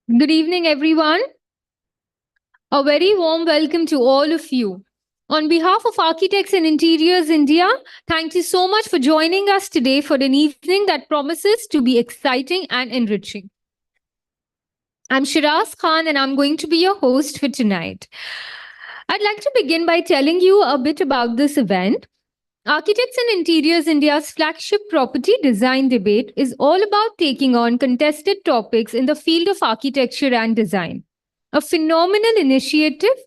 Good evening, everyone. A very warm welcome to all of you. On behalf of Architects and Interiors India, thank you so much for joining us today for an evening that promises to be exciting and enriching. I'm Shiraz Khan, and I'm going to be your host for tonight. I'd like to begin by telling you a bit about this event. Architects and Interiors India's flagship property design debate is all about taking on contested topics in the field of architecture and design. A phenomenal initiative.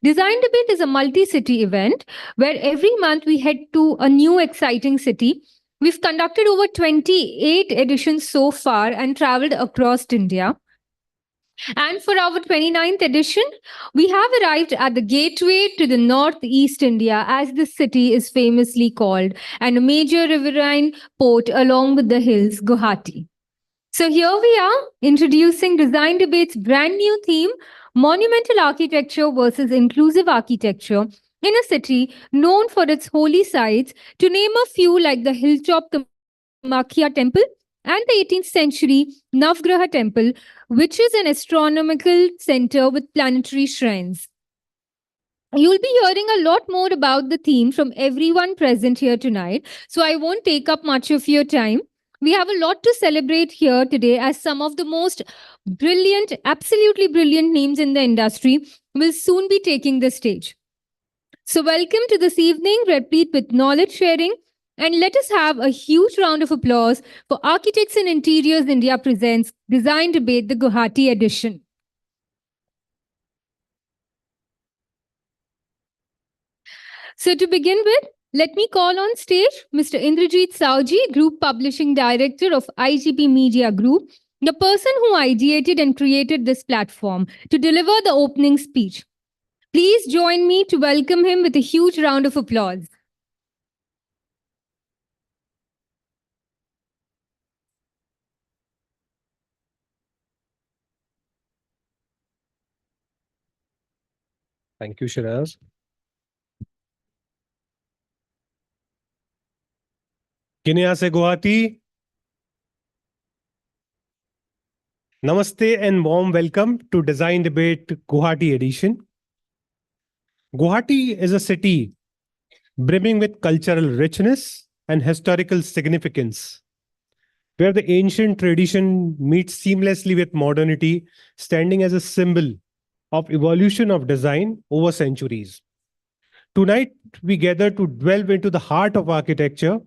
Design Debate is a multi city event where every month we head to a new exciting city. We've conducted over 28 editions so far and traveled across India. And for our 29th edition, we have arrived at the gateway to the Northeast India, as this city is famously called, and a major riverine port along with the hills, Guwahati. So here we are introducing Design Debate's brand new theme, Monumental Architecture versus Inclusive Architecture in a city known for its holy sites, to name a few like the hilltop Kamakhya temple and the 18th century Navgraha temple, which is an astronomical center with planetary shrines. You'll be hearing a lot more about the theme from everyone present here tonight, so I won't take up much of your time. We have a lot to celebrate here today, as some of the most brilliant, absolutely brilliant names in the industry will soon be taking the stage. So, welcome to this evening, replete with knowledge sharing. And let us have a huge round of applause for Architects and Interiors India Presents Design Debate, the Guwahati edition. So, to begin with, let me call on stage Mr. Indrajit Sauji, Group Publishing Director of IGP Media Group, the person who ideated and created this platform, to deliver the opening speech. Please join me to welcome him with a huge round of applause. Thank you, Shiraz. Guinea se Guwahati. Namaste and warm welcome to Design Debate Guwahati edition. Guwahati is a city brimming with cultural richness and historical significance, where the ancient tradition meets seamlessly with modernity, standing as a symbol of evolution of design over centuries. Tonight, we gather to delve into the heart of architecture,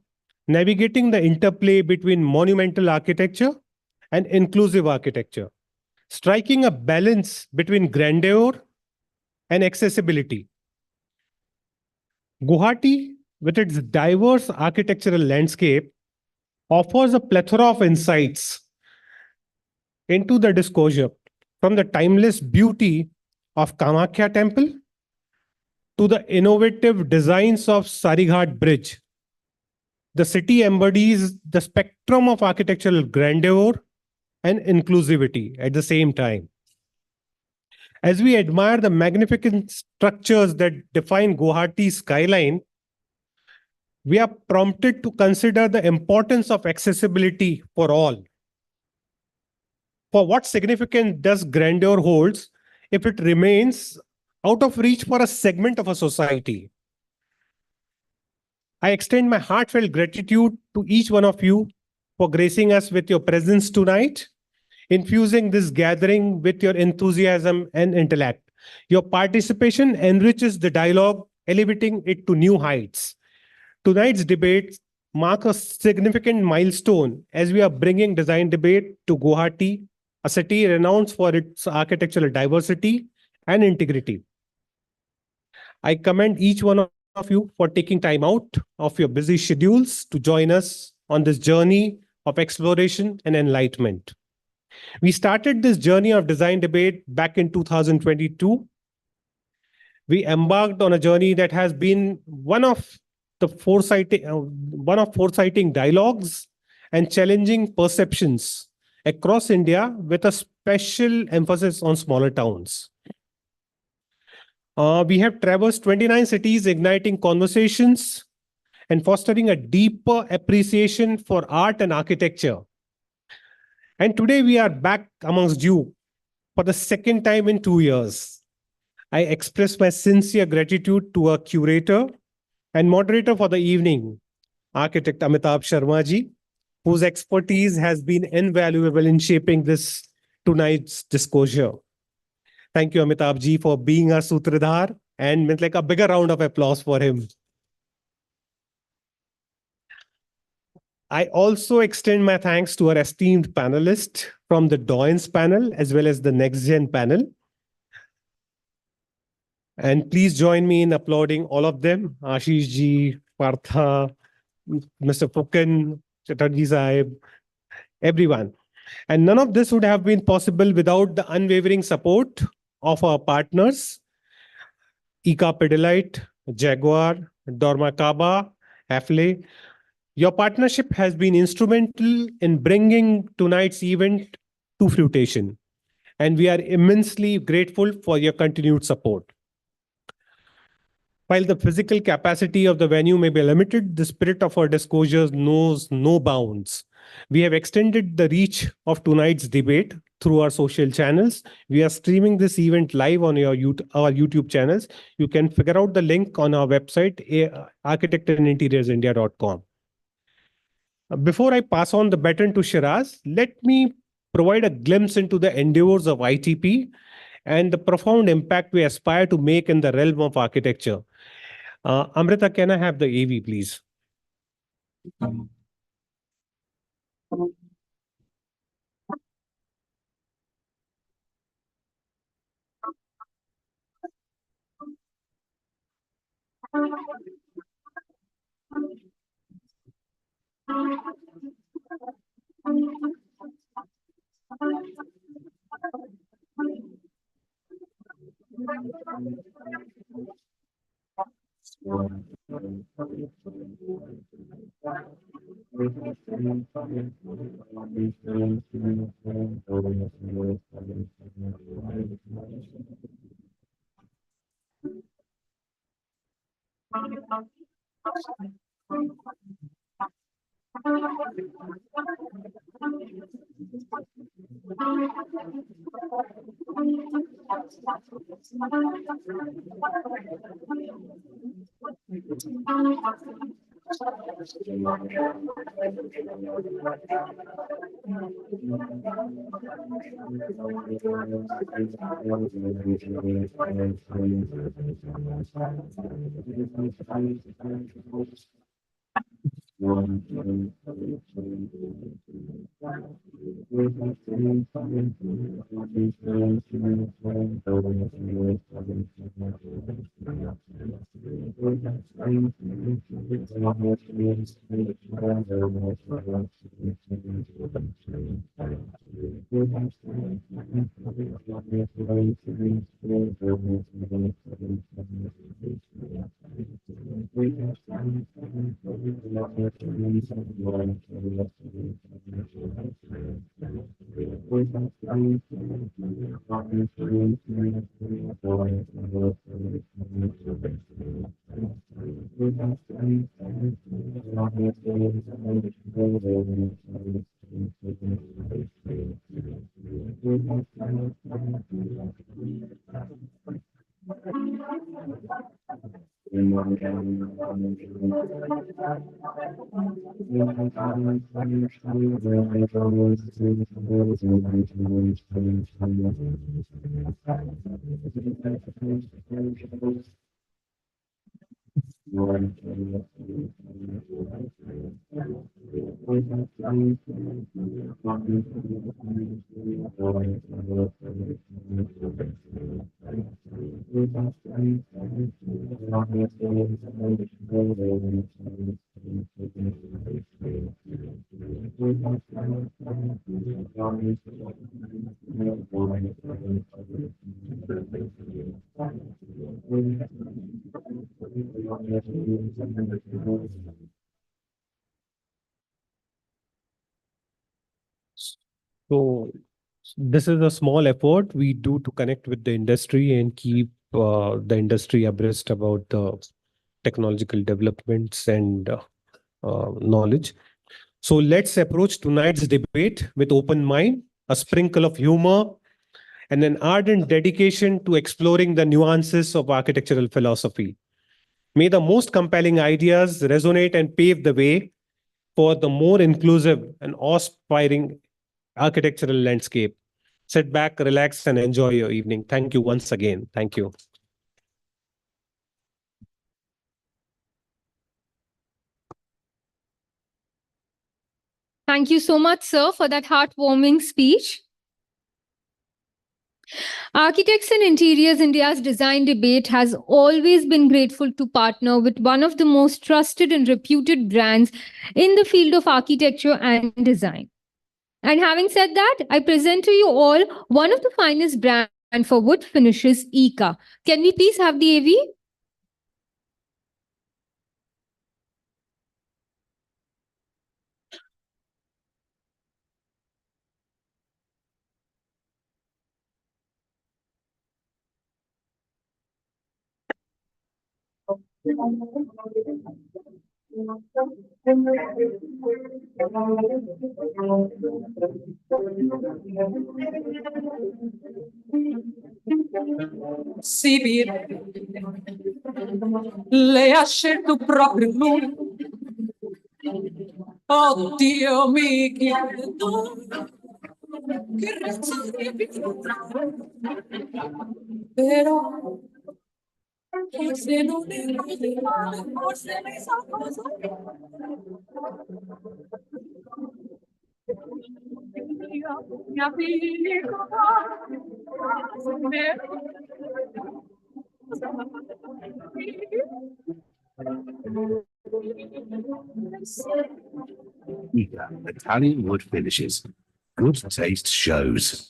navigating the interplay between monumental architecture and inclusive architecture, striking a balance between grandeur and accessibility. Guwahati, with its diverse architectural landscape, offers a plethora of insights into the disclosure, from the timeless beauty of Kamakhya Temple to the innovative designs of Sarighat Bridge. The city embodies the spectrum of architectural grandeur and inclusivity at the same time. As we admire the magnificent structures that define Guwahati's skyline, we are prompted to consider the importance of accessibility for all. For what significance does grandeur holds if it remains out of reach for a segment of a society? I extend my heartfelt gratitude to each one of you for gracing us with your presence tonight, infusing this gathering with your enthusiasm and intellect. Your participation enriches the dialogue, elevating it to new heights. Tonight's debate marks a significant milestone as we are bringing Design Debate to Guwahati, a city renowned for its architectural diversity and integrity. I commend each one of you for taking time out of your busy schedules to join us on this journey of exploration and enlightenment. We started this journey of Design Debate back in 2022. We embarked on a journey that has been one of foresighting dialogues and challenging perceptions across India, with a special emphasis on smaller towns. We have traversed 29 cities, igniting conversations and fostering a deeper appreciation for art and architecture. And today we are back amongst you For the second time in 2 years, I express my sincere gratitude to our curator and moderator for the evening, architect Amitabh Sharma ji, whose expertise has been invaluable in shaping this tonight's disclosure. Thank you, Amitabh ji, for being our Sutradhar, and like a bigger round of applause for him. I also extend my thanks to our esteemed panelists from the Doyens panel as well as the Next Gen panel. And please join me in applauding all of them, Ashish ji, Partha, Mr. Fukan, Chatterjee Sahib, everyone. And none of this would have been possible without the unwavering support of our partners, Ika Pidilite, Jaguar, Dormakaba, Hafle. Your partnership has been instrumental in bringing tonight's event to fruition, and we are immensely grateful for your continued support. While the physical capacity of the venue may be limited, the spirit of our disclosures knows no bounds. We have extended the reach of tonight's debate through our social channels. We are streaming this event live on our YouTube channels. You can figure out the link on our website, architectandinterioursindia.com. Before I pass on the baton to Shiraz, let me provide a glimpse into the endeavors of ITP and the profound impact we aspire to make in the realm of architecture. Amrita, can I have the AV, please? So this is a small effort we do to connect with the industry and keep the industry abreast about the technological developments and knowledge. So let's approach tonight's debate with open mind, a sprinkle of humor, and an ardent dedication to exploring the nuances of architectural philosophy. May the most compelling ideas resonate and pave the way for the more inclusive and awe-inspiring architectural landscape. Sit back, relax, and enjoy your evening. Thank you once again. Thank you. Thank you so much, sir, for that heartwarming speech. Architects and Interiors India's design debate has always been grateful to partner with one of the most trusted and reputed brands in the field of architecture and design. And having said that, I present to you all one of the finest brands for wood finishes, ICA. Can we please have the AV? Si le ha scelto proprio lui. Oddio, mi chiedo che razza di però forse non è così male, forse mi sa cosa. Mia figlia, ICA, Italian wood finishes. Good taste shows.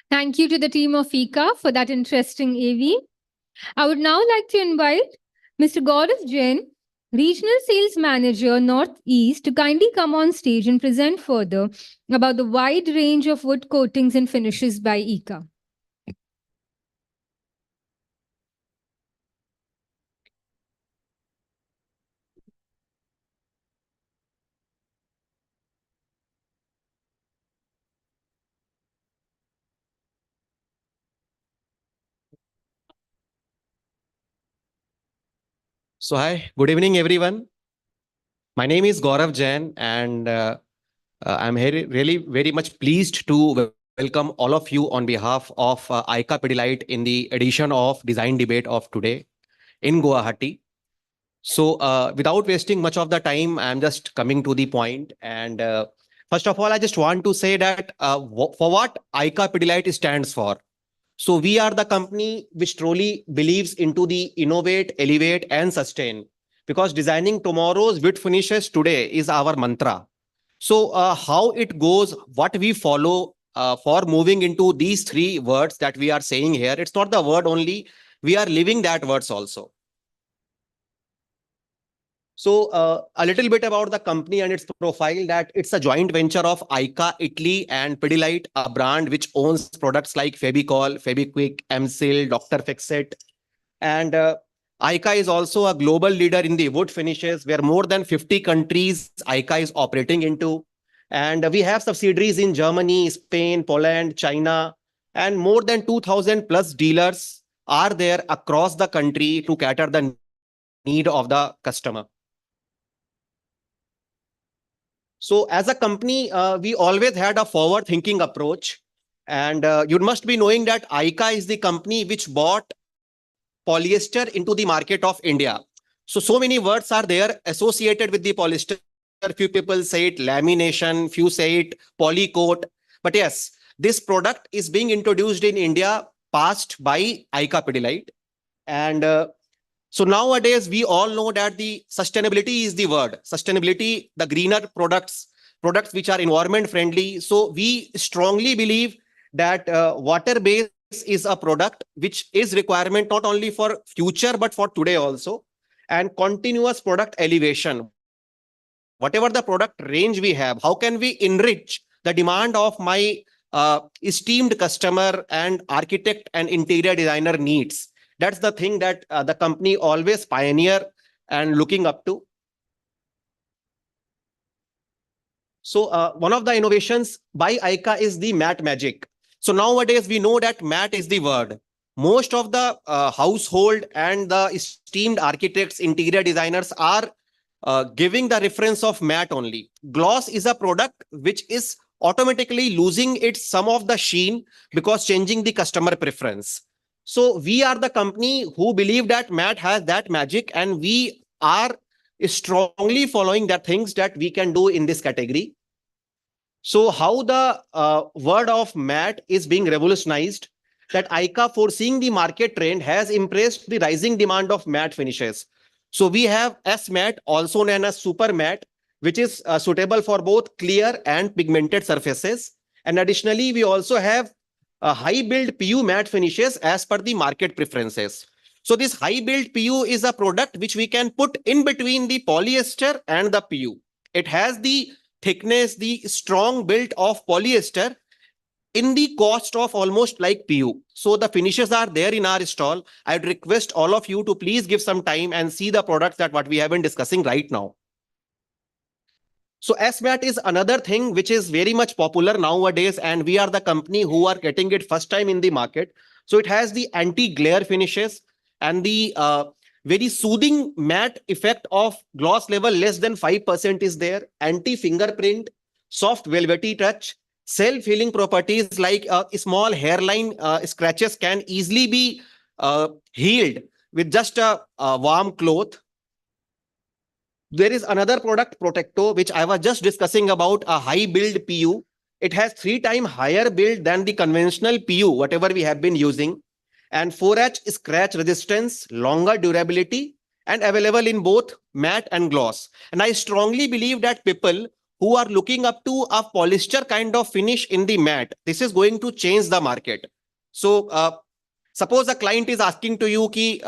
Thank you to the team of ICA for that interesting AV. I would now like to invite Mr. Gaurav Jain, Regional Sales Manager, Northeast, to kindly come on stage and present further about the wide range of wood coatings and finishes by ICA. So hi, good evening, everyone. My name is Gaurav Jain, and I'm really very much pleased to welcome all of you on behalf of ICA Pidilite in the edition of Design Debate of today in Guwahati. So without wasting much of the time, I'm just coming to the point. And first of all, I just want to say that for what ICA Pidilite stands for. So we are the company which truly believes into the innovate, elevate, and sustain. Because designing tomorrow's wood finishes today is our mantra. So how it goes, what we follow for moving into these three words that we are saying here, it's not the word only, we are living that words also. So a little bit about the company and its profile, that it's a joint venture of ICA Italy and Pidilite, a brand which owns products like Fevicol, Fevikwik, Emsil, Dr. Fixit. And ICA is also a global leader in the wood finishes, where more than 50 countries ICA is operating into. And we have subsidiaries in Germany, Spain, Poland, China, and more than 2,000 plus dealers are there across the country to cater the need of the customer. So as a company, we always had a forward-thinking approach. And you must be knowing that ICA is the company which bought polyester into the market of India. So many words are there associated with the polyester. Few people say it lamination, few say it polycoat. But yes, this product is being introduced in India, passed by ICA Pidilite. And so nowadays, we all know that the sustainability is the word. Sustainability, the greener products which are environment friendly. So we strongly believe that water-based is a product which is requirement not only for future, but for today also. And continuous product elevation. Whatever the product range we have, how can we enrich the demand of my esteemed customer and architect and interior designer needs? That's the thing that the company always pioneer and looking up to. So one of the innovations by ICA is the matte magic. So nowadays we know that matte is the word. Most of the household and the esteemed architects, interior designers are giving the reference of matte only. Gloss is a product which is automatically losing its some of the sheen because changing the customer preference. So we are the company who believe that matte has that magic, and we are strongly following the things that we can do in this category. So how the word of matte is being revolutionized, that ICA, foreseeing the market trend, has embraced the rising demand of matte finishes. So we have S matte, also known as super matte, which is suitable for both clear and pigmented surfaces. And additionally, we also have high build PU matte finishes as per the market preferences. So this high build PU is a product which we can put in between the polyester and the PU. It has the thickness, the strong build of polyester in the cost of almost like PU. So the finishes are there in our stall. I'd request all of you to please give some time and see the products that what we have been discussing right now. So SMAT is another thing which is very much popular nowadays, and we are the company who are getting it first time in the market. So it has the anti-glare finishes and the very soothing matte effect of gloss level less than 5% is there, anti-fingerprint, soft velvety touch, self-healing properties like a small hairline scratches can easily be healed with just a warm cloth. There is another product, Protecto, which I was just discussing about, a high build PU. It has 3 times higher build than the conventional PU, whatever we have been using. And 4H scratch resistance, longer durability, and available in both matte and gloss. And I strongly believe that people who are looking up to a polyester kind of finish in the matte, this is going to change the market. So suppose a client is asking to you ki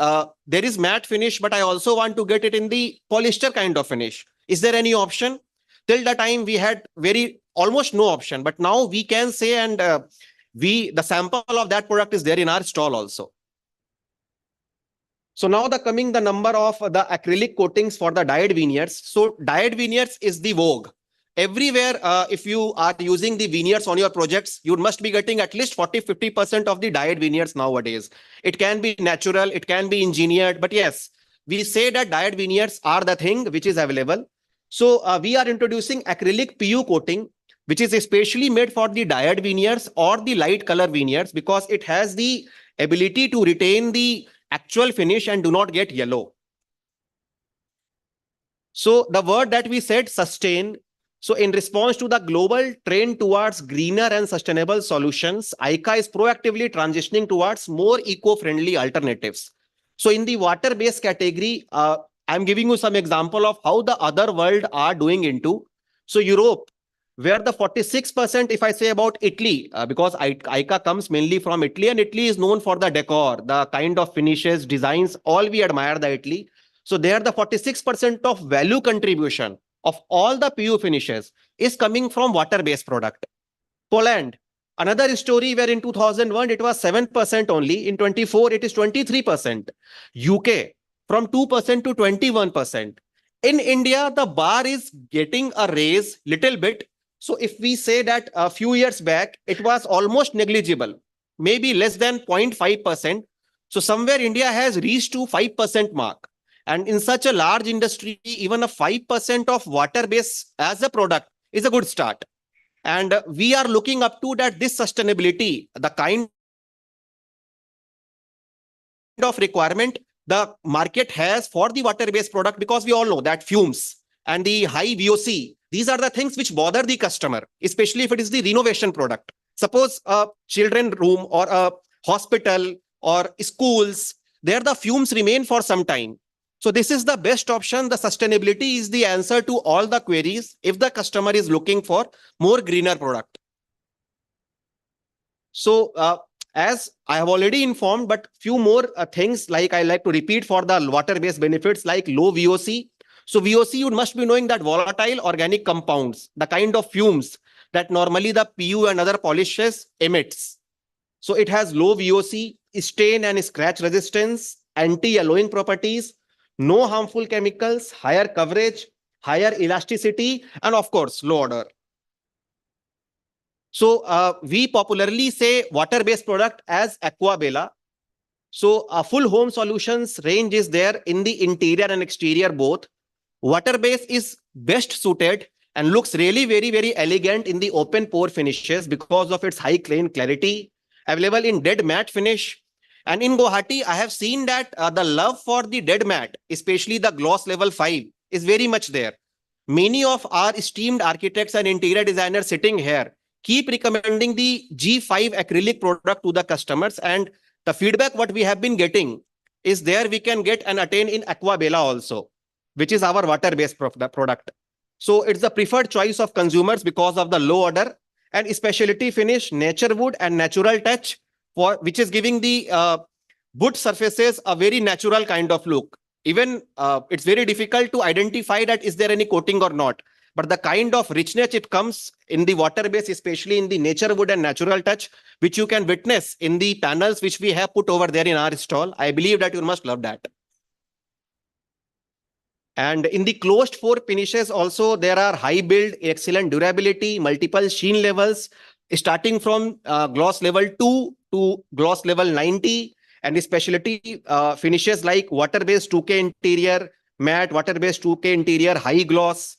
there is matte finish, but I also want to get it in the polyester kind of finish. Is there any option? Till the time we had almost no option, but now we can say, and the sample of that product is there in our stall also. So now the number of the acrylic coatings for the dyed veneers. So dyed veneers is the vogue. Everywhere, if you are using the veneers on your projects, you must be getting at least 40-50% of the dyed veneers nowadays. It can be natural, it can be engineered, but yes, we say that dyed veneers are the thing which is available. So we are introducing acrylic PU coating, which is especially made for the dyed veneers or the light color veneers, because it has the ability to retain the actual finish and do not get yellow. So the word that we said, sustain. So in response to the global trend towards greener and sustainable solutions, ICA is proactively transitioning towards more eco-friendly alternatives. So in the water-based category, I'm giving you some example of how the other world are doing into. So Europe, where the 46%, if I say about Italy, because ICA comes mainly from Italy, and Italy is known for the decor, the kind of finishes, designs, all we admire the Italy. So there the 46% of value contribution of all the PU finishes is coming from water-based product. Poland, another story where in 2001 it was 7% only. In 24 it is 23%. UK from 2% to 21%. In India, the bar is getting a raise little bit. So if we say that a few years back, it was almost negligible, maybe less than 0.5%. So somewhere India has reached to 5% mark. And in such a large industry, even a 5% of water base as a product is a good start. And we are looking up to that this sustainability, the kind of requirement the market has for the water-based product, because we all know that fumes and the high VOC, these are the things which bother the customer, especially if it is the renovation product. Suppose a children room or a hospital or schools, there the fumes remain for some time. So this is the best option. The sustainability is the answer to all the queries if the customer is looking for more greener product. So as I have already informed, but few more things like I like to repeat for the water-based benefits like low VOC. So VOC, you must be knowing that volatile organic compounds, the kind of fumes that normally the PU and other polishes emits. So it has low VOC, stain and scratch resistance, anti-yellowing properties, no harmful chemicals, higher coverage, higher elasticity, and of course, low odor. So we popularly say water-based product as Aquabella. So a full home solutions range is there in the interior and exterior both. Water-based is best suited and looks really very elegant in the open pore finishes because of its high clean clarity, available in dead matte finish. And in Guwahati, I have seen that the love for the dead matte, especially the gloss level 5, is very much there. Many of our esteemed architects and interior designers sitting here keep recommending the G5 acrylic product to the customers, and the feedback what we have been getting is there we can get and attain in Aquabella also, which is our water-based product. So it's the preferred choice of consumers because of the low odor and specialty finish, nature wood and natural touch, for which is giving the wood surfaces a very natural kind of look. Even it's very difficult to identify that is there any coating or not. But the kind of richness it comes in the water base, especially in the nature wood and natural touch, which you can witness in the panels which we have put over there in our stall. I believe that you must love that. And in the closed pore finishes also, there are high build, excellent durability, multiple sheen levels, starting from gloss level 2 to gloss level 90, and the specialty finishes like water-based 2K interior, matte, water-based 2K interior, high gloss.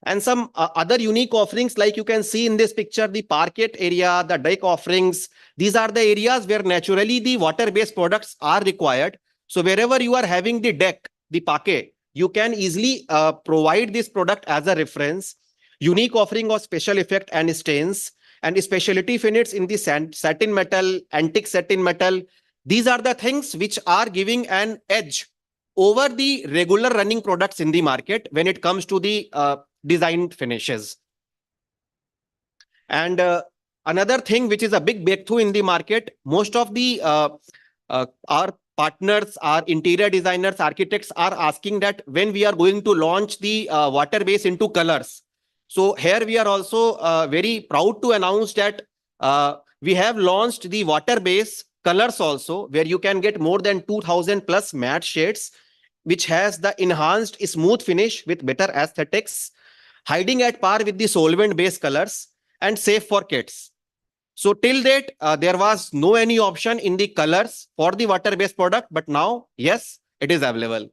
And some other unique offerings, like you can see in this picture, the parquet area, the deck offerings. These are the areas where naturally the water-based products are required. So wherever you are having the deck, the parquet, you can easily provide this product as a reference. Unique offering of special effect and stains, and specialty finishes in the satin metal, antique satin metal. These are the things which are giving an edge over the regular running products in the market when it comes to the designed finishes. And another thing which is a big breakthrough in the market, most of the our partners, our interior designers, architects are asking that when we are going to launch the water base into colors. So here we are also very proud to announce that we have launched the water base colors also, where you can get more than 2000 plus matte shades, which has the enhanced smooth finish with better aesthetics, hiding at par with the solvent-based colors, and safe for kids. So till date, there was no any option in the colors for the water-based product, but now, yes, it is available.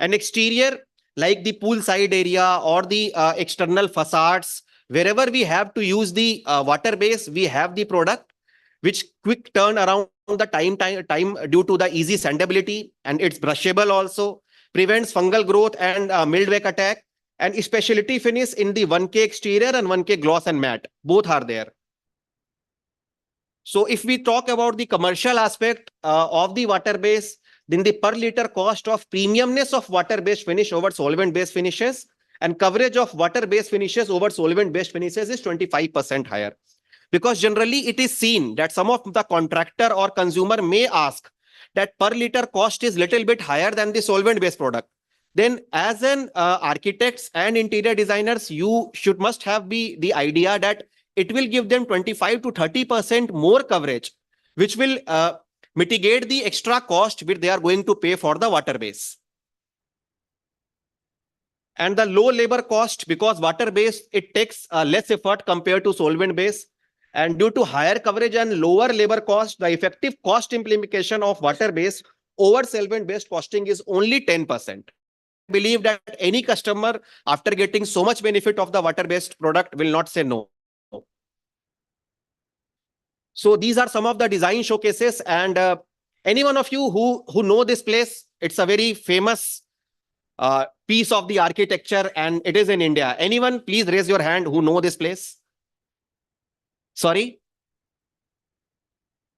An exterior, like the poolside area or the external facades, wherever we have to use the water base, we have the product, which quick turn around the time due to the easy sandability, and it's brushable also, prevents fungal growth and mildew attack, and specialty finish in the 1K exterior and 1K gloss and matte. Both are there. So if we talk about the commercial aspect of the water base, then the per liter cost of premiumness of water-based finish over solvent-based finishes and coverage of water-based finishes over solvent-based finishes is 25% higher. Because generally it is seen that some of the contractor or consumer may ask that per liter cost is little bit higher than the solvent-based product. Then as an architects and interior designers, you must have the idea that it will give them 25 to 30% more coverage, which will mitigate the extra cost which they are going to pay for the water base. And the low labor cost, because water base, it takes less effort compared to solvent base. And due to higher coverage and lower labor cost, the effective cost implication of water base over solvent based costing is only 10%. I believe that any customer, after getting so much benefit of the water based product, will not say no. So these are some of the design showcases, and any one of you who know this place, it's a very famous piece of the architecture, and it is in India. Anyone, please raise your hand who know this place. Sorry?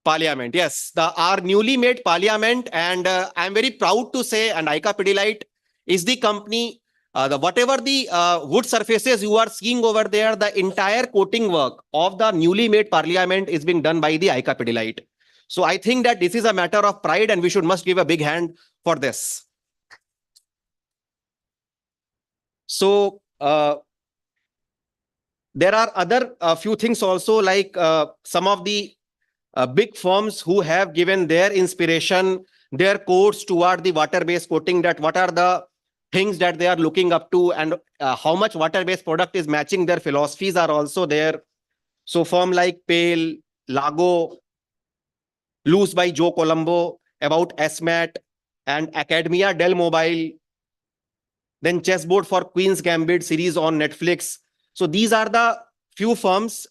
Parliament. Yes, our newly made Parliament, and I'm very proud to say, and ICA Pidilite is the company. Whatever the wood surfaces you are seeing over there, the entire coating work of the newly made Parliament is being done by the ICA Pidilite. So I think that this is a matter of pride, and we must give a big hand for this. So there are other few things also, like some of the big firms who have given their inspiration, their codes toward the water-based coating, that what are the things that they are looking up to, and how much water-based product is matching their philosophies are also there. So firm like Pale, Lago, Loose by Joe Colombo, about SMAT, and Academia Del Mobile, then Chessboard for Queen's Gambit series on Netflix. So these are the few firms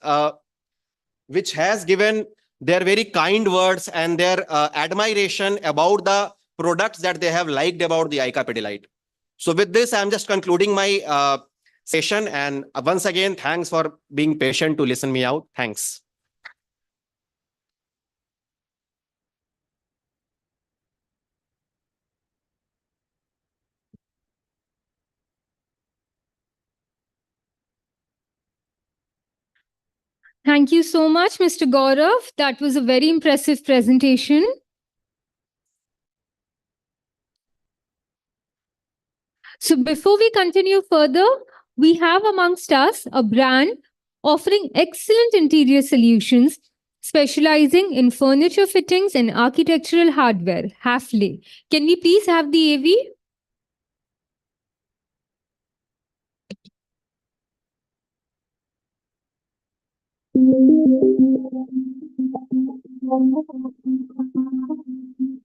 which has given their very kind words and their admiration about the products that they have liked about the ICA Pidilite. So with this, I'm just concluding my session. And once again, thanks for being patient to listen me out. Thanks. Thank you so much, Mr. Gaurav. That was a very impressive presentation. So before we continue further, we have amongst us a brand offering excellent interior solutions, specializing in furniture fittings and architectural hardware, Hafele. Can we please have the AV?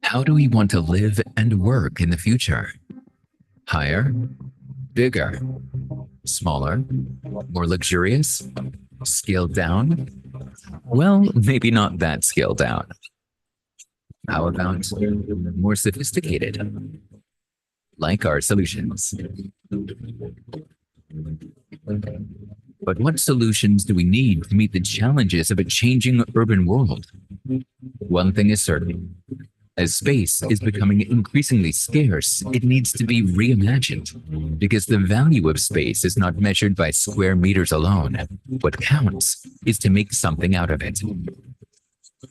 How do we want to live and work in the future? Higher, bigger, smaller, more luxurious, scaled down? Well, maybe not that scaled down. How about more sophisticated? Like our solutions. But what solutions do we need to meet the challenges of a changing urban world? One thing is certain. As space is becoming increasingly scarce, it needs to be reimagined, because the value of space is not measured by square meters alone. What counts is to make something out of it.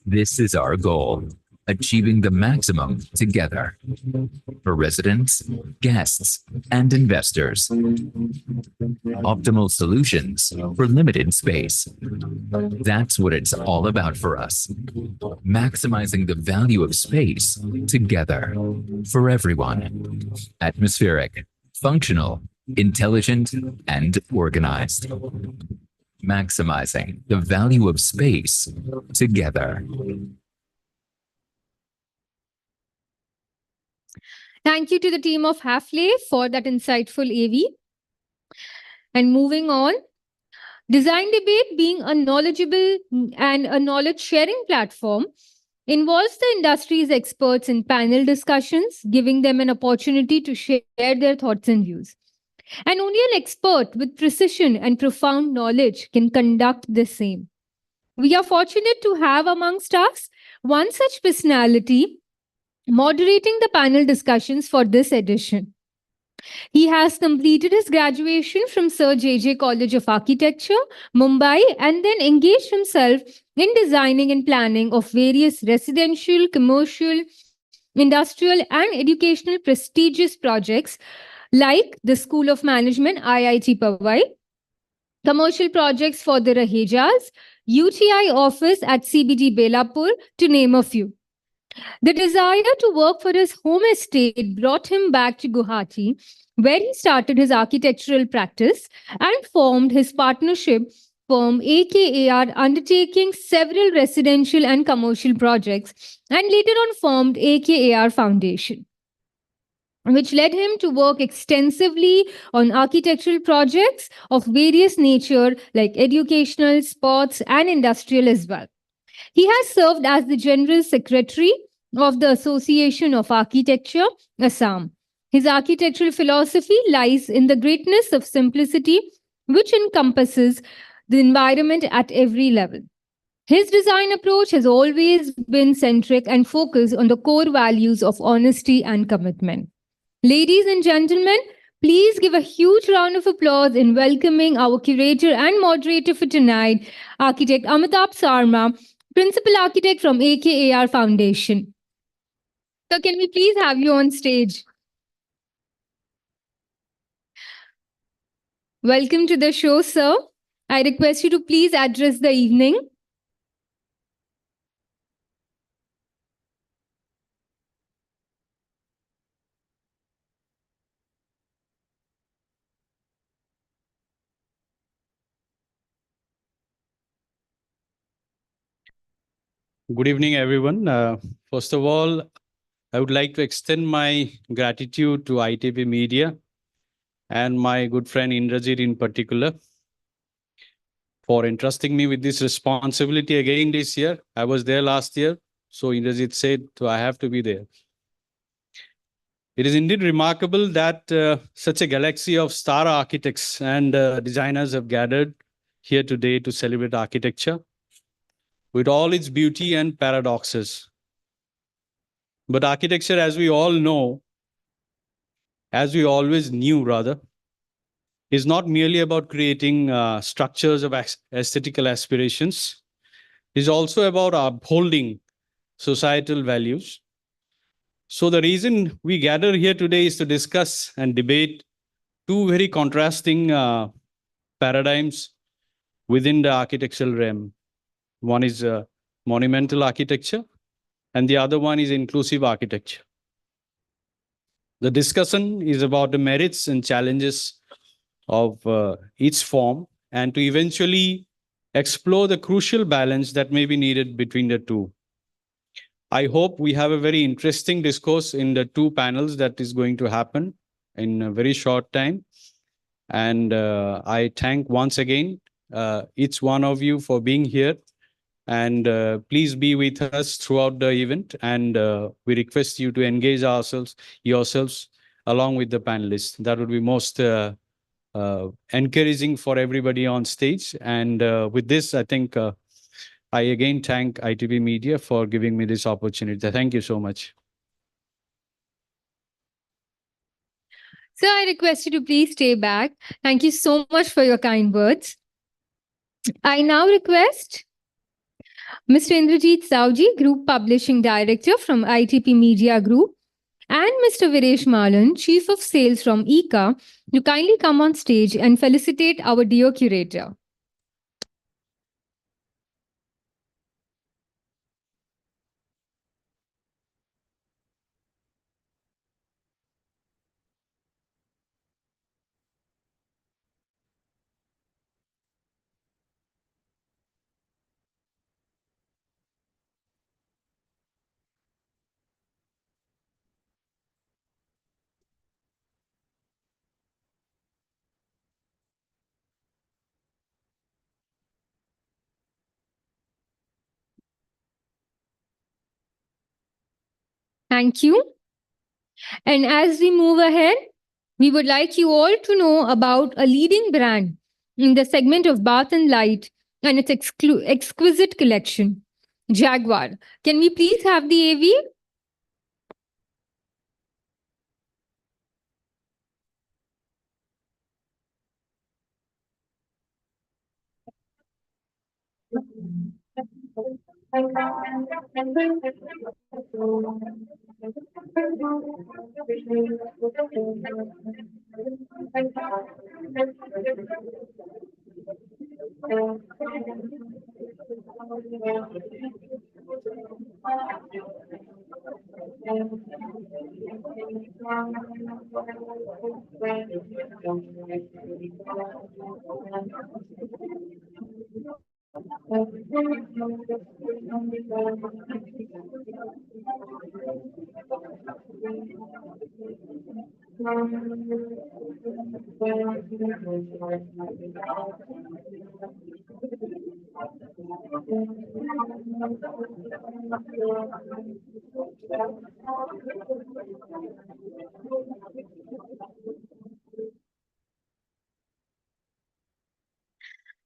This is our goal, achieving the maximum together for residents, guests, and investors. Optimal solutions for limited space. That's what it's all about for us. Maximizing the value of space together for everyone. Atmospheric, functional, intelligent, and organized. Maximizing the value of space together. Thank you to the team of Hafele for that insightful AV. And moving on, Design Debate, being a knowledgeable and a knowledge sharing platform, involves the industry's experts in panel discussions, giving them an opportunity to share their thoughts and views. And only an expert with precision and profound knowledge can conduct the same. We are fortunate to have amongst us one such personality moderating the panel discussions for this edition. He has completed his graduation from Sir J.J. College of Architecture, Mumbai, and then engaged himself in designing and planning of various residential, commercial, industrial, and educational prestigious projects like the School of Management, IIT Powai, commercial projects for the Rahejas, UTI office at CBD Belapur, to name a few. The desire to work for his home estate brought him back to Guwahati, where he started his architectural practice and formed his partnership firm AKAR, undertaking several residential and commercial projects, and later on formed AKAR Foundation, which led him to work extensively on architectural projects of various nature like educational, sports, and industrial as well. He has served as the General Secretary of the Association of Architecture, Assam. His architectural philosophy lies in the greatness of simplicity, which encompasses the environment at every level. His design approach has always been centric and focused on the core values of honesty and commitment. Ladies and gentlemen, please give a huge round of applause in welcoming our curator and moderator for tonight, Architect Amitabh Sarma, Principal Architect from AKAR Foundation. So can we please have you on stage? Welcome to the show, sir. I request you to please address the evening. Good evening, everyone. First of all, I would like to extend my gratitude to ITP Media and my good friend Indrajit in particular for entrusting me with this responsibility again this year. I was there last year, so Indrajit said, so I have to be there. It is indeed remarkable that such a galaxy of star architects and designers have gathered here today to celebrate architecture with all its beauty and paradoxes. But architecture, as we all know, as we always knew rather, is not merely about creating structures of aesthetical aspirations. It is also about upholding societal values. So the reason we gather here today is to discuss and debate two very contrasting paradigms within the architectural realm. One is monumental architecture, and the other one is inclusive architecture. The discussion is about the merits and challenges of each form, and to eventually explore the crucial balance that may be needed between the two. I hope we have a very interesting discourse in the two panels that is going to happen in a very short time. And I thank once again each one of you for being here. And please be with us throughout the event. And we request you to engage yourselves along with the panelists. That would be most encouraging for everybody on stage. And with this, I think I again thank ITV Media for giving me this opportunity. Thank you so much. Sir, I request you to please stay back. Thank you so much for your kind words. I now request Mr. Indrajit Sauji, Group Publishing Director from ITP Media Group, and Mr. Viresh Malan, Chief of Sales from ICA, to kindly come on stage and felicitate our dear curator. Thank you. And as we move ahead, we would like you all to know about a leading brand in the segment of bath and light and its exquisite collection, Jaguar. Can we please have the AV?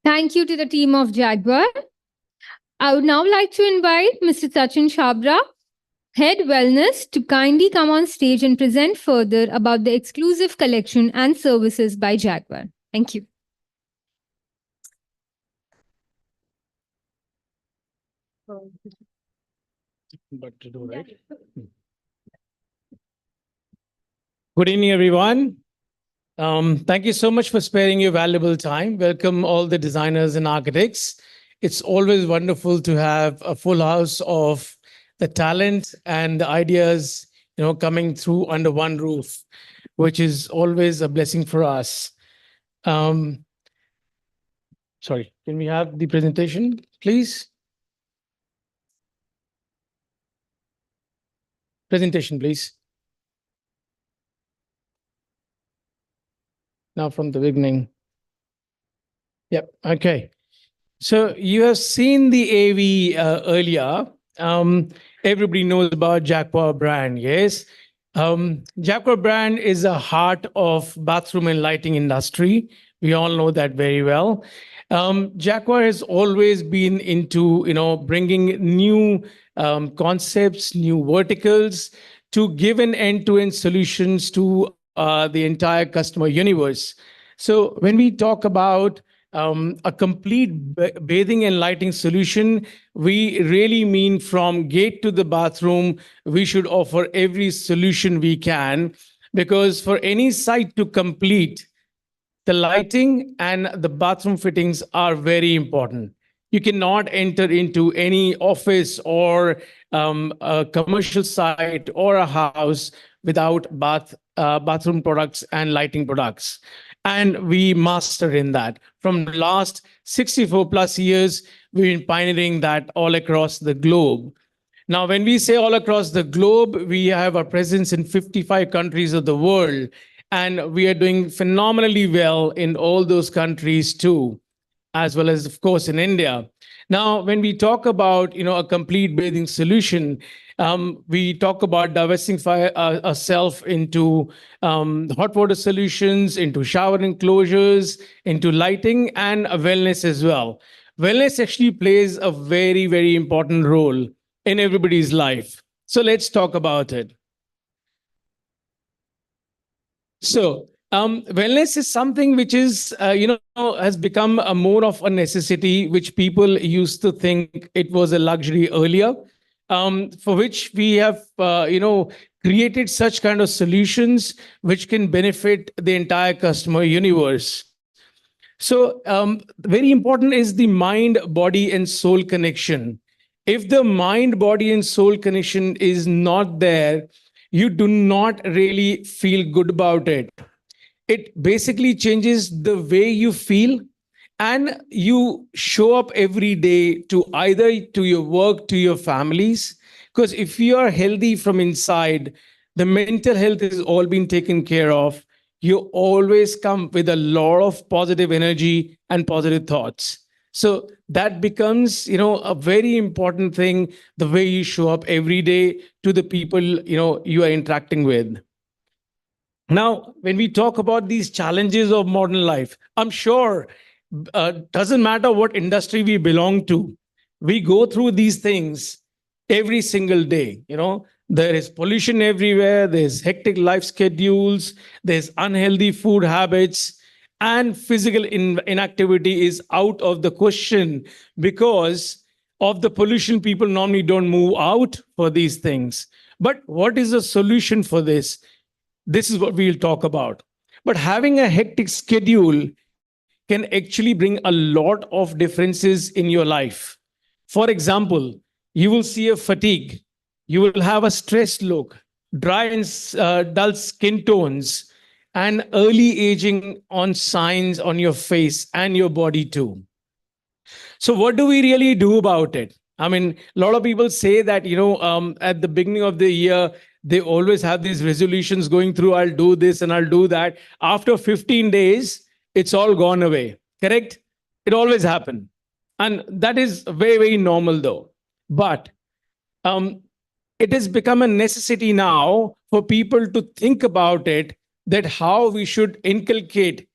Thank you to the team of Jaguar. I would now like to invite Mr. Sachin Shabra, Head Wellness, to kindly come on stage and present further about the exclusive collection and services by Jaguar. Thank you. But to do right. Good evening, everyone. Thank you so much for sparing your valuable time. Welcome all the designers and architects. It's always wonderful to have a full house of the talent and the ideas, coming through under one roof, which is always a blessing for us. Sorry, can we have the presentation, please? Presentation, please. Now from the beginning. Yep. Okay. So you have seen the AV earlier. Everybody knows about Jaguar brand, yes? Jaguar brand is the heart of bathroom and lighting industry. We all know that very well. Jaguar has always been into, bringing new concepts, new verticals to give an end-to-end solutions to the entire customer universe. So when we talk about a complete bathing and lighting solution, we really mean from gate to the bathroom, we should offer every solution we can, because for any site to complete, the lighting and the bathroom fittings are very important. You cannot enter into any office or a commercial site or a house without bathroom products and lighting products. And we master in that. From the last 64 plus years, we've been pioneering that all across the globe. Now, when we say all across the globe, we have a presence in 55 countries of the world, and we are doing phenomenally well in all those countries too, as well as, of course, in India. Now, when we talk about a complete bathing solution, we talk about diversify ourselves into hot water solutions, into shower enclosures, into lighting, and wellness as well. Wellness actually plays a very, very important role in everybody's life. So let's talk about it. So, wellness is something which is, has become a more of a necessity, which people used to think it was a luxury earlier, for which we have, created such kind of solutions which can benefit the entire customer universe. So, very important is the mind, body, and soul connection. If the mind, body, and soul connection is not there, you do not really feel good about it. It basically changes the way you feel, and you show up every day to either to your work, to your families. Because if you are healthy from inside, the mental health is all been taken care of. You always come with a lot of positive energy and positive thoughts. So that becomes, a very important thing, the way you show up every day to the people, you are interacting with. Now, when we talk about these challenges of modern life, I'm sure doesn't matter what industry we belong to, we go through these things every single day. There is pollution everywhere, there's hectic life schedules, there's unhealthy food habits, and physical inactivity is out of the question because of the pollution. People normally don't move out for these things. But what is the solution for this? This is what we'll talk about. But having a hectic schedule can actually bring a lot of differences in your life. For example, you will see a fatigue, you will have a stressed look, dry and dull skin tones, and early aging on signs on your face and your body too. So what do we really do about it? I mean, a lot of people say that, at the beginning of the year, they always have these resolutions going through, I'll do this and I'll do that. After 15 days, it's all gone away. Correct? It always happens. And that is very, very normal though. But it has become a necessity now for people to think about it, that how we should inculcate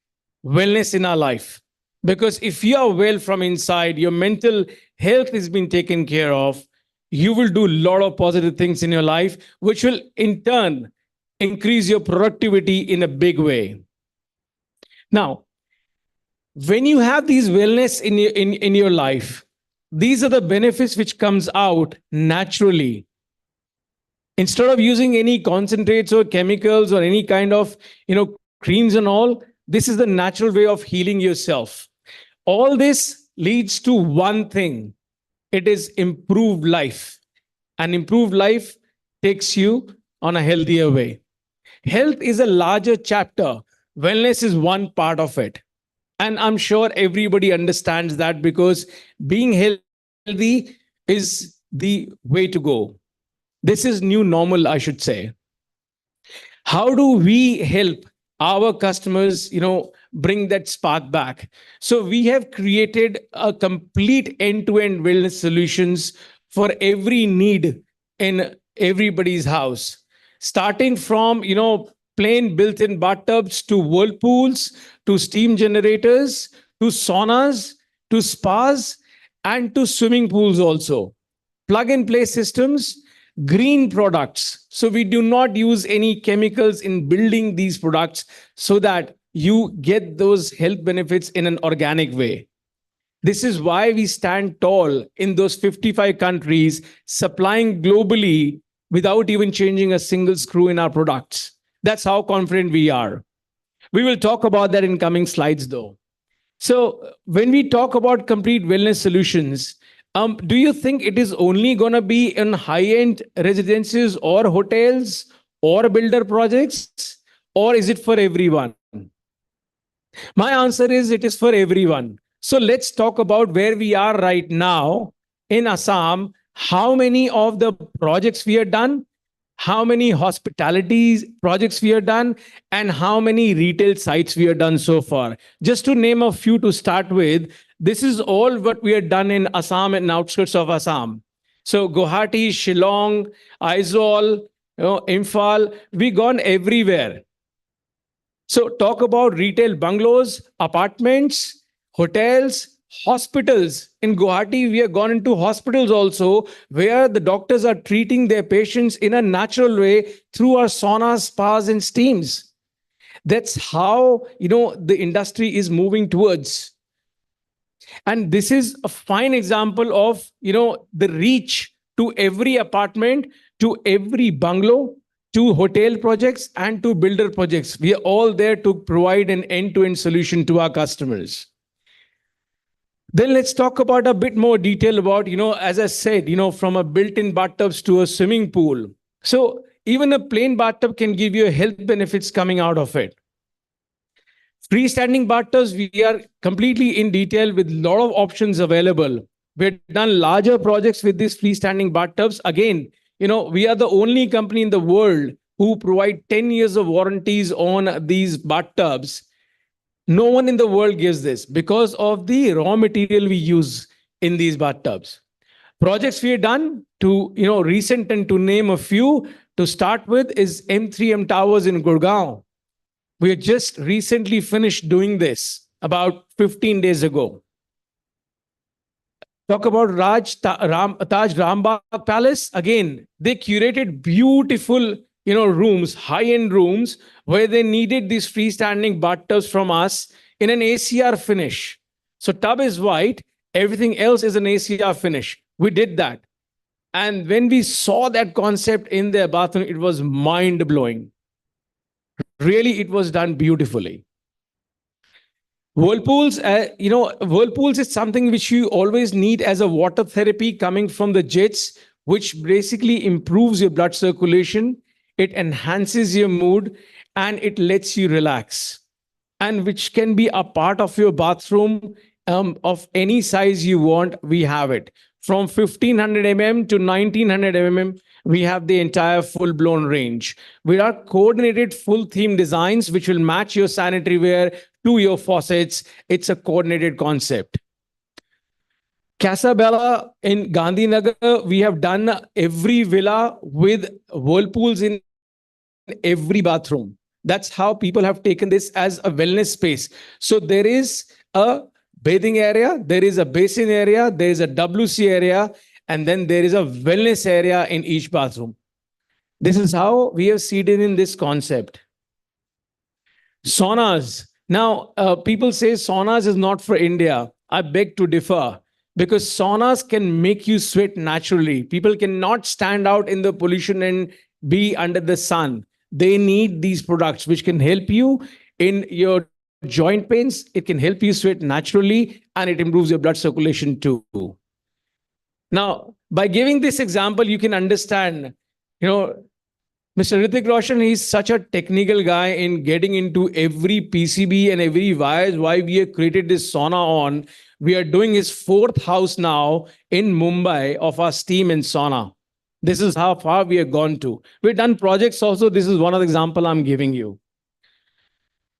wellness in our life. Because if you are well from inside, your mental health is being taken care of, you will do a lot of positive things in your life, which will in turn increase your productivity in a big way. Now, when you have these wellness in your life, these are the benefits which comes out naturally. Instead of using any concentrates or chemicals or any kind of, creams and all, this is the natural way of healing yourself. All this leads to one thing. It is improved life. And improved life takes you on a healthier way. Health is a larger chapter. Wellness is one part of it. And I'm sure everybody understands that, because being healthy is the way to go. This is new normal, I should say. How do we help our customers, bring that spark back? So we have created a complete end-to-end wellness solutions for every need in everybody's house, starting from, plain built-in bathtubs to whirlpools, to steam generators, to saunas, to spas, and to swimming pools also. Plug and play systems, green products. So we do not use any chemicals in building these products so that you get those health benefits in an organic way. This is why we stand tall in those 55 countries, supplying globally without even changing a single screw in our products. That's how confident we are. We will talk about that in coming slides though. So when we talk about complete wellness solutions, do you think it is only going to be in high-end residences or hotels or builder projects, or is it for everyone? My answer is it is for everyone. So let's talk about where we are right now in Assam, how many of the projects we have done, how many hospitality projects we have done, and how many retail sites we have done so far. Just to name a few to start with, this is all what we have done in Assam and outskirts of Assam. So Guwahati, Shillong, Aizawl, Imphal, we gone everywhere. So talk about retail bungalows, apartments, hotels, hospitals. In Guwahati, we have gone into hospitals also where the doctors are treating their patients in a natural way through our saunas, spas, and steams. That's how, the industry is moving towards. And this is a fine example of, the reach to every apartment, to every bungalow, to hotel projects, and to builder projects. We are all there to provide an end-to-end solution to our customers. Then let's talk about a bit more detail about, as I said, from a built-in bathtubs to a swimming pool. So even a plain bathtub can give you health benefits coming out of it. Freestanding bathtubs, we are completely in detail with a lot of options available. We've done larger projects with these freestanding bathtubs. Again, we are the only company in the world who provide 10 years of warranties on these bathtubs. No one in the world gives this because of the raw material we use in these bathtubs. Projects we have done to, recent, and to name a few, to start with is M3M Towers in Gurgaon. We have just recently finished doing this about 15 days ago. Talk about Taj Rambagh Palace. Again, they curated beautiful, rooms, high-end rooms, where they needed these freestanding bathtubs from us in an ACR finish. So tub is white, everything else is an ACR finish. We did that. And when we saw that concept in their bathroom, it was mind-blowing. Really, it was done beautifully. Whirlpools, whirlpools is something which you always need as a water therapy coming from the jets, which basically improves your blood circulation. It enhances your mood and it lets you relax, and which can be a part of your bathroom of any size you want. We have it from 1500 mm to 1900 mm. We have the entire full-blown range. We are coordinated full theme designs which will match your sanitary ware to your faucets. It's a coordinated concept. Casabella in Gandhinagar, we have done every villa with whirlpools in every bathroom. That's how people have taken this as a wellness space. So there is a bathing area, there is a basin area, there is a WC area, and then there is a wellness area in each bathroom. This is how we have seeded in this concept. Saunas. Now, people say saunas is not for India. I beg to differ, because saunas can make you sweat naturally. People cannot stand out in the pollution and be under the sun. They need these products which can help you in your joint pains. It can help you sweat naturally, and it improves your blood circulation too. Now, by giving this example, you can understand, Mr. Hrithik Roshan, he's such a technical guy in getting into every PCB and every wires, why we have created this sauna on. We are doing his 4th house now in Mumbai of our steam and sauna. This is how far we have gone to. We've done projects also. This is one of the example I'm giving you.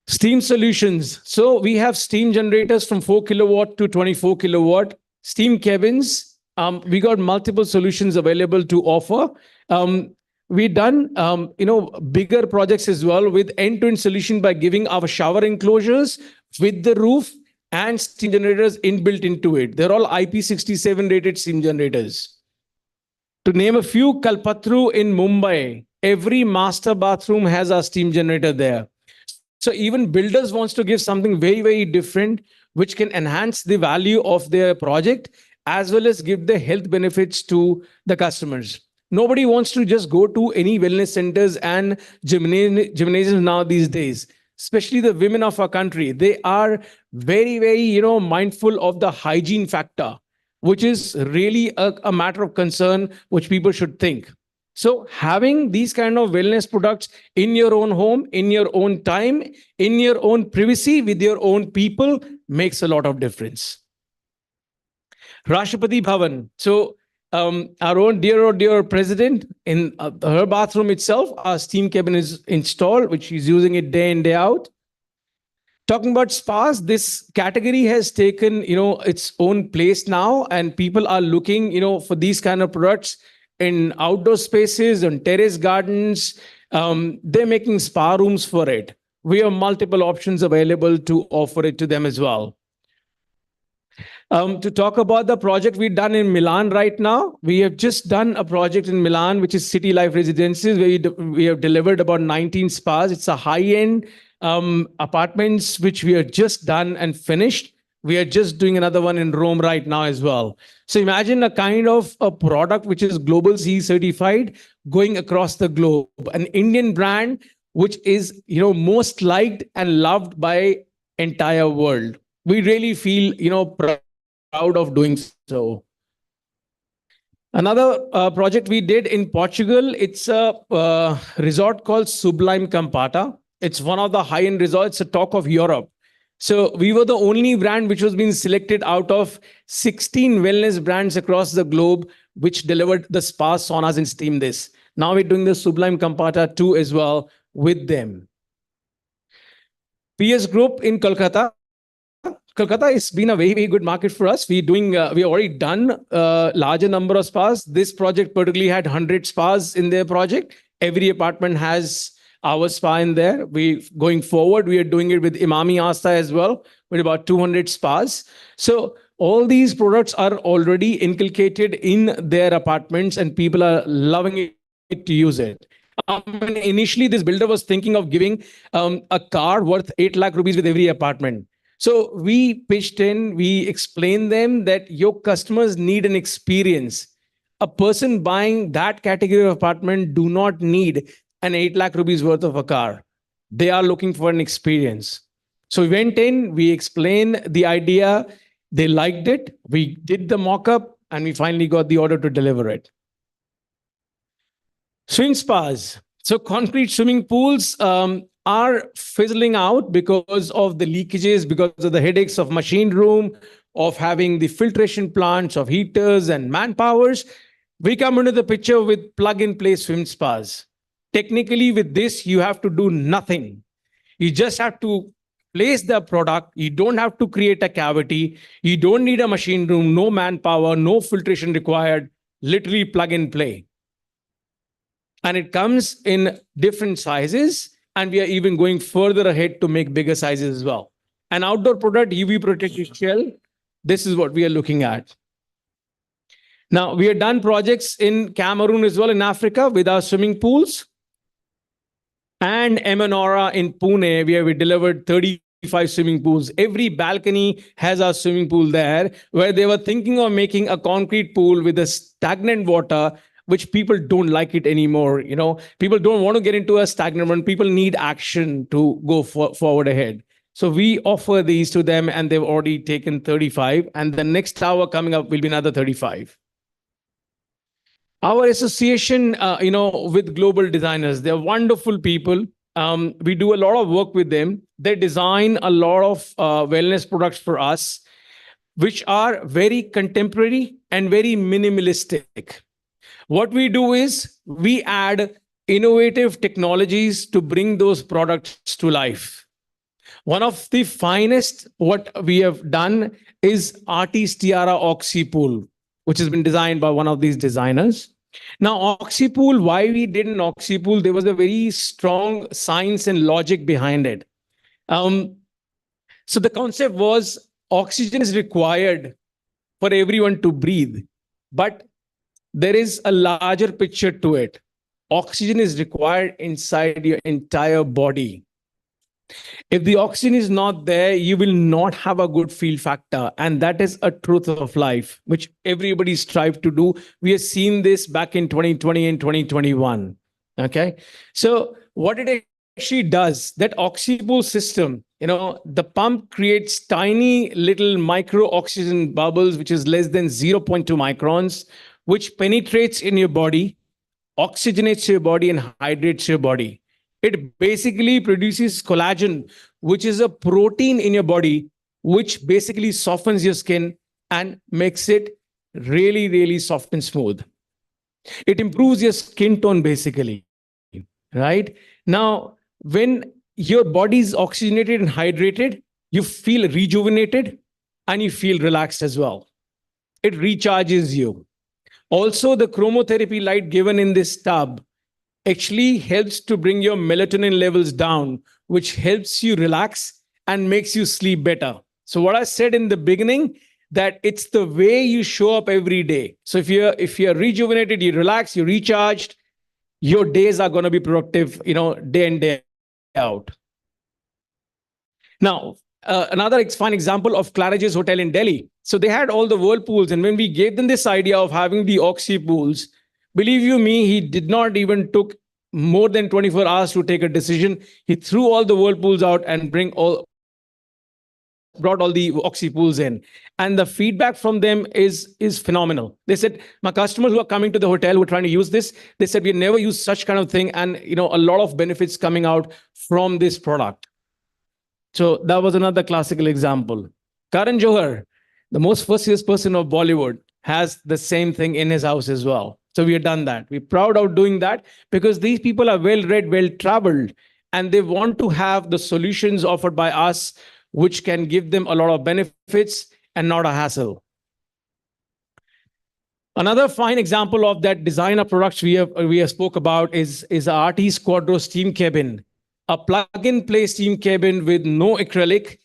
Steam solutions. So we have steam generators from 4 kilowatt to 24 kilowatt. Steam cabins. We got multiple solutions available to offer. We done bigger projects as well with end-to-end solution by giving our shower enclosures with the roof and steam generators inbuilt into it. They're all IP67 rated steam generators. To name a few, Kalpatru in Mumbai, every master bathroom has a steam generator there. So even builders wants to give something very, very different, which can enhance the value of their project, as well as give the health benefits to the customers. Nobody wants to just go to any wellness centers and gymnasiums now these days, especially the women of our country. They are very, very, mindful of the hygiene factor, which is really a matter of concern, which people should think. So having these kind of wellness products in your own home, in your own time, in your own privacy, with your own people makes a lot of difference. Rashtrapati Bhavan. So our own dear president, in her bathroom itself, our steam cabin is installed, which she's using it day in, day out. Talking about spas, this category has taken, its own place now, and people are looking, for these kind of products in outdoor spaces, on terrace gardens. They're making spa rooms for it. We have multiple options available to offer it to them as well. To talk about the project we've done in Milan right now, we have just done a project in Milan, which is City Life Residences, where we have delivered about 19 spas. It's a high-end apartments, which we have just done and finished. We are just doing another one in Rome right now as well. So imagine a kind of a product which is global CE certified going across the globe, an Indian brand which is most liked and loved by entire world. We really feel proud of doing so. Another project we did in Portugal, it's a resort called Sublime Campata. It's one of the high-end resorts, a talk of Europe. So we were the only brand which was being selected out of 16 wellness brands across the globe, which delivered the spa, saunas, and steam this. Now we're doing the Sublime Campata 2 as well with them. PS Group in Kolkata. Kolkata has been a very, very good market for us. We already done a larger number of spas. This project particularly had 100 spas in their project. Every apartment has our spa in there. Going forward, we are doing it with Imami Asta as well, with about 200 spas. So all these products are already inculcated in their apartments, and people are loving it to use it. Initially, this builder was thinking of giving a car worth 8 lakh rupees with every apartment. So we pitched in, we explained them that your customers need an experience. A person buying that category of apartment do not need an 8 lakh rupees worth of a car. They are looking for an experience. So we went in, we explained the idea, they liked it, we did the mock-up, and we finally got the order to deliver it. Swim spas. So concrete swimming pools are fizzling out because of the leakages, because of the headaches of machine room, of having the filtration plants, of heaters and manpowers. We come into the picture with plug-and-play swim spas. Technically, with this, you have to do nothing. You just have to place the product. You don't have to create a cavity. You don't need a machine room, no manpower, no filtration required. Literally plug and play. And it comes in different sizes. And we are even going further ahead to make bigger sizes as well. An outdoor product, UV protected shell. This is what we are looking at. Now, we have done projects in Cameroon as well, in Africa, with our swimming pools. And Emanora in Pune, where we delivered 35 swimming pools. Every balcony has a swimming pool there, where they were thinking of making a concrete pool with a stagnant water, which people don't like it anymore. People don't want to get into a stagnant one. People need action to go forward ahead. So we offer these to them, and they've already taken 35. And the next tower coming up will be another 35. Our association, with global designers, they're wonderful people. We do a lot of work with them. They design a lot of wellness products for us, which are very contemporary and very minimalistic. What we do is we add innovative technologies to bring those products to life. One of the finest what we have done is Artist Tiara Oxypool, which has been designed by one of these designers. Now, Oxypool, why we did an Oxypool, there was a very strong science and logic behind it. So the concept was oxygen is required for everyone to breathe, but there is a larger picture to it. Oxygen is required inside your entire body. If the oxygen is not there, you will not have a good feel factor. And that is a truth of life, which everybody strive to do. We have seen this back in 2020 and 2021. Okay. So what it actually does, that oxypool system, the pump creates tiny little micro oxygen bubbles, which is less than 0.2 microns, which penetrates in your body, oxygenates your body and hydrates your body. It basically produces collagen, which is a protein in your body, which basically softens your skin and makes it really, really soft and smooth. It improves your skin tone, basically, right? Now, when your body is oxygenated and hydrated, you feel rejuvenated and you feel relaxed as well. It recharges you. Also, the chromotherapy light given in this tub actually helps to bring your melatonin levels down, which helps you relax and makes you sleep better. So what I said in the beginning, that it's the way you show up every day. So if you're rejuvenated, you relax, you're recharged, your days are going to be productive, day in, day out. Now, another fine example of Claridge's Hotel in Delhi. So they had all the whirlpools, and when we gave them this idea of having the oxy pools, believe you me, he did not even took more than 24 hours to take a decision. He threw all the whirlpools out and brought all the oxy pools in, and the feedback from them is phenomenal. They said, my customers who are coming to the hotel who are trying to use this, they said we never used such kind of thing, and a lot of benefits coming out from this product. So that was another classical example. Karan Johar, the most first person of Bollywood, has the same thing in his house as well. So we have done that. We're proud of doing that because these people are well read, well traveled, and they want to have the solutions offered by us, which can give them a lot of benefits and not a hassle. Another fine example of that designer products we have spoke about is Artist Quadro steam cabin, a plug-and-play steam cabin with no acrylic,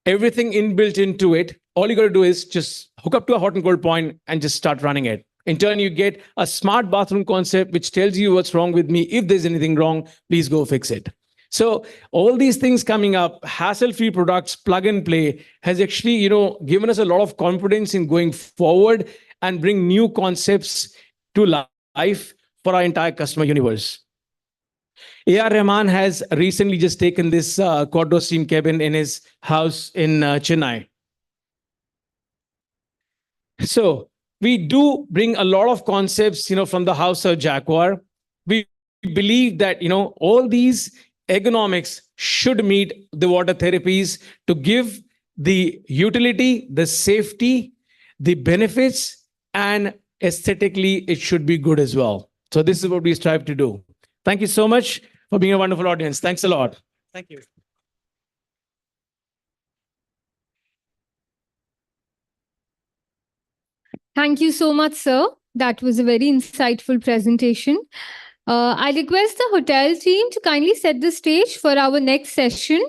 everything inbuilt into it. All you got to do is just hook up to a hot and cold point and just start running it. In turn, you get a smart bathroom concept which tells you what's wrong with me. If there's anything wrong, please go fix it. So all these things coming up, hassle-free products, plug and play, has actually, given us a lot of confidence in going forward and bring new concepts to life for our entire customer universe. A.R. Rahman has recently just taken this Quadro steam cabin in his house in Chennai. So we do bring a lot of concepts, from the house of Jaguar. We believe that, all these ergonomics should meet the water therapies to give the utility, the safety, the benefits, and aesthetically, it should be good as well. So this is what we strive to do. Thank you so much for being a wonderful audience. Thanks a lot. Thank you. Thank you so much, sir. That was a very insightful presentation. I request the hotel team to kindly set the stage for our next session.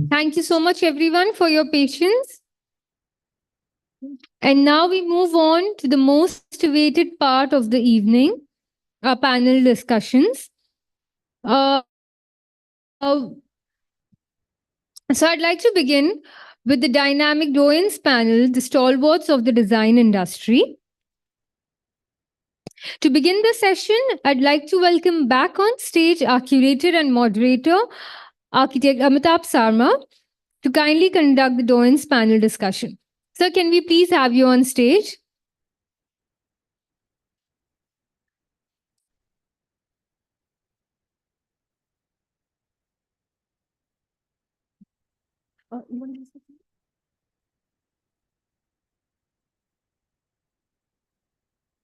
Thank you so much, everyone, for your patience. And now we move on to the most awaited part of the evening, our panel discussions. Uh, so I'd like to begin with the dynamic doyens panel, the stalwarts of the design industry. To begin the session, I'd like to welcome back on stage our curator and moderator, architect Amitabh Sarma, to kindly conduct the doyens panel discussion. Sir, can we please have you on stage?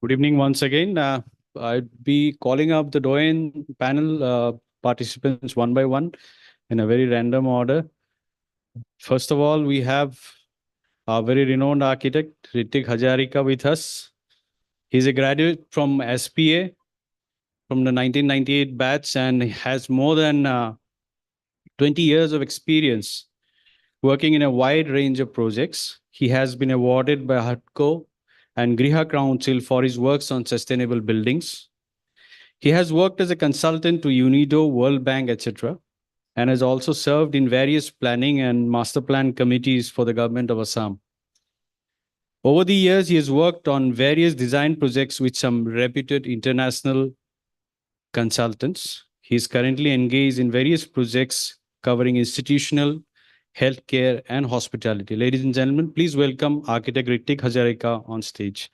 Good evening once again. I'd be calling up the Doyen panel participants one by one in a very random order. First of all, we have our very renowned architect, Ritik Hajarika, with us. He's a graduate from SPA from the 1998 batch and has more than 20 years of experience working in a wide range of projects. He has been awarded by HUDCO and Griha Council for his works on sustainable buildings. He has worked as a consultant to UNIDO, World Bank, etc., and has also served in various planning and master plan committees for the government of Assam. Over the years, he has worked on various design projects with some reputed international consultants. He is currently engaged in various projects covering institutional, healthcare, and hospitality. Ladies and gentlemen, please welcome architect Ritik Hajarika on stage.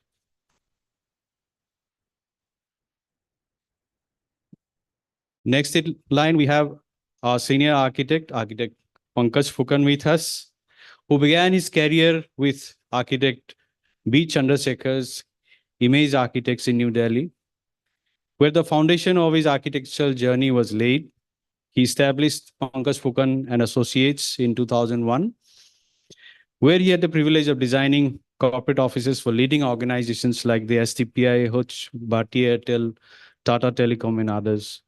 Next in line, we have our senior architect, architect Pankaj Fukan with us, who began his career with architect B. Chandrasekhar's Image Architects in New Delhi, where the foundation of his architectural journey was laid. He established Pankaj Fukan and Associates in 2001, where he had the privilege of designing corporate offices for leading organizations like the STPI, Hutch, Bharti Airtel, Tata Telecom, and others.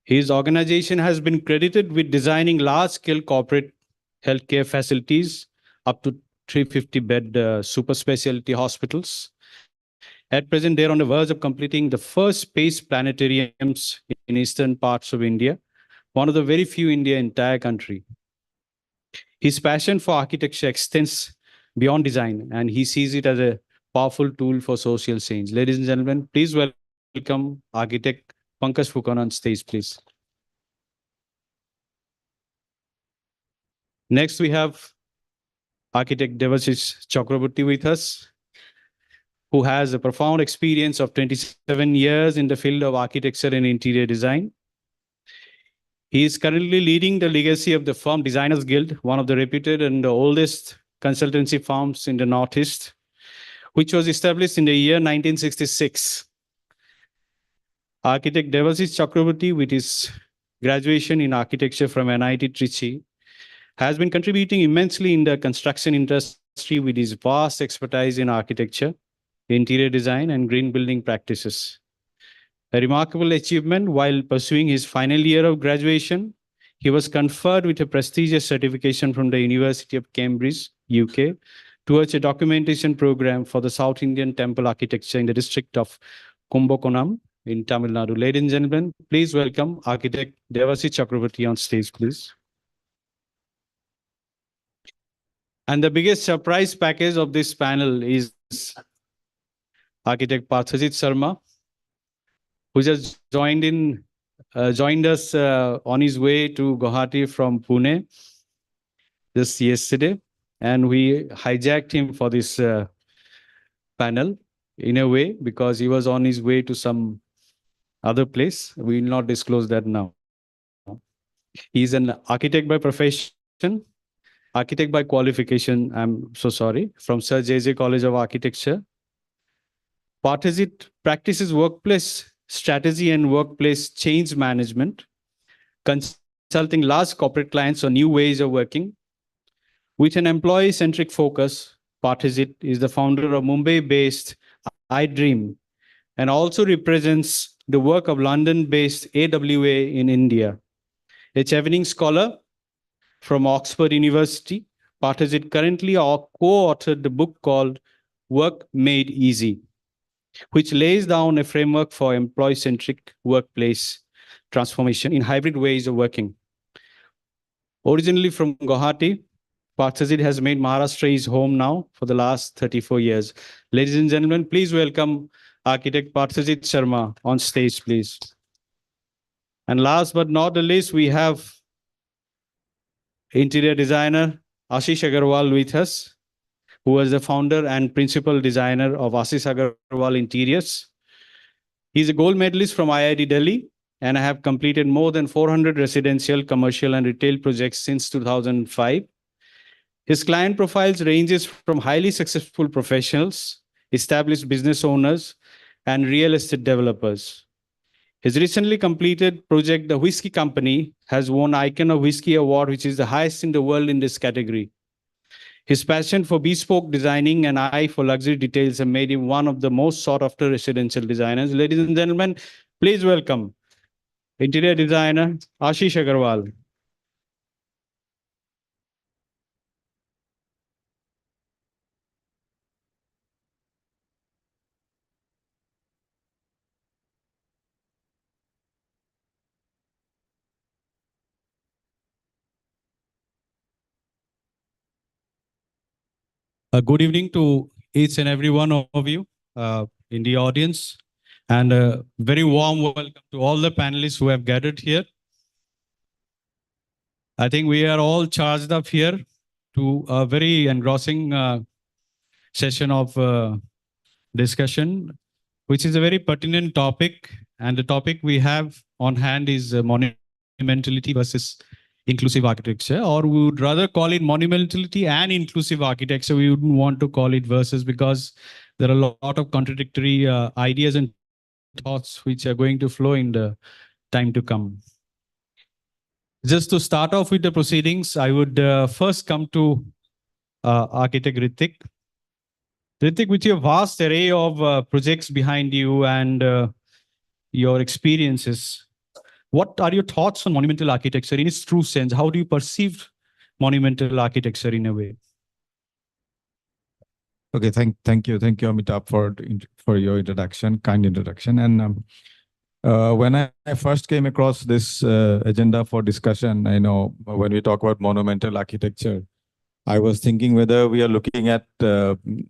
His organization has been credited with designing large-scale corporate healthcare facilities up to 350-bed super specialty hospitals. At present, they're on the verge of completing the first space planetariums in eastern parts of India, one of the very few in the entire country. His passion for architecture extends beyond design, and he sees it as a powerful tool for social change. Ladies and gentlemen, please welcome architect Pankaj Fukan on stage, please. Next, we have architect Devashish Chakraborty with us, who has a profound experience of 27 years in the field of architecture and interior design. He is currently leading the legacy of the firm Designers Guild, one of the reputed and the oldest consultancy firms in the Northeast, which was established in the year 1966. Architect Devashish Chakraborty, with his graduation in architecture from NIT Trichy, has been contributing immensely in the construction industry with his vast expertise in architecture, interior design, and green building practices. A remarkable achievement, while pursuing his final year of graduation, he was conferred with a prestigious certification from the University of Cambridge, UK, towards a documentation program for the South Indian temple architecture in the district of Kumbakonam in Tamil Nadu. Ladies and gentlemen, please welcome architect Devasi Chakravarti on stage, please. And the biggest surprise package of this panel is architect Parthajit Sharma, who just joined us on his way to Guwahati from Pune just yesterday, and we hijacked him for this panel in a way because he was on his way to some other place. We will not disclose that now. He's an architect by profession, architect by qualification, I'm so sorry, from Sir J.J. College of Architecture. Parthajit practices workplace strategy and workplace change management, consulting large corporate clients on new ways of working. With an employee-centric focus, Parthajit is the founder of Mumbai-based iDream and also represents the work of London-based AWA in India. A Chevening scholar from Oxford University, Parthajit currently co-authored the book called Work Made Easy, which lays down a framework for employee-centric workplace transformation in hybrid ways of working. Originally from Guwahati, Parthajit has made Maharashtra his home now for the last 34 years. Ladies and gentlemen, please welcome architect Parthajit Sharma on stage, please. And last but not the least, we have interior designer Ashish Agarwal with us, who was the founder and principal designer of Ashish Agarwal Interiors. He's a gold medalist from IIT Delhi and I have completed more than 400 residential, commercial and retail projects since 2005. His client profiles ranges from highly successful professionals, established business owners, and real estate developers. His recently completed project, The Whiskey Company, has won Icon of Whiskey Award, which is the highest in the world in this category. His passion for bespoke designing and eye for luxury details have made him one of the most sought-after residential designers. Ladies and gentlemen, please welcome interior designer Ashish Agarwal. Good evening to each and every one of you in the audience, and a very warm welcome to all the panelists who have gathered here. I think we are all charged up here to a very engrossing session of discussion, which is a very pertinent topic. And the topic we have on hand is monumentality versus inclusive architecture, or we would rather call it monumentality and inclusive architecture. We wouldn't want to call it versus, because there are a lot of contradictory ideas and thoughts which are going to flow in the time to come. Just to start off with the proceedings, I would first come to architect Ritik. Ritik, with your vast array of projects behind you and your experiences, what are your thoughts on monumental architecture in its true sense? How do you perceive monumental architecture in a way? Okay, thank you, Amitabh, for your introduction, kind introduction. And when I first came across this agenda for discussion, I know when we talk about monumental architecture, I was thinking whether we are looking at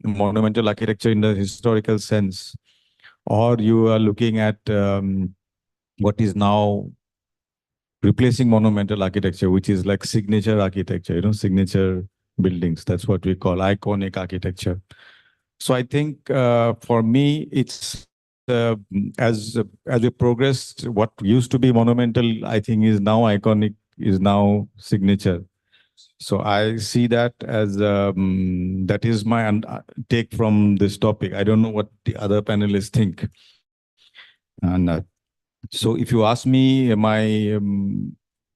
monumental architecture in the historical sense, or you are looking at what is now replacing monumental architecture, which is like signature architecture, signature buildings. That's what we call iconic architecture. So I think for me, it's as we progressed, what used to be monumental, I think is now iconic, is now signature. So I see that as that is my take from this topic. I don't know what the other panelists think. And so if you ask me my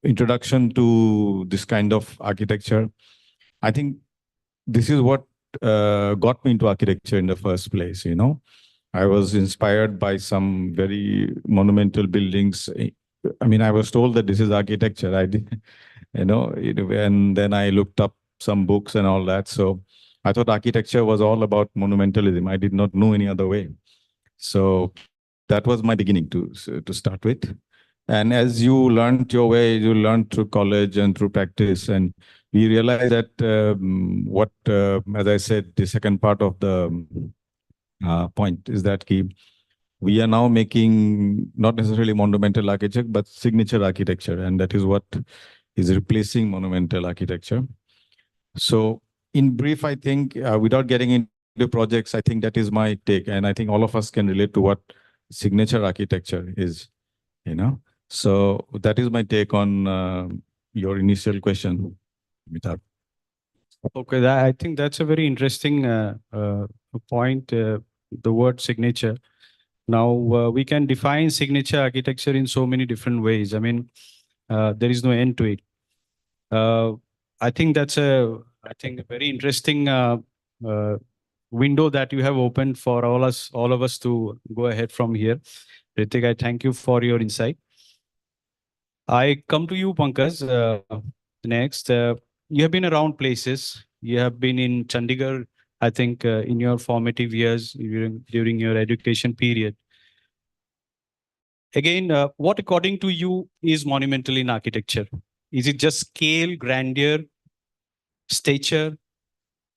introduction to this kind of architecture, I think this is what got me into architecture in the first place. I was inspired by some very monumental buildings. I mean, I was told that this is architecture. I did, and then I looked up some books and all that. So I thought architecture was all about monumentalism. I did not know any other way. So that was my beginning to start with. And as you learned your way, you learned through college and through practice. And we realized that as I said, the second part of the point is that we are now making not necessarily monumental architecture, but signature architecture. And that is what is replacing monumental architecture. So in brief, I think without getting into projects, I think that is my take. And I think all of us can relate to what signature architecture is, So that is my take on your initial question, Amitabh. Okay, I think that's a very interesting point, the word signature. Now, we can define signature architecture in so many different ways. I mean, there is no end to it. I think that's a very interesting window that you have opened for all of us to go ahead from here. Ritik, I thank you for your insight. I come to you, Pankaj, next. You have been around places. You have been in Chandigarh, I think, in your formative years during your education period. Again, what according to you is monumental in architecture? Is it just scale, grandeur, stature,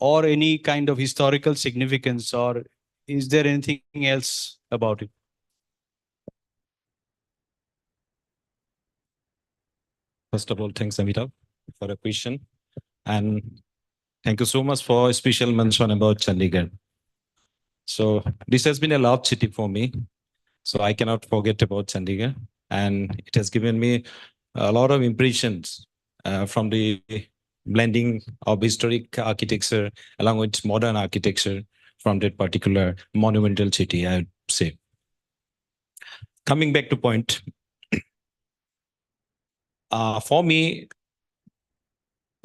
or any kind of historical significance, or is there anything else about it? First of all, thanks, Amitabh, for a question. And thank you so much for a special mention about Chandigarh. So this has been a love city for me. So I cannot forget about Chandigarh. And it has given me a lot of impressions from the blending of historic architecture along with modern architecture from that particular monumental city, I would say. Coming back to point, for me,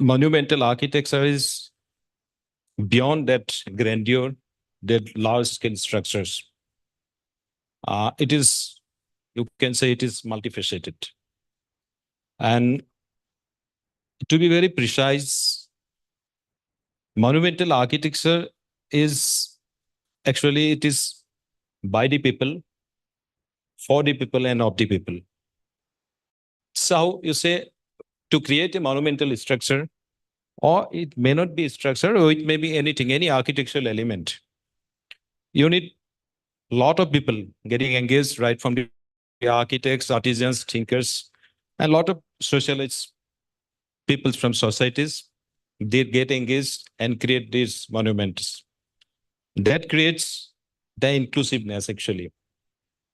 monumental architecture is beyond that grandeur, that large-scale structures. It is, you can say it is multifaceted. And to be very precise, monumental architecture is actually, it is by the people, for the people, and of the people. So you say to create a monumental structure, or it may not be a structure, or it may be anything, any architectural element. You need a lot of people getting engaged, right from the architects, artisans, thinkers, and a lot of socialists, people from societies. They get engaged and create these monuments. That creates the inclusiveness, actually.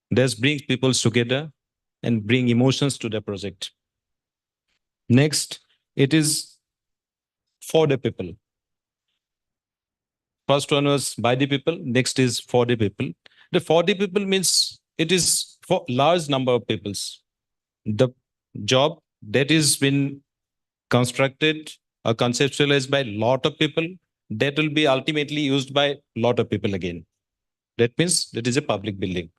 That brings people together and bring emotions to the project. Next, it is for the people. First one was by the people, next is for the people. The for the people means it is for large number of peoples. The job that is been constructed or conceptualized by a lot of people, that will be ultimately used by a lot of people again. That means that is a public building.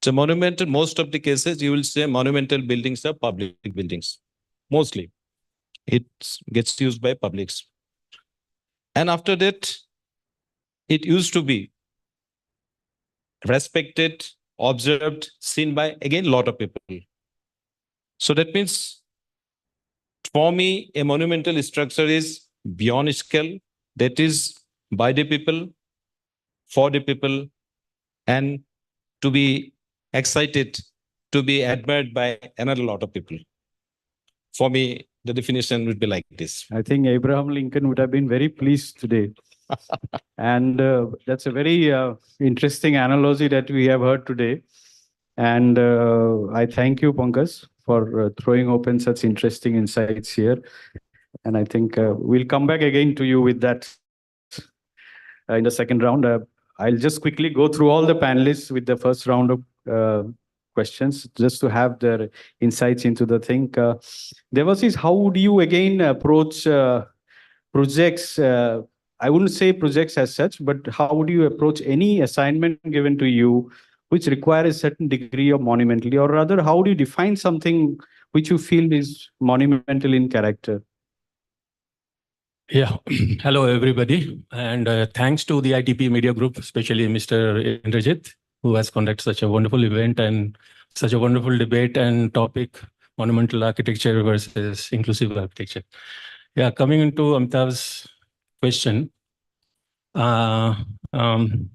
So monumental, most of the cases, you will say monumental buildings are public buildings. Mostly. It gets used by publics. And after that, it used to be respected, observed, seen by, again, a lot of people. So that means, for me, a monumental structure is beyond scale, that is by the people, for the people, and to be excited, to be admired by another lot of people. For me, the definition would be like this. I think Abraham Lincoln would have been very pleased today. And that's a very interesting analogy that we have heard today. And I thank you, Pankaj, for throwing open such interesting insights here. And I think we'll come back again to you with that in the second round. I'll just quickly go through all the panelists with the first round of questions, just to have their insights into the thing. There was this, how would you again approach projects? I wouldn't say projects as such, but how would you approach any assignment given to you which requires a certain degree of monumentality, or rather, how do you define something which you feel is monumental in character? Yeah, hello everybody, and thanks to the ITP Media Group, especially Mr. Indrajit, who has conducted such a wonderful event and such a wonderful debate and topic, monumental architecture versus inclusive architecture. Yeah, coming into Amitabh's question, uh, um,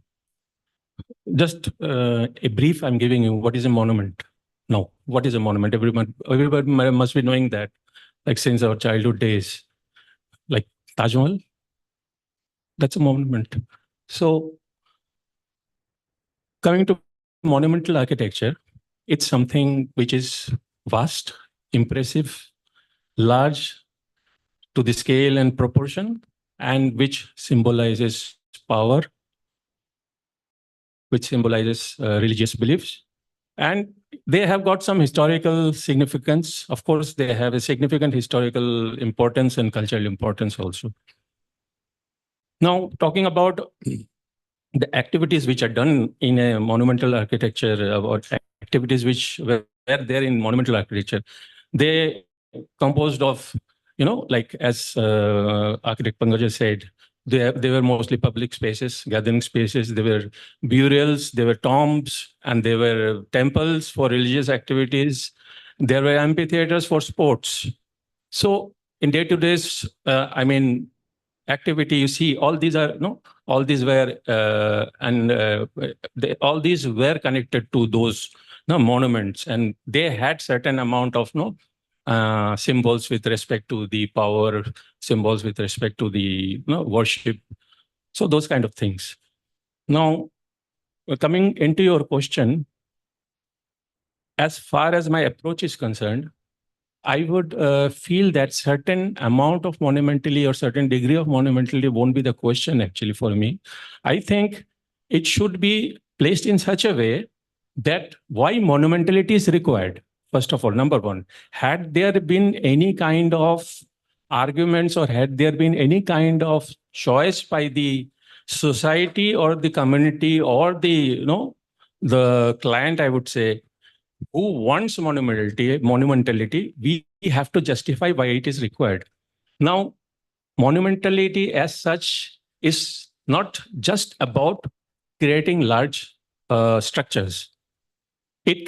just a brief I'm giving you. What is a monument? No, what is a monument? Everybody must be knowing that, like since our childhood days, like Taj Mahal, that's a monument. So coming to monumental architecture, it's something which is vast, impressive, large to the scale and proportion, and which symbolizes power, which symbolizes religious beliefs. And they have got some historical significance. Of course, they have a significant historical importance and cultural importance also. Now, talking about the activities which are done in a monumental architecture or activities which were there in monumental architecture, they composed of, like as architect Pangaja said, they were mostly public spaces, gathering spaces. There were burials, there were tombs, and there were temples for religious activities. There were amphitheaters for sports. So in day-to-day, activity, you see all these are all these were all these were connected to those monuments, and they had certain amount of symbols with respect to the power, symbols with respect to the worship, so those kind of things. Now, coming into your question, as far as my approach is concerned, I would feel that certain amount of monumentality or certain degree of monumentality won't be the question actually for me. I think it should be placed in such a way that why monumentality is required. First of all, number one, had there been any kind of arguments or had there been any kind of choice by the society or the community or the client, I would say, who wants monumentality, we have to justify why it is required. Now, monumentality as such is not just about creating large structures. It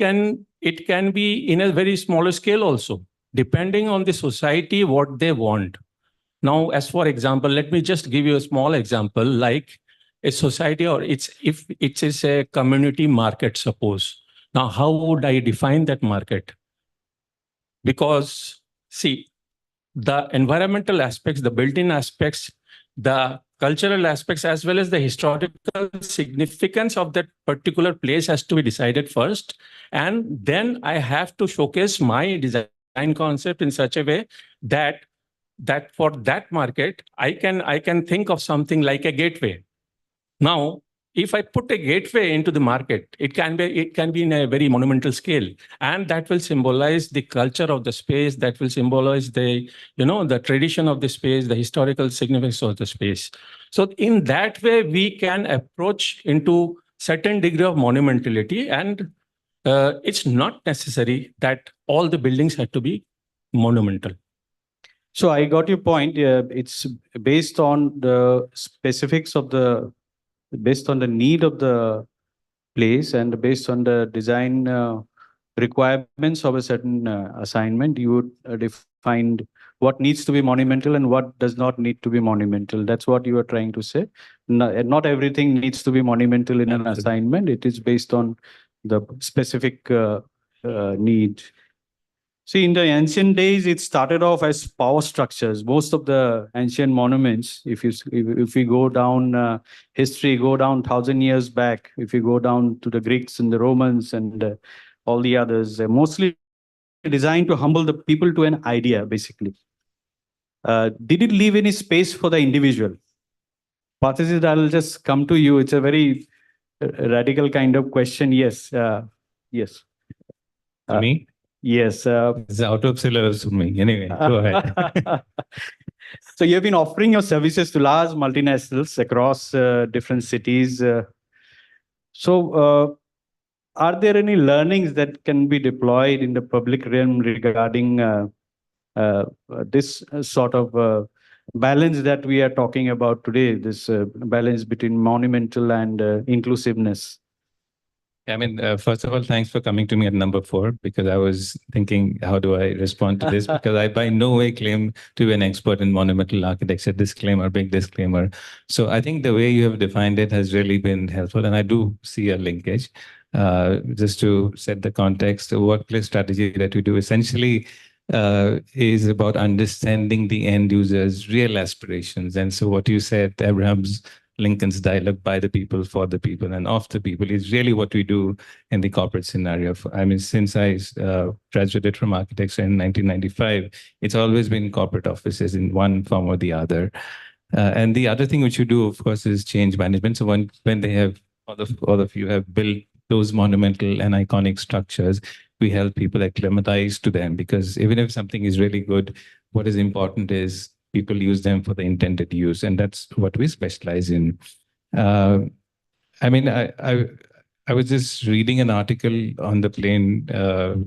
can be in a very smaller scale also, depending on the society, what they want. Now, as for example, let me just give you a small example, like a society, or if it is a community market, suppose. Now, how would I define that market? Because, see, the environmental aspects, the built-in aspects, the cultural aspects, as well as the historical significance of that particular place has to be decided first. And then I have to showcase my design concept in such a way that for that market, I can think of something like a gateway. Now, if I put a gateway into the market, it can be in a very monumental scale, and that will symbolize the culture of the space. That will symbolize the tradition of the space, the historical significance of the space. So in that way, we can approach into certain degree of monumentality, and it's not necessary that all the buildings have to be monumental. So I got your point. It's based on the specifics of based on the need of the place and based on the design requirements of a certain assignment, you would define what needs to be monumental and what does not need to be monumental. That's what you are trying to say. Not everything needs to be monumental in an assignment. It is based on the specific need. See, in the ancient days, it started off as power structures. Most of the ancient monuments, if we go down history, go down 1,000 years back, if you go down to the Greeks and the Romans and all the others, mostly designed to humble the people to an idea, basically. Did it leave any space for the individual? Parthisit, I'll just come to you. It's a very radical kind of question. Yes. Yes. Me? Yes. It's out of syllabus for me. Anyway, go ahead. So you've been offering your services to large multinationals across different cities. Are there any learnings that can be deployed in the public realm regarding this sort of balance that we are talking about today, this balance between monumental and inclusiveness. I mean, first of all, thanks for coming to me at number 4, because I was thinking, how do I respond to this? Because I by no way claim to be an expert in monumental architecture. Disclaimer, big disclaimer. So I think the way you have defined it has really been helpful, and I do see a linkage. Just to set the context, the workplace strategy that we do essentially is about understanding the end user's real aspirations. And so what you said, Abraham's Lincoln's dialogue, by the people, for the people, and of the people, is really what we do in the corporate scenario. I mean, since I graduated from architecture in 1995, it's always been corporate offices in one form or the other. And the other thing which you do, of course, is change management. So when they have, all of you have built those monumental and iconic structures, we help people acclimatize to them, because even if something is really good, what is important is people use them for the intended use, and that's what we specialize in. I mean, I was just reading an article on the plane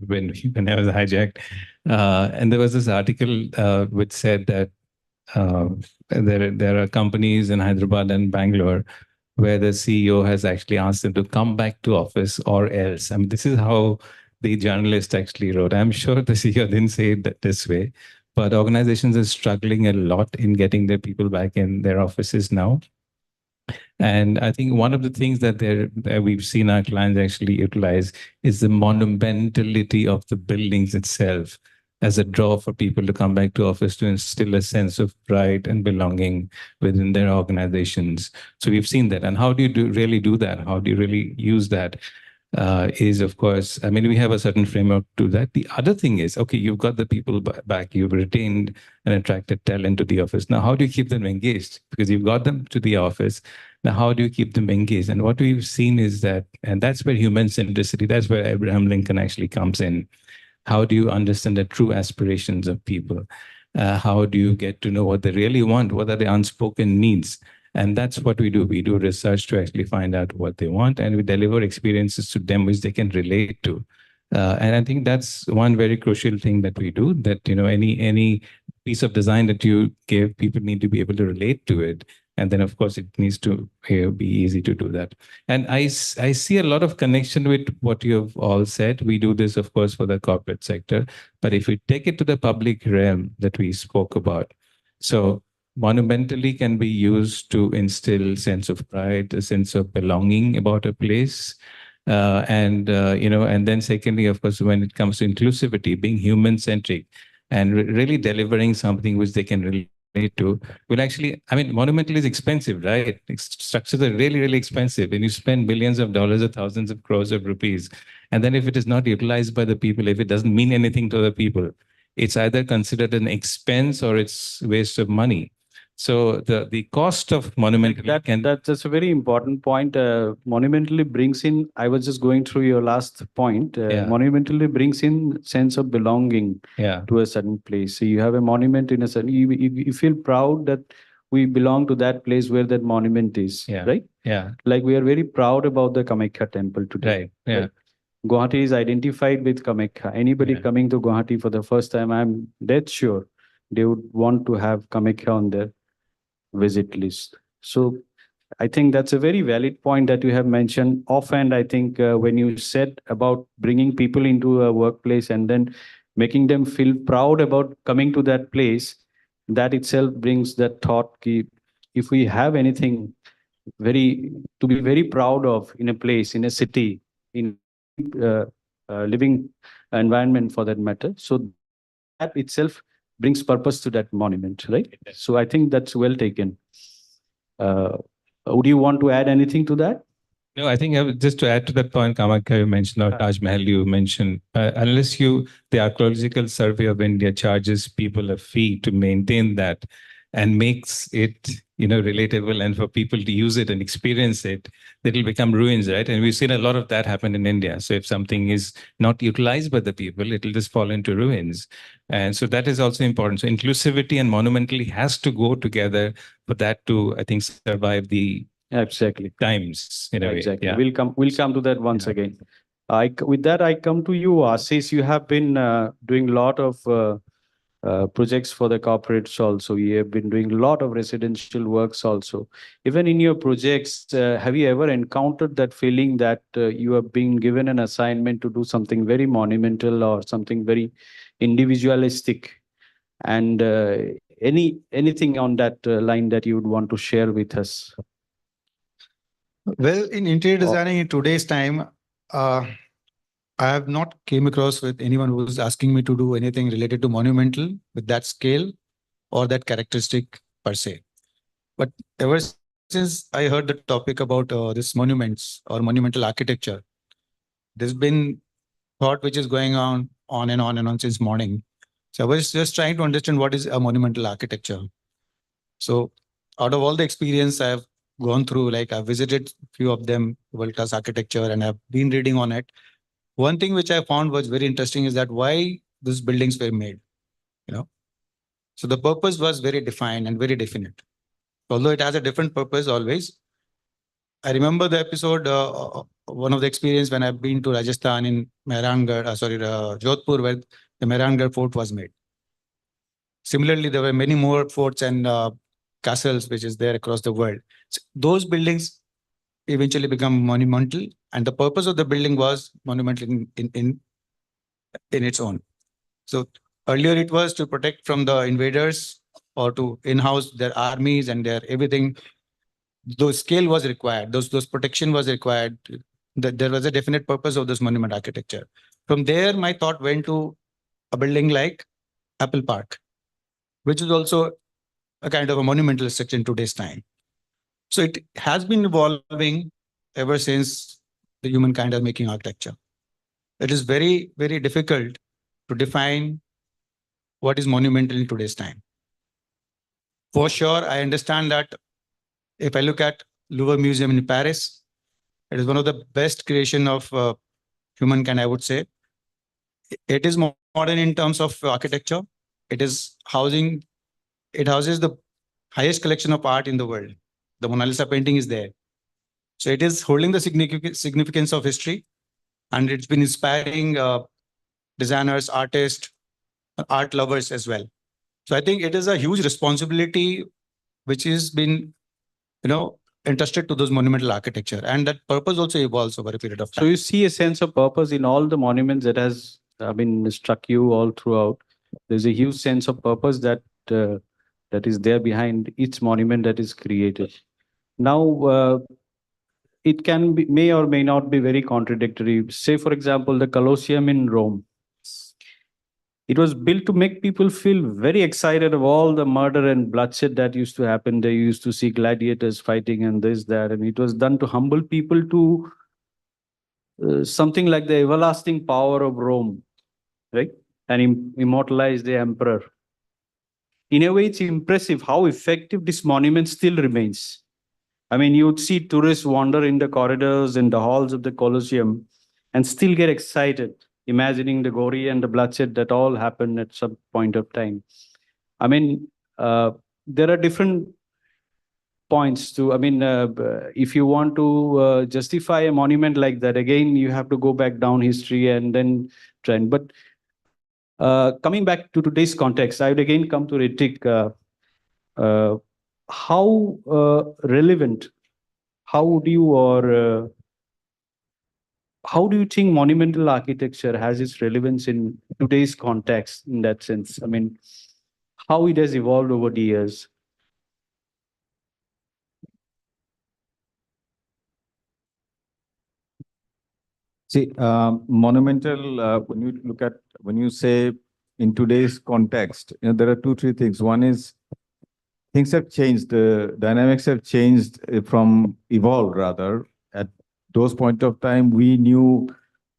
when I was hijacked, and there was this article which said that there are companies in Hyderabad and Bangalore where the CEO has actually asked them to come back to office or else. I mean, this is how the journalist actually wrote. I'm sure the CEO didn't say it this way, but organizations are struggling a lot in getting their people back in their offices now. And I think one of the things that we've seen our clients actually utilize is the monumentality of the buildings itself as a draw for people to come back to office, to instill a sense of pride and belonging within their organizations. So we've seen that. And how do you really do that? How do you really use that? Is, of course, I mean, we have a certain framework to that. The other thing is, okay, you've got the people back, you've retained and attracted talent to the office. Now, how do you keep them engaged? Because you've got them to the office. Now, how do you keep them engaged? And what we've seen is that, and that's where human centricity, that's where Abraham Lincoln actually comes in. How do you understand the true aspirations of people? How do you get to know what they really want? What are the unspoken needs? And that's what we do. We do research to actually find out what they want, and we deliver experiences to them which they can relate to. And I think that's one very crucial thing that we do, that, you know, any piece of design that you give, people need to be able to relate to it. And then, of course, it needs to be easy to do that. And I see a lot of connection with what you have all said. We do this, of course, for the corporate sector. But if we take it to the public realm that we spoke about, so monumentally can be used to instill sense of pride, a sense of belonging about a place. And then secondly, of course, when it comes to inclusivity, being human-centric and really delivering something which they can relate to, will actually, I mean, monumental is expensive, right? Structures are really, really expensive. And you spend billions of dollars or thousands of crores of rupees. And then if it is not utilized by the people, if it doesn't mean anything to the people, it's either considered an expense or it's waste of money. So the cost of monumental that's a very important point. Monumentally brings in, I was just going through your last point. Monumentally brings in sense of belonging to a certain place. So you have a monument in a certain, you feel proud that we belong to that place where that monument is, right? Yeah. Like we are very proud about the Kamakya temple today. Right. Yeah. Right? Guwahati is identified with Kamakya. Anybody coming to Guwahati for the first time, I'm dead sure they would want to have Kamakya on their visit list. So I think that's a very valid point that you have mentioned. Offhand, I think when you said about bringing people into a workplace and then making them feel proud about coming to that place, that itself brings that thought, if we have anything to be very proud of in a place, in a city, in living environment for that matter, so that itself brings purpose to that monument, right? So I think that's well taken. Would you want to add anything to that? No, I think just to add to that point, Kamakya, you mentioned, or Taj Mahal, you mentioned, unless the Archaeological Survey of India charges people a fee to maintain that and makes it, relatable and for people to use it and experience it, it'll become ruins, right? And we've seen a lot of that happen in India. So if something is not utilized by the people, it'll just fall into ruins. And so that is also important. So inclusivity and monumentally has to go together for that to, I think, survive the times in a way. Exactly. Yeah. We'll come to that once again. With that, I come to you, Ashish. You have been doing a lot of projects for the corporates also. You have been doing a lot of residential works also. Even in your projects, have you ever encountered that feeling that you have been given an assignment to do something very monumental or something very individualistic? And anything on that line that you would want to share with us? Well, in interior Or- designing in today's time, I have not came across with anyone who's asking me to do anything related to monumental with that scale or that characteristic per se. But ever since I heard the topic about this monuments or monumental architecture, there's been thought which is going on and on and on since morning. So I was just trying to understand what is a monumental architecture. So out of all the experience I've gone through, like I've visited few of them, world-class architecture, and I've been reading on it. One thing which I found was very interesting is that why these buildings were made, you know. So the purpose was very defined and very definite. Although it has a different purpose always. I remember the episode, one of the experience when I've been to Rajasthan in Jodhpur, where the Mehrangarh fort was made. Similarly, there were many more forts and castles which is there across the world. So those buildings eventually become monumental, and the purpose of the building was monumental in its own. So earlier it was to protect from the invaders or to in-house their armies and their everything. Those scale was required. Those protection was required. That there was a definite purpose of this monument architecture. From there, my thought went to a building like Apple Park, which is also a kind of a monumental structure in today's time. So it has been evolving ever since the humankind are making architecture. It is very, very difficult to define what is monumental in today's time. For sure, I understand that if I look at Louvre Museum in Paris, it is one of the best creation of humankind, I would say. It is modern in terms of architecture. It is housing, it houses the highest collection of art in the world. The Mona Lisa painting is there. So it is holding the significance of history, and it's been inspiring designers, artists, art lovers as well. So I think it is a huge responsibility which has been, entrusted to those monumental architecture, and that purpose also evolves over a period of time. So you see a sense of purpose in all the monuments that has struck you all throughout. There's a huge sense of purpose that is there behind each monument that is created. Now, it can be, may or may not be very contradictory. Say, for example, the Colosseum in Rome. It was built to make people feel very excited of all the murder and bloodshed that used to happen. They used to see gladiators fighting and this, that, and it was done to humble people to something like the everlasting power of Rome, right? And immortalize the emperor. In a way, it's impressive how effective this monument still remains. I mean, you would see tourists wander in the corridors and the halls of the Colosseum and still get excited, imagining the glory and the bloodshed that all happened at some point of time. I mean, there are different points to, if you want to justify a monument like that, again, you have to go back down history and then trend. But coming back to today's context, I would again come to Ritik. How relevant, how would you or how do you think monumental architecture has its relevance in today's context in that sense? I mean, how it has evolved over the years? See, monumental, when you say in today's context, there are two, three things. One is things have changed, the dynamics have changed evolved rather. At those point of time, we knew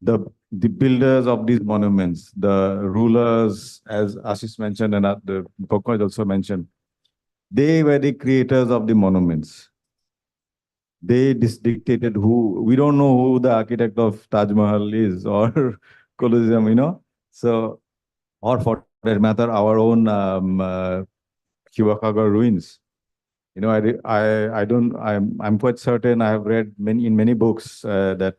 the builders of these monuments, the rulers, as Ashish mentioned, and the Kokoj also mentioned, they were the creators of the monuments. They dictated who, we don't know who the architect of Taj Mahal is or Colosseum, so, or for that matter, our own Guwahati ruins. I'm quite certain, I have read in many books that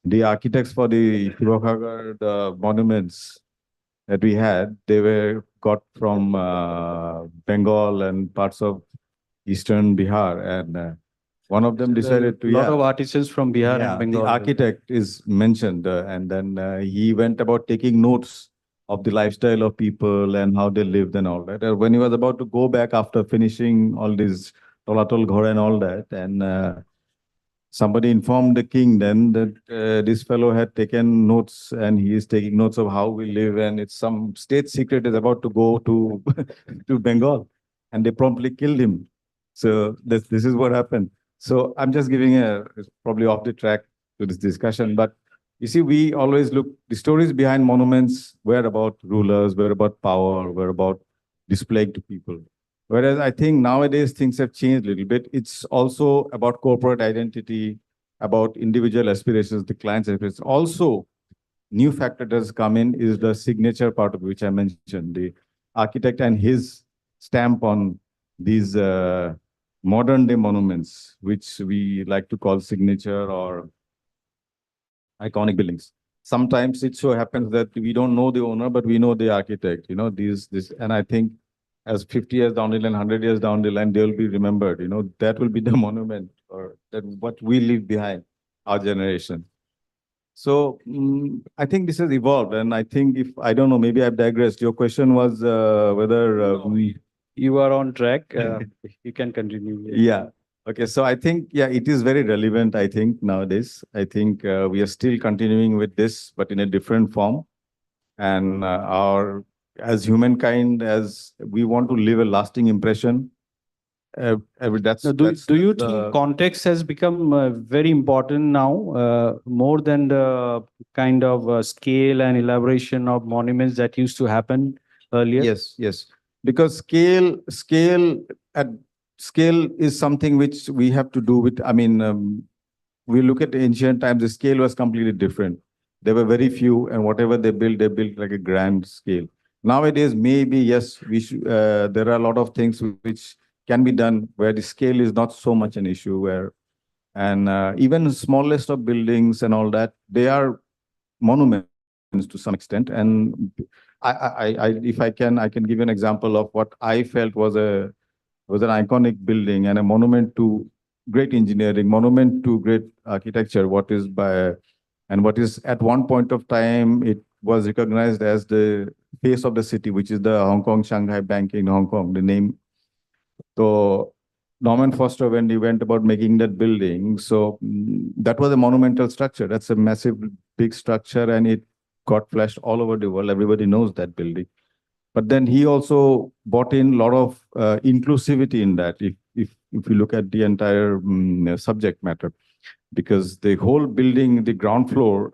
the architects for the Guwahati, the monuments, that we had, they were got from Bengal and parts of Eastern Bihar. And one of them decided to, A lot of artisans from Bihar and the Bengal. architect is mentioned, and then he went about taking notes of the lifestyle of people and how they lived and all that. When he was about to go back after finishing all this Tolatal Ghor and all that, and somebody informed the king then that this fellow had taken notes and he is taking notes of how we live, and it's some state secret is about to go to to Bengal, and they promptly killed him. So this is what happened. So I'm just giving it's probably off the track to this discussion, but you see, we always look, the stories behind monuments were about rulers, were about power, were about displaying to people. Whereas I think nowadays things have changed a little bit. It's also about corporate identity, about individual aspirations, the client's aspirations. Also, new factor that has come in is the signature part of which I mentioned, the architect and his stamp on these modern day monuments, which we like to call signature or iconic buildings. Sometimes it so happens that we don't know the owner, but we know the architect, and I think as 50 years down the line, 100 years down the line, they will be remembered, that will be the monument or that what we leave behind, our generation. So I think this has evolved. And I think I don't know, maybe I've digressed. Your question was whether You are on track. You can continue. yeah. Okay. So I think, yeah, it is very relevant, I think, nowadays. I think we are still continuing with this, but in a different form. And as humankind, as we want to leave a lasting impression, Do you think context has become very important now, more than the kind of scale and elaboration of monuments that used to happen earlier? Yes. Because scale is something which we have to do with. I mean, we look at the ancient times, the scale was completely different. There were very few, and whatever they built like a grand scale. Nowadays, maybe, yes, there are a lot of things which can be done where the scale is not so much an issue, and even the smallest of buildings and all that, they are monuments to some extent. And if I can give you an example of what I felt was an iconic building and a monument to great engineering, monument to great architecture. What is at one point of time, it was recognized as the face of the city, which is the Hong Kong Shanghai Bank in Hong Kong, the name. So Norman Foster, when he went about making that building, so that was a monumental structure. That's a massive, big structure, and it got flashed all over the world. Everybody knows that building. But then he also brought in a lot of inclusivity in that. If you look at the entire subject matter, because the whole building, the ground floor,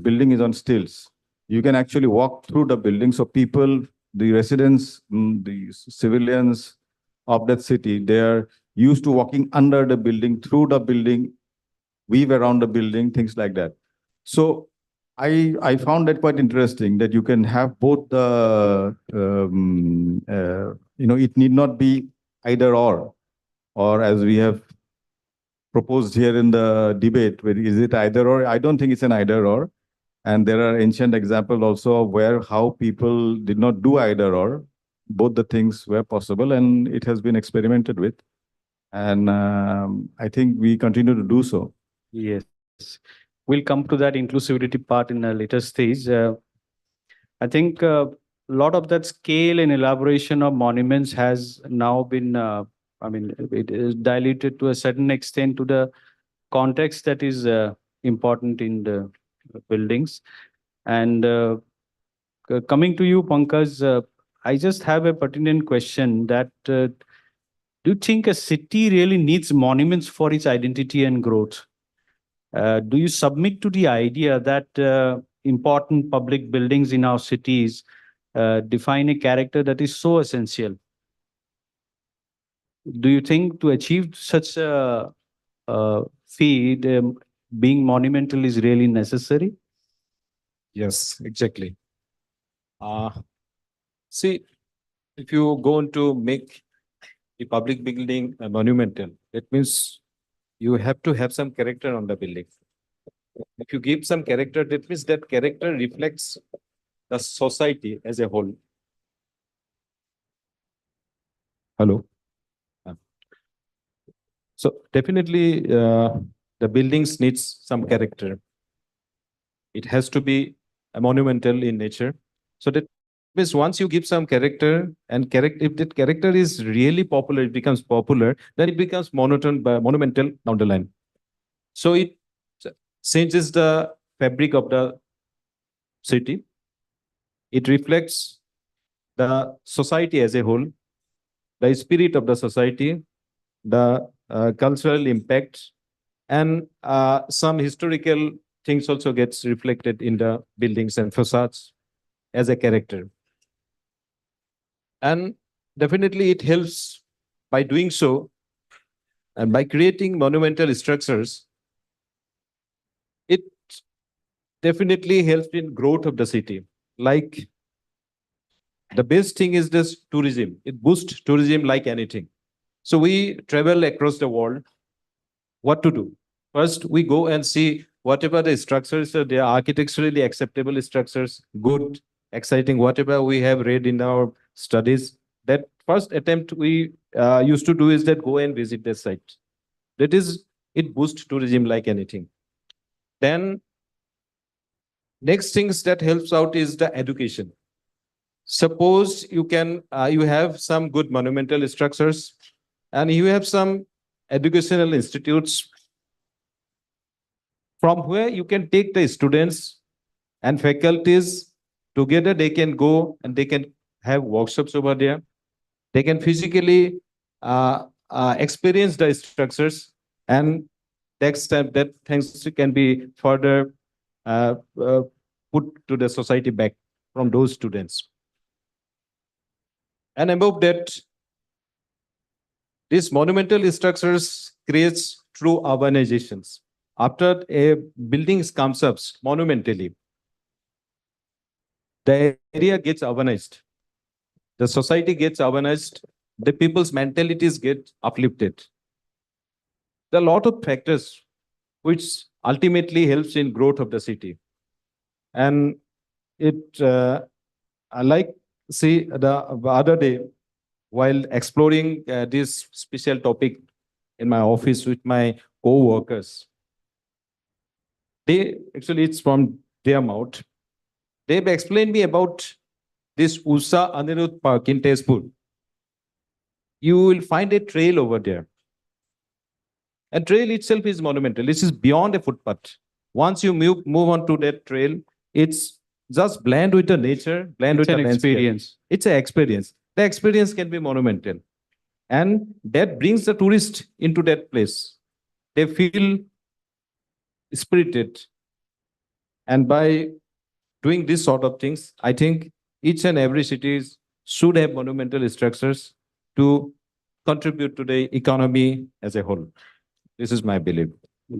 building is on stilts. You can actually walk through the building. So people, the residents, the civilians of that city, they are used to walking under the building, through the building, weave around the building, things like that. So I found that quite interesting, that you can have both the, it need not be either or as we have proposed here in the debate, is it either or? I don't think it's an either or. And there are ancient examples also of how people did not do either or. Both the things were possible, and it has been experimented with. And I think we continue to do so. Yes. We'll come to that inclusivity part in a later stage. I think a lot of that scale and elaboration of monuments has now been, it is diluted to a certain extent to the context that is important in the buildings. And coming to you, Pankaj, I just have a pertinent question that do you think a city really needs monuments for its identity and growth? Do you submit to the idea that important public buildings in our cities define a character that is so essential? Do you think to achieve such a feat, being monumental is really necessary? Yes, exactly. See, if you go to make the public building monumental, that means you have to have some character on the building. If you give some character, that means that character reflects the society as a whole. Hello. So definitely the buildings needs some character. It has to be monumental in nature. So that means once you give some character and character, if that character is really popular, it becomes popular, then it becomes monumental down the line. So it changes the fabric of the city. It reflects the society as a whole, the spirit of the society, the cultural impact, and some historical things also gets reflected in the buildings and facades as a character. And definitely it helps by doing so, and by creating monumental structures, it definitely helps in growth of the city. Like the best thing is this tourism. It boosts tourism like anything. So we travel across the world. What to do? First, we go and see whatever the structures are, they are architecturally acceptable structures, good, exciting, whatever we have read in our studies. That first attempt we used to do is that go and visit the site. That is, it boosts tourism like anything. Then next things that helps out is the education. Suppose you can you have some good monumental structures and you have some educational institutes from where you can take the students and faculties together. They can go and they can have workshops over there. They can physically experience the structures, and next time that things can be further put to the society back from those students. And above that, these monumental structures creates true urbanizations. After a building comes up monumentally, the area gets urbanized. The society gets urbanized. The people's mentalities get uplifted. There are a lot of factors which ultimately helps in growth of the city. And it, I like see the other day while exploring this special topic in my office with my co-workers. They actually, it's from their mouth. They've explained me about this Usa Anirudh Park in Tezpur. You will find a trail over there. A trail itself is monumental. This is beyond a footpath. Once you move on to that trail, it's just blend with the nature, blend with the landscape. Experience. It's an experience. The experience can be monumental. And that brings the tourist into that place. They feel spirited. And by doing this sort of things, I think each and every city should have monumental structures to contribute to the economy as a whole. This is my belief.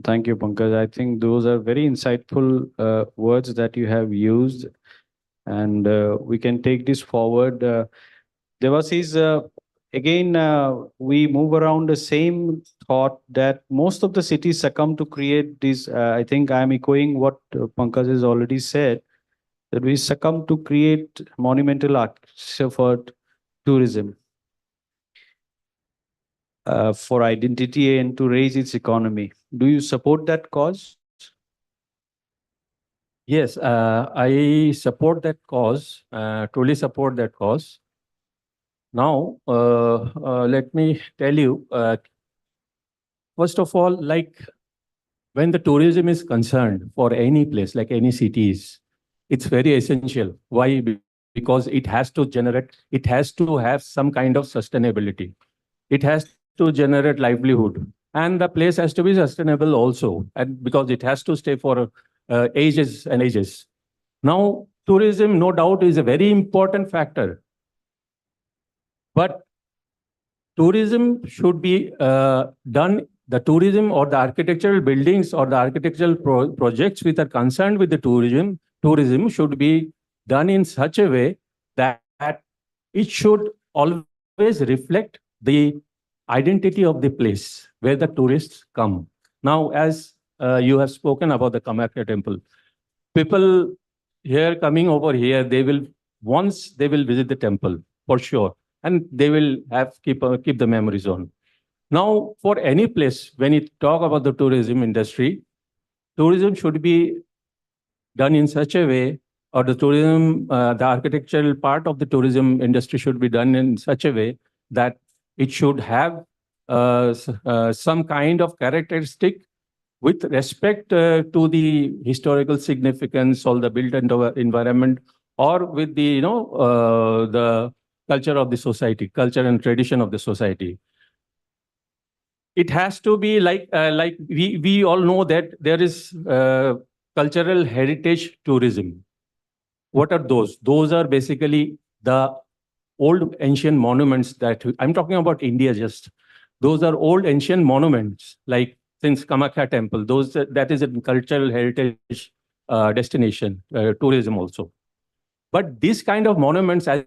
Thank you, Pankaj. I think those are very insightful words that you have used, and we can take this forward. Devasis, again, we move around the same thought that most of the cities succumb to create this. I think I am echoing what Pankaj has already said, that we succumb to create monumental architecture for tourism, for identity and to raise its economy. Do you support that cause? Yes, I support that cause, truly support that cause. Now, let me tell you, first of all, like when the tourism is concerned for any place, like any cities, it's very essential. Why? Because it has to generate, it has to have some kind of sustainability. It has to generate livelihood. And the place has to be sustainable also, and because it has to stay for ages and ages. Now, tourism, no doubt, is a very important factor. But tourism should be done, the tourism or the architectural buildings or the architectural projects which are concerned with the tourism should be done in such a way that it should always reflect the identity of the place where the tourists come. Now, as you have spoken about the Kamakya temple, people here coming over here, they will visit the temple for sure, and they will have keep the memories on. Now, for any place, when you talk about the tourism industry, tourism should be done in such a way, or the architectural part of the tourism industry should be done in such a way that it should have some kind of characteristic with respect to the historical significance or the built environment, or with the culture of the society, culture and tradition of the society. It has to be like we all know that there is cultural heritage tourism. What are those? Those are basically the old ancient monuments that I'm talking about India just. Those are old ancient monuments, like since Kamakya temple, that is a cultural heritage destination, tourism also. But these kind of monuments, as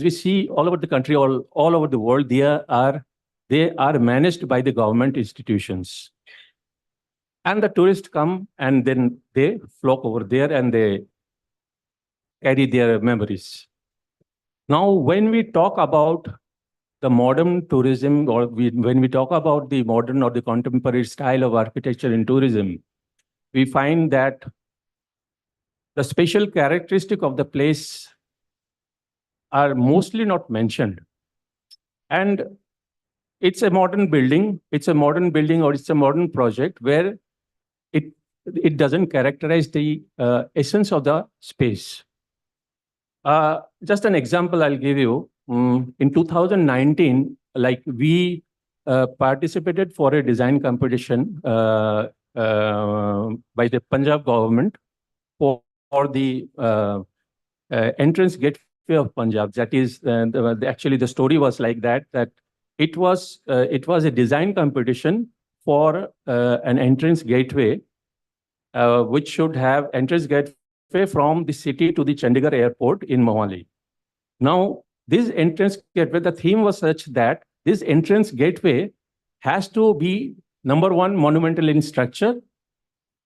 we see all over the country, all over the world, they are managed by the government institutions. And the tourists come and then they flock over there and they carry their memories. Now, when we talk about the modern tourism, or when we talk about the modern or the contemporary style of architecture in tourism, we find that the special characteristic of the place are mostly not mentioned. And it's a modern building, or it's a modern project where it doesn't characterize the essence of the space. Just an example I'll give you. In 2019, like we participated for a design competition by the Punjab government for the entrance gateway of Punjab. That is, actually the story was like that it was a design competition for an entrance gateway, which should have entrance gateway from the city to the Chandigarh airport in Mohali. Now, this entrance gateway, the theme was such that this entrance gateway has to be, number one, monumental in structure.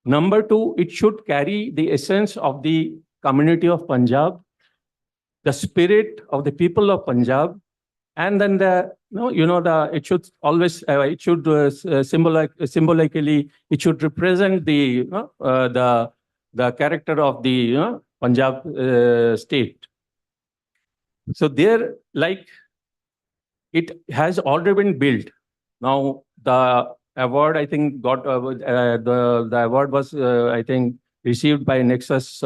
Number two, it should carry the essence of the community of Punjab, the spirit of the people of Punjab, and then it should always symbolically it should represent the character of the Punjab state. So there, like, it has already been built. Now the award, I think, got the award was I think received by Nexus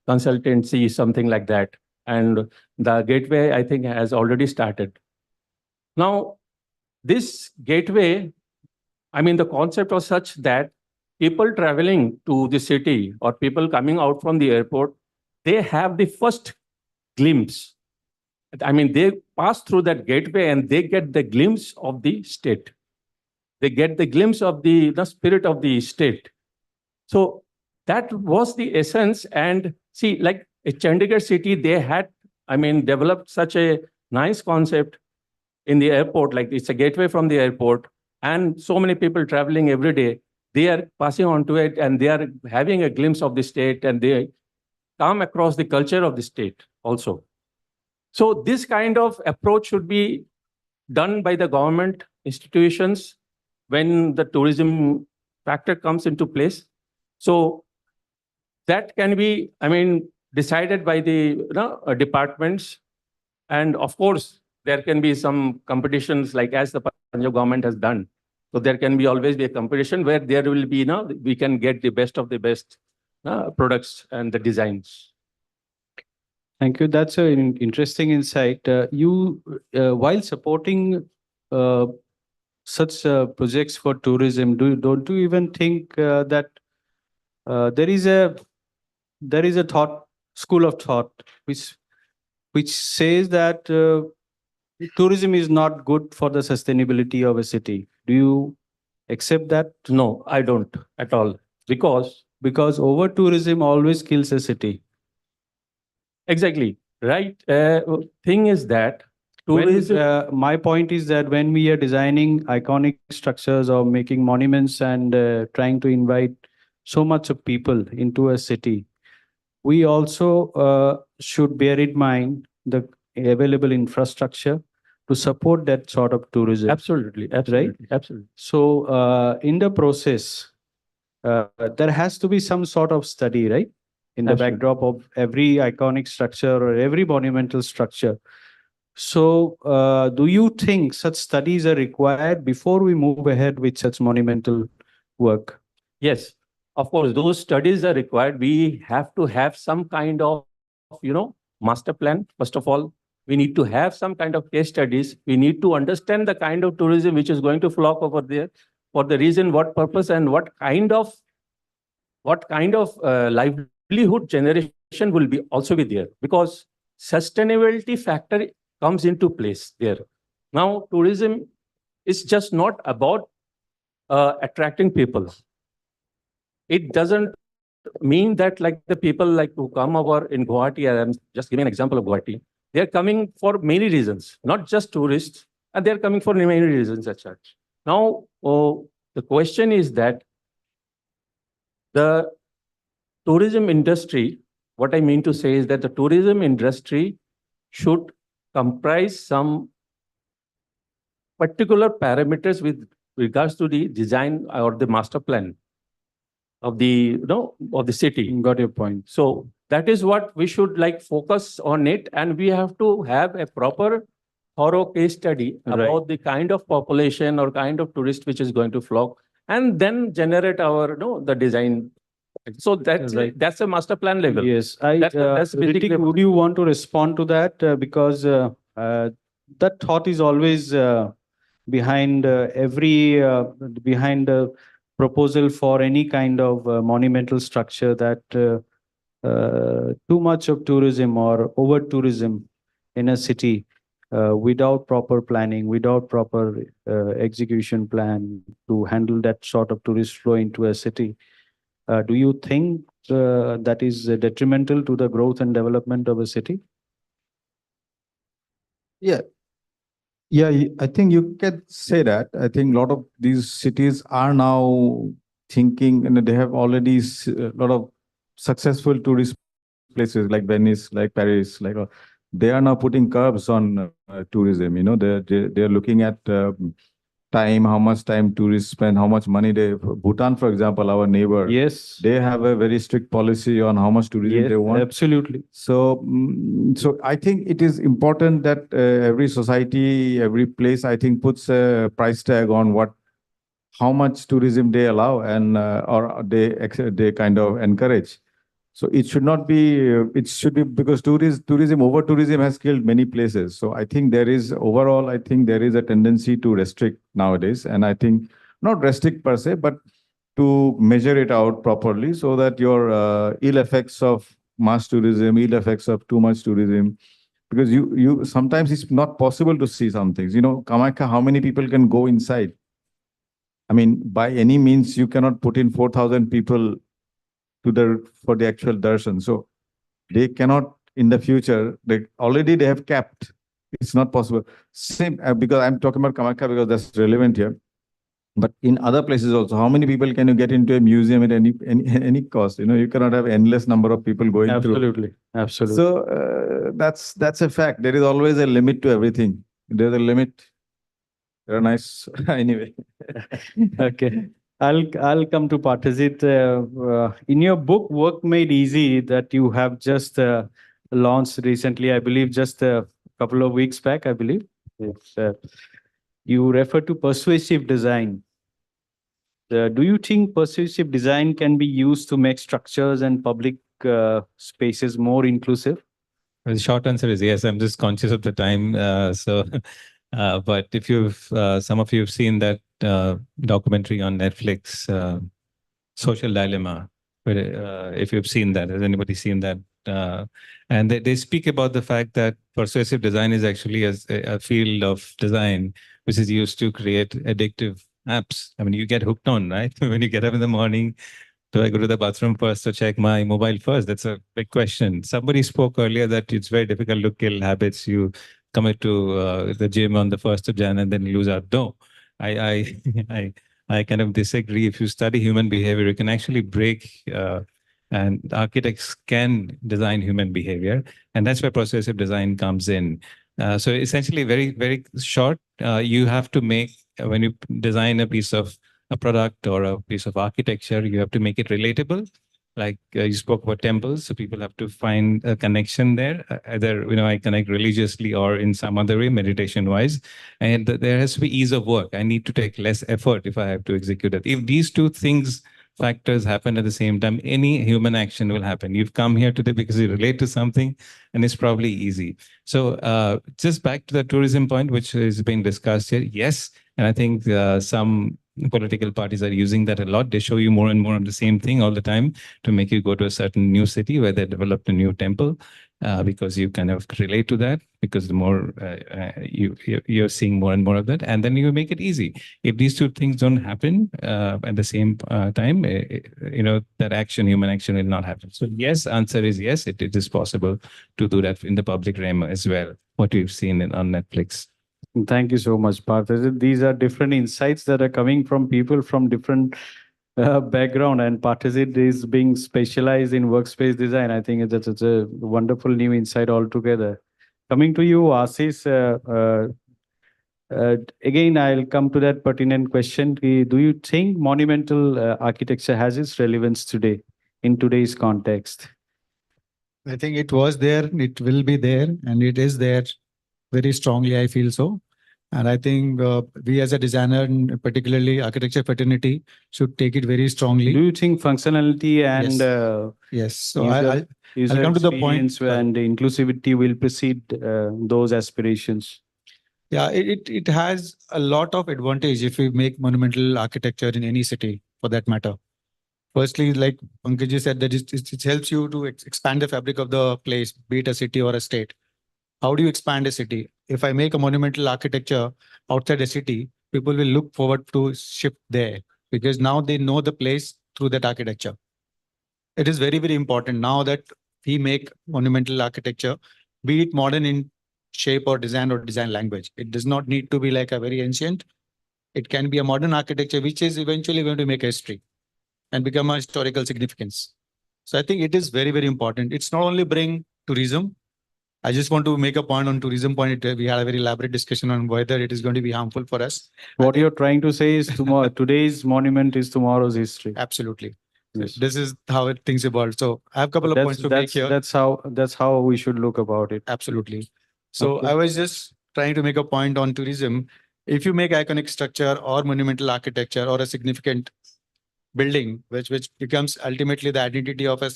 consultancy, something like that, and the gateway, I think, has already started. Now this gateway, I mean, the concept was such that people traveling to the city or people coming out from the airport, they have the first glimpse. I mean, they pass through that gateway and they get the glimpse of the state. They get the glimpse of the spirit of the state. So that was the essence. And see, like a Chandigarh city, they had, I mean, developed such a nice concept in the airport, like it's a gateway from the airport. And so many people traveling every day, they are passing on to it and they are having a glimpse of the state and they come across the culture of the state also. So this kind of approach should be done by the government institutions when the tourism factor comes into place. So that can be, I mean, decided by the departments. And of course, there can be some competitions like as the Punjab government has done. So there can be always be a competition where there will be, we can get the best of the best products and the designs. Thank you. That's an interesting insight. While supporting such projects for tourism, don't you even think that there is a school of thought which says that tourism is not good for the sustainability of a city? Do you accept that? No, I don't at all. Because over tourism always kills a city. Exactly. Right. Thing is that tourism. My point is that when we are designing iconic structures or making monuments and trying to invite so much of people into a city, we also should bear in mind the available infrastructure to support that sort of tourism. Absolutely, absolutely, absolutely. So in the process, there has to be some sort of study, right? In the Absolutely. backdrop of every iconic structure or every monumental structure. So do you think such studies are required before we move ahead with such monumental work? Yes, of course, those studies are required. We have to have some kind of, master plan. First of all, we need to have some kind of case studies. We need to understand the kind of tourism which is going to flock over there, for the reason, what purpose, and what kind of livelihood generation will be also be there, because sustainability factor comes into place there. Now, tourism is just not about attracting people. It doesn't mean that like the people like who come over in Guwahati, I'm just giving an example of Guwahati, they're coming for many reasons, not just tourists, and they're coming for many reasons as such. Now, the question is that the tourism industry, what I mean to say is that the tourism industry should comprise some particular parameters with regards to the design or the master plan of the city. Got your point. So that is what we should like focus on it, and we have to have a proper thorough case study Right. about the kind of population or kind of tourist which is going to flock, and then generate our the design. So that's Right. that's a master plan level. Yes, That's basically Ritik, would you want to respond to that? Because that thought is always behind behind the proposal for any kind of monumental structure, that too much of tourism or over tourism in a city without proper planning, without proper execution plan to handle that sort of tourist flow into a city. Do you think that is detrimental to the growth and development of a city? Yeah. Yeah, I think you can say that. I think a lot of these cities are now thinking, and they have already a lot of successful tourist places like Venice, like Paris, they are now putting curbs on tourism. They're looking at time, how much time tourists spend, how much money they. Bhutan, for example, our neighbor. Yes. They have a very strict policy on how much tourism Yes, they want. absolutely. So, so I think it is important that every society, every place, I think, puts a price tag on how much tourism they allow and or they kind of encourage. So it should not be. It should be, because over tourism has killed many places. So I think there is overall, I think there is a tendency to restrict nowadays, and I think not restrict per se, but to measure it out properly so that your ill effects of mass tourism, ill effects of too much tourism, because you sometimes it's not possible to see some things. Kamakya, how many people can go inside? I mean, by any means, you cannot put in 4,000 people for the actual darshan. So they cannot in the future. They have capped. It's not possible. Same because I'm talking about Kamakya because that's relevant here. But in other places also, how many people can you get into a museum at any cost? You cannot have endless number of people going through. Absolutely, absolutely. So that's a fact. There is always a limit to everything. There's a limit. They're nice anyway. Okay. I'll come to Partazit. In your book, Work Made Easy, that you have just launched recently, I believe just a couple of weeks back, I believe. You refer to persuasive design. Do you think persuasive design can be used to make structures and public spaces more inclusive? The short answer is yes. I'm just conscious of the time. But if some of you have seen that documentary on Netflix, Social Dilemma, if you've seen that, has anybody seen that? And they speak about the fact that persuasive design is actually a field of design which is used to create addictive apps. I mean, you get hooked on, right? When you get up in the morning, do I go to the bathroom first or check my mobile first? That's a big question. Somebody spoke earlier that it's very difficult to kill habits. You commit to the gym on the 1st of Jan and then lose out. No, I kind of disagree. If you study human behavior, you can actually break And architects can design human behavior, and that's where persuasive design comes in. So essentially, very, very short, you have to make, when you design a piece of a product or a piece of architecture, you have to make it relatable. Like you spoke about temples, so people have to find a connection there. Either I connect religiously or in some other way, meditation wise, and there has to be ease of work. I need to take less effort if I have to execute it. If these two things factors happen at the same time, any human action will happen. You've come here today because you relate to something, and it's probably easy. So just back to the tourism point, which is being discussed here. Yes, and I think some political parties are using that a lot. They show you more and more of the same thing all the time to make you go to a certain new city where they developed a new temple, because you kind of relate to that, because the more you're seeing more and more of that, and then you make it easy. If these two things don't happen at the same time, that human action will not happen. So yes, answer is yes, it is possible to do that in the public realm as well, what we've seen on Netflix. Thank you so much, Parth. These are different insights that are coming from people from different background, and Partizit is being specialized in workspace design. I think it's a wonderful new insight altogether. Coming to you, Ashish, again, I'll come to that pertinent question. Do you think monumental architecture has its relevance today in today's context? I think it was there, it will be there, and it is there very strongly, I feel so. And I think we as a designer, and particularly architecture fraternity, should take it very strongly. Do you think functionality and yes. So user I'll come to the point. experience and inclusivity will precede those aspirations? Yeah, it has a lot of advantage if we make monumental architecture in any city, for that matter. Firstly, like Pankaj said, that it helps you to expand the fabric of the place, be it a city or a state. How do you expand a city? If I make a monumental architecture outside a city, people will look forward to shift there, because now they know the place through that architecture. It is very, very important now that we make monumental architecture, be it modern in shape or design language. It does not need to be like a very ancient. It can be a modern architecture, which is eventually going to make history and become a historical significance. So I think it is very, very important. It's not only bring tourism. I just want to make a point on tourism point. We had a very elaborate discussion on whether it is going to be harmful for us. What you're trying to say is tomorrow, today's monument is tomorrow's history. Absolutely. Yes. This is how things evolve. So I have a couple of points to make here. That's how we should look about it. Absolutely. So Okay. I was just trying to make a point on tourism. If you make iconic structure or monumental architecture or a significant building, which becomes ultimately the identity of a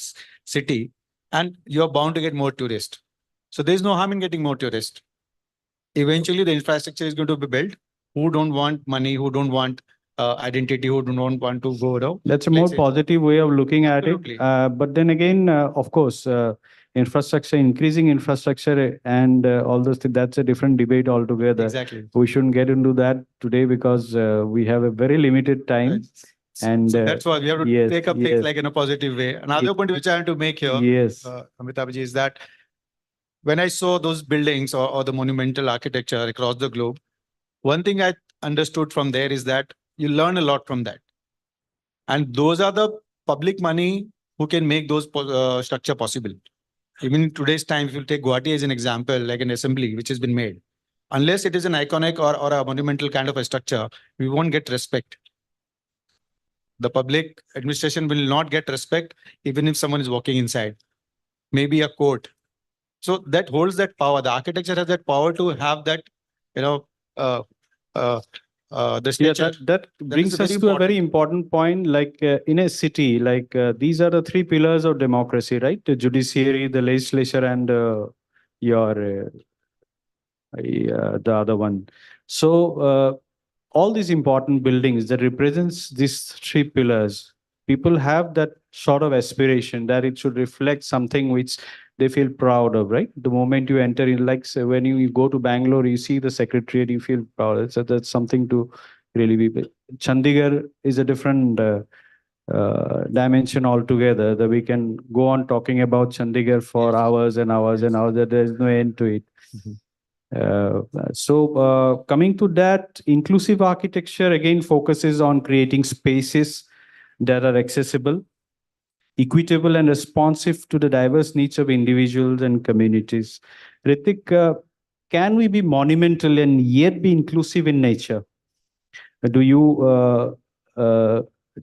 city, and you're bound to get more tourists. So there's no harm in getting more tourists. Eventually, the infrastructure is going to be built. Who don't want money? Who don't want identity? Who don't want to go around? That's a more positive way of looking at Absolutely. it. But then again, of course, infrastructure, increasing infrastructure and all those things, that's a different debate altogether. Exactly. We shouldn't get into that today because we have a very limited time. Right. And So that's why we have to yes, take up things yes. like in a positive way. Another point which I want to make here, Yes. Amitabh ji, is that when I saw those buildings or the monumental architecture across the globe, one thing I understood from there is that you learn a lot from that. And those are the public money who can make those structure possible. Even in today's time, if you take Guwahati as an example, like an assembly which has been made, unless it is an iconic or a monumental kind of a structure, we won't get respect. The public administration will not get respect even if someone is walking inside. Maybe a court. So that holds that power. The architecture has that power to have that, the Yeah, stature. that brings us to a very important point. Like in a city, like these are the three pillars of democracy, right? The judiciary, the legislature, and the other one. So all these important buildings that represents these three pillars, people have that sort of aspiration that it should reflect something which they feel proud of, right? The moment you enter in, like say, when you go to Bangalore, you see the secretariat, you feel proud. So that's something to really be. Chandigarh is a different dimension altogether. That we can go on talking about Chandigarh for hours and hours and hours. That there's no end to it. So coming to that, inclusive architecture again focuses on creating spaces that are accessible, equitable and responsive to the diverse needs of individuals and communities. Ritik, can we be monumental and yet be inclusive in nature? Do you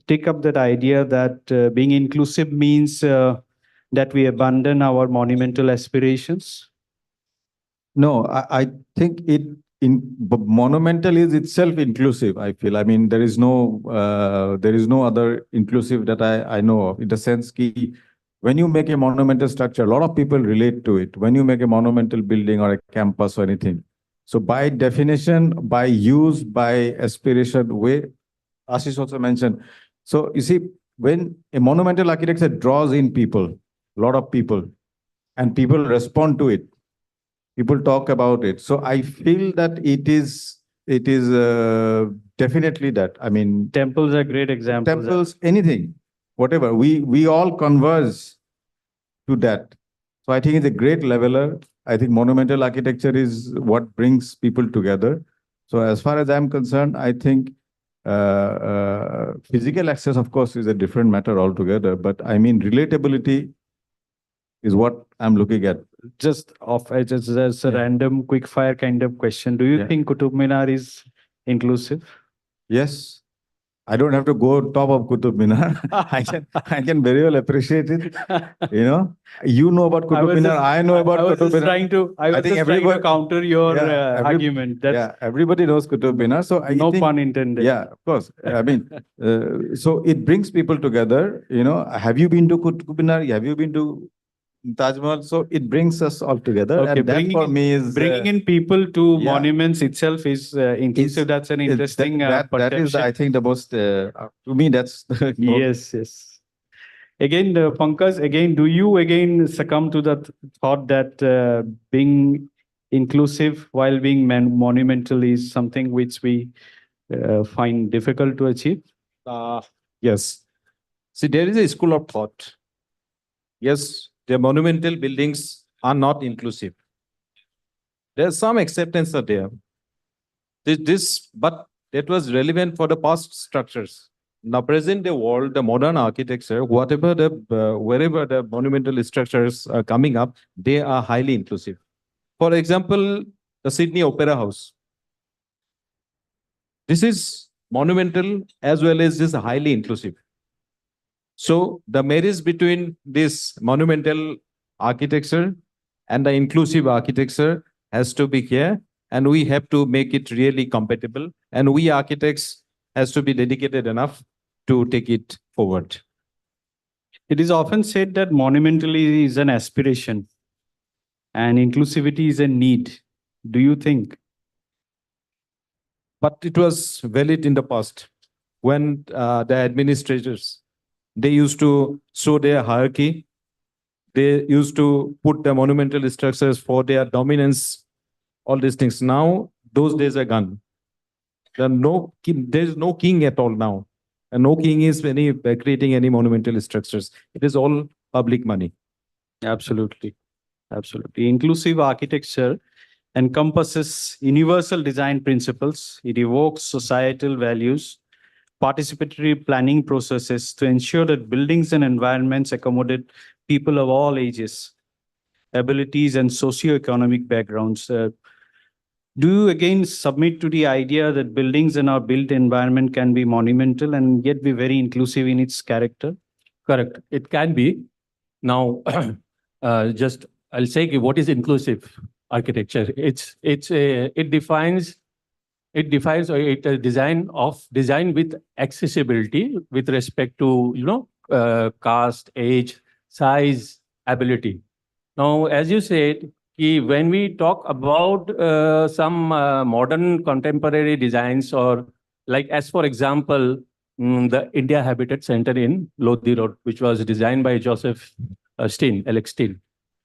take up that idea that being inclusive means that we abandon our monumental aspirations? No, I think monumental is itself inclusive. I feel. I mean, there is no other inclusive that I know of. In the sense that when you make a monumental structure, a lot of people relate to it. When you make a monumental building or a campus or anything, so by definition, by use, by aspiration, way, Ashish also mentioned. So you see, when a monumental architecture draws in people, a lot of people, and people respond to it, people talk about it. So I feel that it is definitely that. I mean, Temples are great examples. temples, anything, whatever. We all converge to that. So I think it's a great leveler. I think monumental architecture is what brings people together. So as far as I'm concerned, I think physical access, of course, is a different matter altogether. But I mean, relatability is what I'm looking at. Just as a random quick fire kind of question, do you think Qutub Minar is inclusive? Yes. I don't have to go top of Qutub Minar. I can very well appreciate it. You know about Qutub Minar. I know about Qutub Minar. I was just trying to counter your argument. Everybody knows Qutub Minar. So I no think, pun intended. Yeah, of course. I mean, so it brings people together. Have you been to Qutub Minar? Have you been to Taj Mahal? So it brings us all together. Okay, And that for me is bringing in people to monuments itself is inclusive. That's an interesting that is, perception. I think, the most to me. That's Yes. Again, Pankaj, again, do you again succumb to the thought that being inclusive while being monumental is something which we find difficult to achieve? Yes. See, there is a school of thought. Yes, the monumental buildings are not inclusive. There's some acceptance are there. But that was relevant for the past structures. Now, present the world, the modern architecture, wherever the monumental structures are coming up, they are highly inclusive. For example, the Sydney Opera House. This is monumental as well as this highly inclusive. So the marriage between this monumental architecture and the inclusive architecture has to be here, and we have to make it really compatible. And we architects has to be dedicated enough to take it forward. It is often said that monumentally is an aspiration and inclusivity is a need. Do you think? But it was valid in the past when the administrators, they used to show their hierarchy. They used to put the monumental structures for their dominance, all these things. Now, those days are gone. There is no king at all now. And no king is creating any monumental structures. It is all public money. Absolutely. Inclusive architecture encompasses universal design principles. It evokes societal values, participatory planning processes to ensure that buildings and environments accommodate people of all ages, abilities, and socioeconomic backgrounds. Do you again submit to the idea that buildings in our built environment can be monumental and yet be very inclusive in its character? Correct. It can be. Now, I'll say what is inclusive architecture. It defines a design with accessibility with respect to caste, age, size, ability. Now, as you said, when we talk about some modern contemporary designs, or like as for example, the India Habitat Center in Lodi Road, which was designed by Joseph Alex Steen.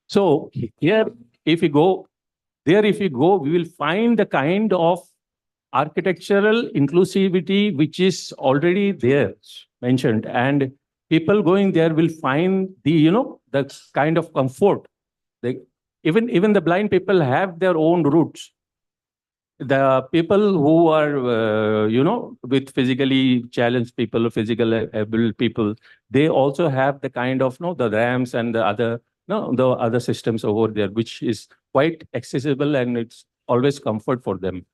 So here, if we go, we will find the kind of architectural inclusivity which is already there mentioned, and people going there will find the kind of comfort. Even the blind people have their own routes. the people who are, with physically challenged people, or physical able people, they also have the kind of, the ramps and the other, the other systems over there, which is quite accessible and it's always comfort for them.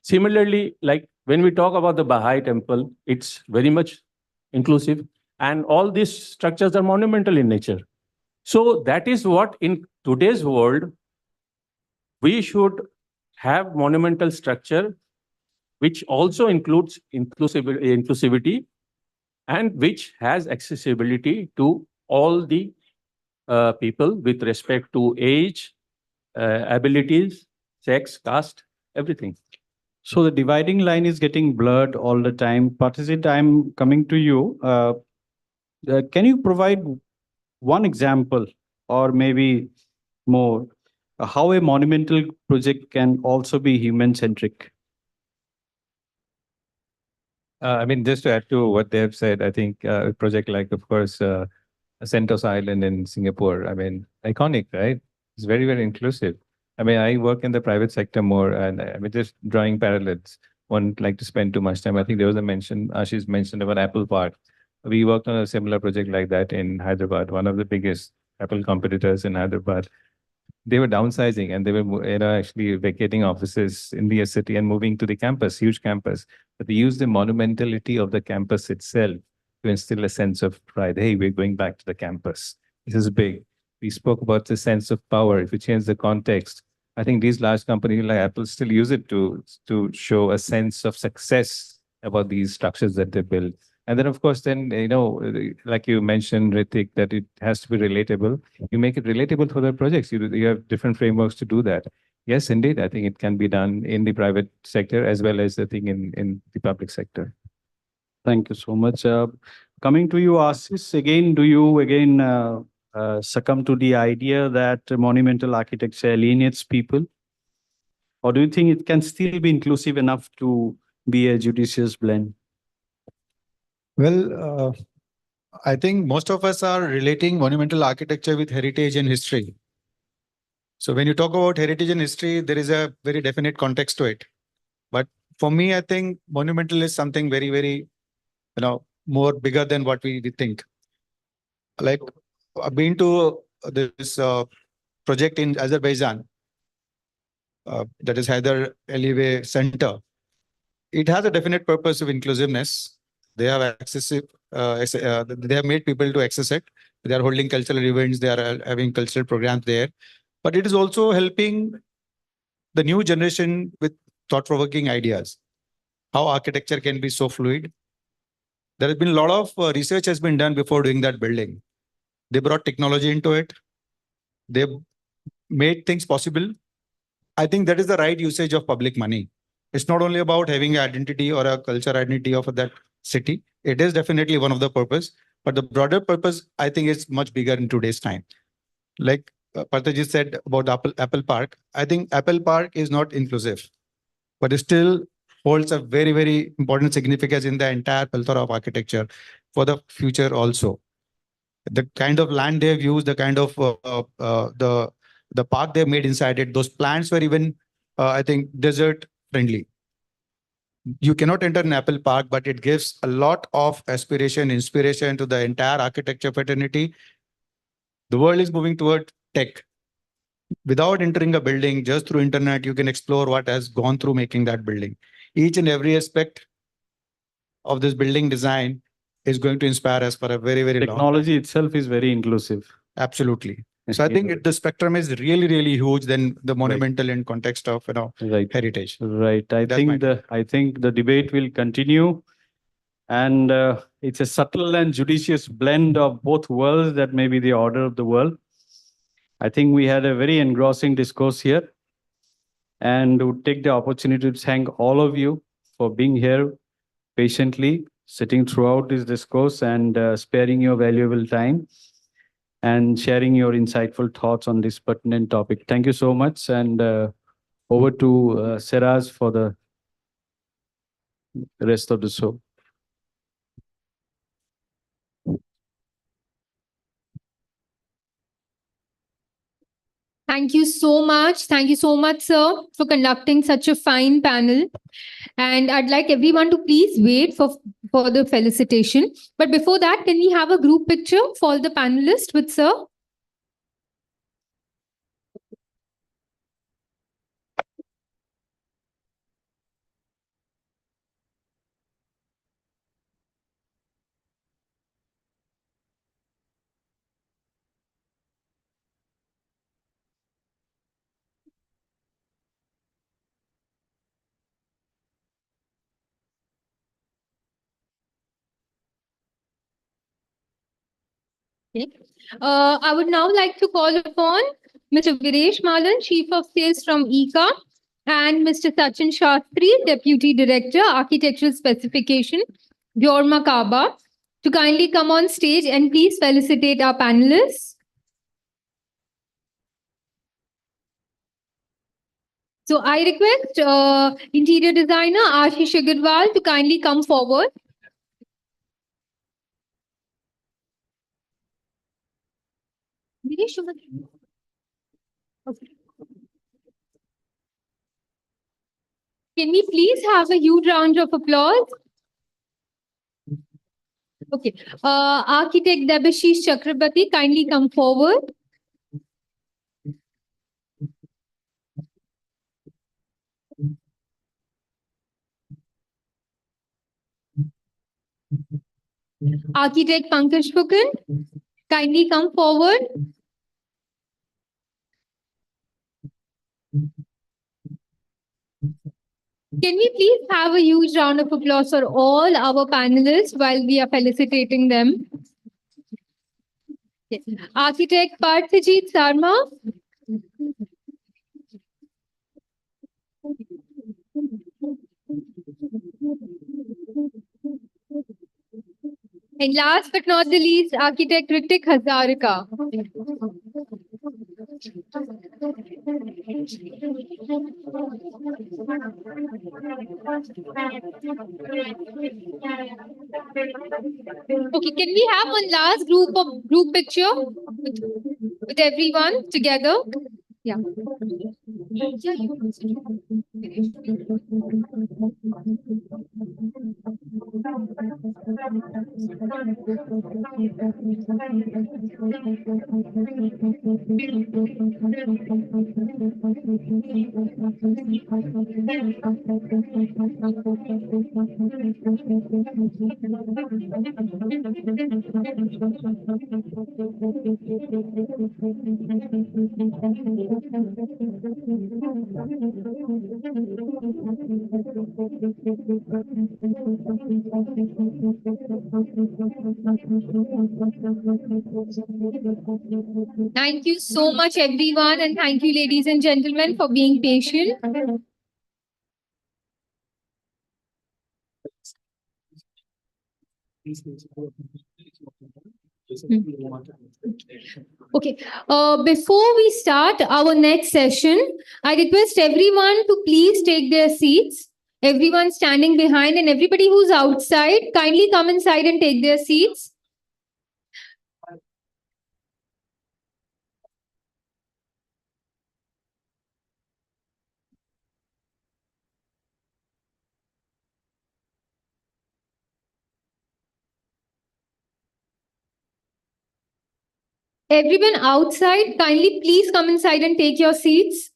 Similarly, like when we talk about the Baha'i temple, it's very much inclusive, and all these structures are monumental in nature. So that is what in today's world we should have monumental structure, which also includes inclusivity and which has accessibility to all the people with respect to age, abilities, sex, caste, everything. So the dividing line is getting blurred all the time. Participant, I'm coming to you. Can you provide one example or maybe more how a monumental project can also be human-centric? I mean, just to add to what they have said, I think a project like, of course, Sentosa Island in Singapore, I mean, iconic, right? It's very, very inclusive. I mean, I work in the private sector more, and I mean, just drawing parallels. Won't like to spend too much time. I think there was a mention, Ashish mentioned about Apple Park. We worked on a similar project like that in Hyderabad, one of the biggest Apple competitors in Hyderabad. They were downsizing and they were actually vacating offices in the city and moving to the campus, huge campus. But they used the monumentality of the campus itself to instill a sense of pride. Hey, we're going back to the campus. This is big. We spoke about the sense of power. If you change the context, I think these large companies like Apple still use it to show a sense of success about these structures that they build. And then, of course, then, like you mentioned, Ritik, that it has to be relatable. You make it relatable for the projects. You have different frameworks to do that. Yes, indeed. I think it can be done in the private sector as well as I think in the public sector. Thank you so much. Coming to you, Ashish, again, do you succumb to the idea that monumental architecture alienates people? Or do you think it can still be inclusive enough to be a judicious blend? Well, I think most of us are relating monumental architecture with heritage and history. So when you talk about heritage and history, there is a very definite context to it. But for me, I think monumental is something very, very, more bigger than what we think. Like I've been to this project in Azerbaijan, that is Haider Aliyev Center. It has a definite purpose of inclusiveness. They have they have made people to access it. They are holding cultural events. They are having cultural programs there. But it is also helping the new generation with thought-provoking ideas. How architecture can be so fluid. There has been a lot of research has been done before doing that building. They brought technology into it. They made things possible. I think that is the right usage of public money. It's not only about having an identity or a culture identity of that city. It is definitely one of the purpose, but the broader purpose, I think, is much bigger in today's time. Like Parthaji said about Apple Park, I think Apple Park is not inclusive, but it still holds a very, very important significance in the entire plethora of architecture for the future also. The kind of land they've used, the kind of the park they've made inside it, those plants were even, I think, desert friendly. You cannot enter an Apple Park, but it gives a lot of aspiration, inspiration to the entire architecture fraternity. The world is moving toward tech. Without entering a building, just through internet, you can explore what has gone through making that building. Each and every aspect of this building design is going to inspire us for a very, very long time. Technology itself is very inclusive. Absolutely. So I think the spectrum is really, really huge than the monumental in context of heritage. Right. I think the debate will continue, and it's a subtle and judicious blend of both worlds that may be the order of the world. I think we had a very engrossing discourse here, and would take the opportunity to thank all of you for being here patiently, sitting throughout this discourse and sparing your valuable time and sharing your insightful thoughts on this pertinent topic. Thank you so much. And over to Seraz for the rest of the show. Thank Thank you so much. Thank you so much, sir, for conducting such a fine panel. And I'd like everyone to please wait for the felicitation. But before that, can we have a group picture for the panelists with sir? Okay. I would now like to call upon Mr. Viresh Malan, Chief of Sales from ICA, and Mr. Sachin Shastri, Deputy Director, Architectural Specification, Jorma Kaba, to kindly come on stage and please felicitate our panelists. So I request interior designer Ashish Agarwal to kindly come forward. Okay. Can we please have a huge round of applause? Okay. Architect Debashish Chakrabarti, kindly come forward. Architect Pankaj Phukan, kindly come forward. Can we please have a huge round of applause for all our panelists while we are felicitating them? Yes. Architect Parthajit Sarma. And last but not the least, Architect Ritik Hazarika. Okay, can we have one last group picture with everyone together? Yeah. Thank you so much, everyone, and thank you, ladies and gentlemen, for being patient. Okay, before we start our next session, I request everyone to please take their seats. Everyone standing behind and everybody who's outside, kindly come inside and take their seats. Everyone outside, kindly please come inside and take your seats.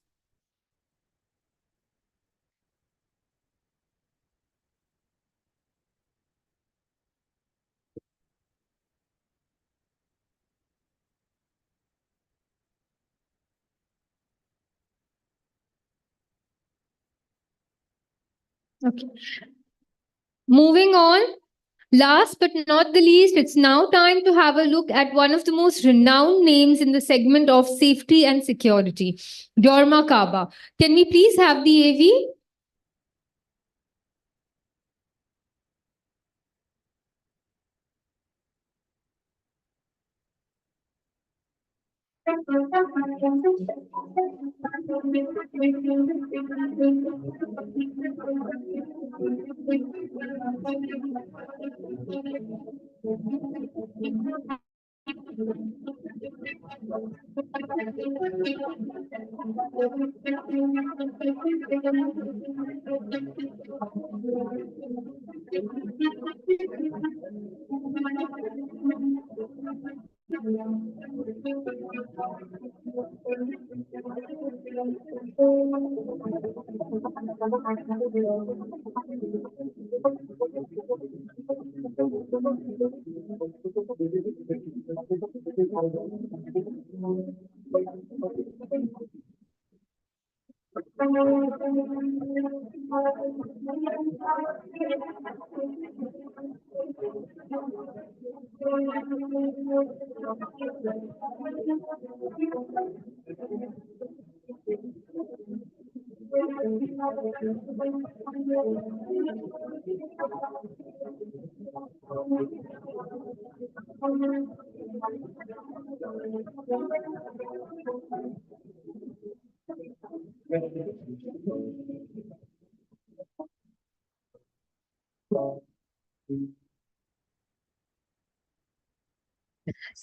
Okay. Moving on. Last but not the least, it's now time to have a look at one of the most renowned names in the segment of safety and security, Jorma Kaba. Can we please have the AV?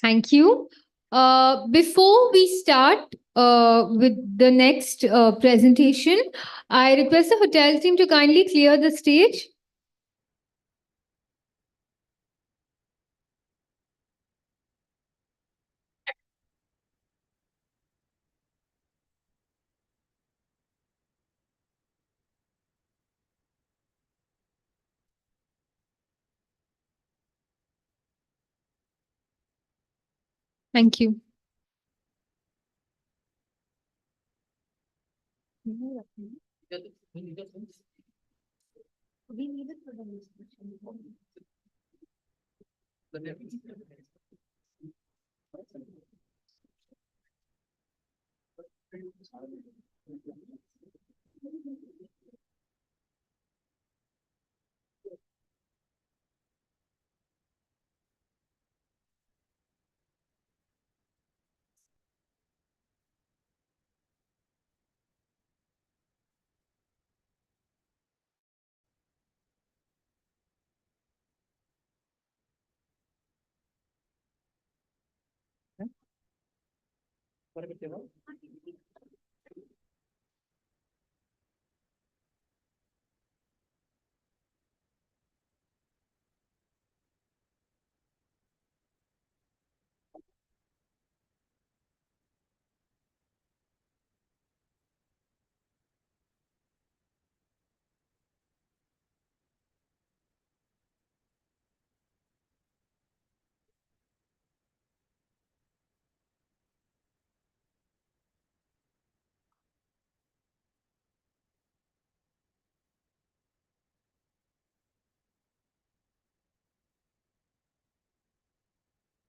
Thank you. Before we start with the next presentation, I request the hotel team to kindly clear the stage. Thank you.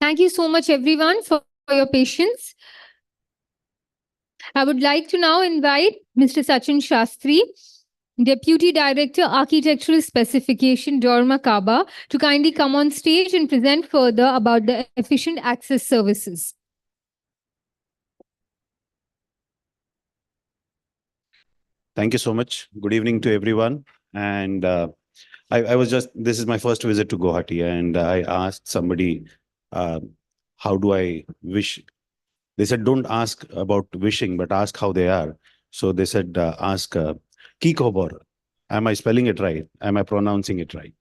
Thank you so much, everyone, for your patience. I would like to now invite Mr. Sachin Shastri, Deputy Director, Architectural Specification, Dorma Kaba, to kindly come on stage and present further about the efficient access services. Thank you so much. Good evening to everyone. And this is my first visit to Guwahati, and I asked somebody, how do I wish? They said, don't ask about wishing, but ask how they are. So they said, ask, ki khobor. Am I spelling it right? Am I pronouncing it right?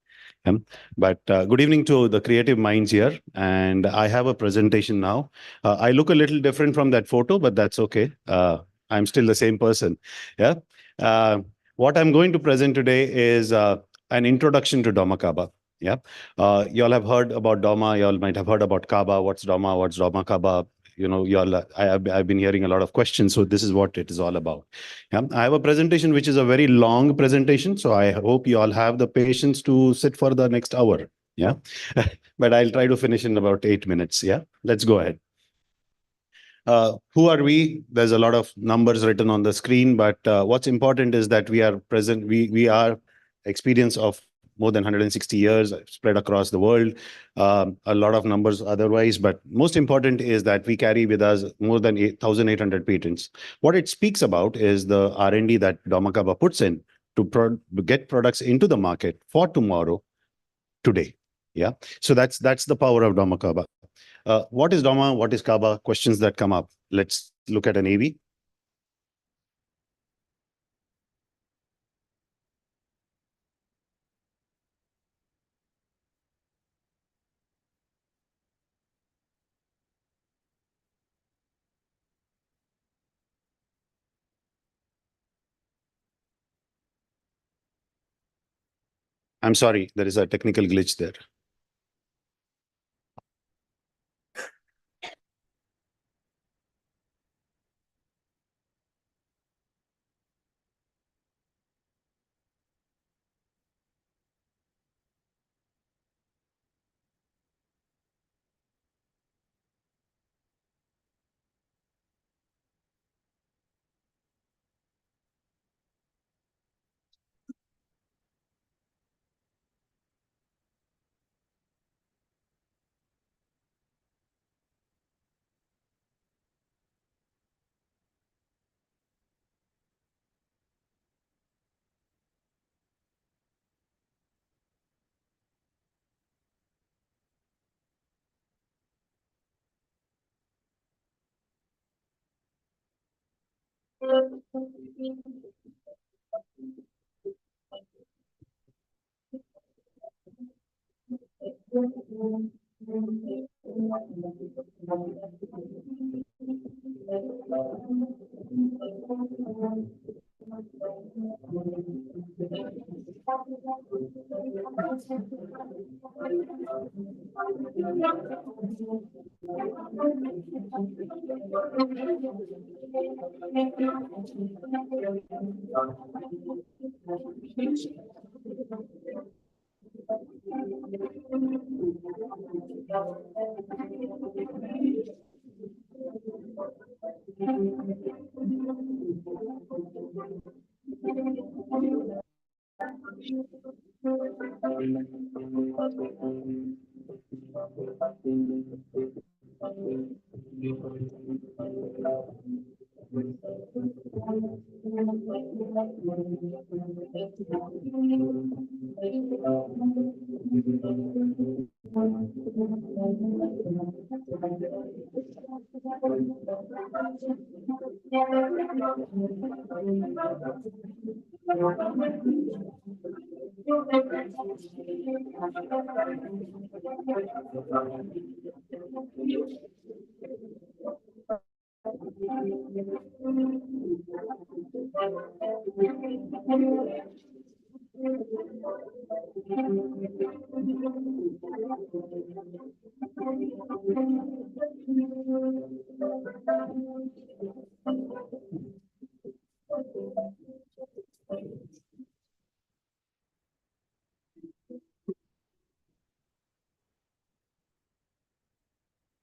But good evening to the creative minds here. And I have a presentation now. I look a little different from that photo, but that's okay. I'm still the same person. Yeah. What I'm going to present today is an introduction to Doma Kaba. Yeah. Y'all have heard about Doma. Y'all might have heard about Kaba. What's Doma? What's Doma Kaba? You know, y'all, I've been hearing a lot of questions. So this is what it is all about. Yeah. I have a presentation, which is a very long presentation. So I hope you all have the patience to sit for the next hour. Yeah. But I'll try to finish in about 8 minutes. Yeah. Let's go ahead. Who are we? There's a lot of numbers written on the screen, but what's important is that we are present. We are experience of more than 160 years spread across the world. A lot of numbers otherwise, but most important is that we carry with us more than 8,800 patents. What it speaks about is the R&D that Doma Kaba puts in to get products into the market for tomorrow, today. Yeah. So that's the power of Doma Kaba. What is Dorma? What is Kaaba? Questions that come up. Let's look at an AV. I'm sorry, there is a technical glitch there.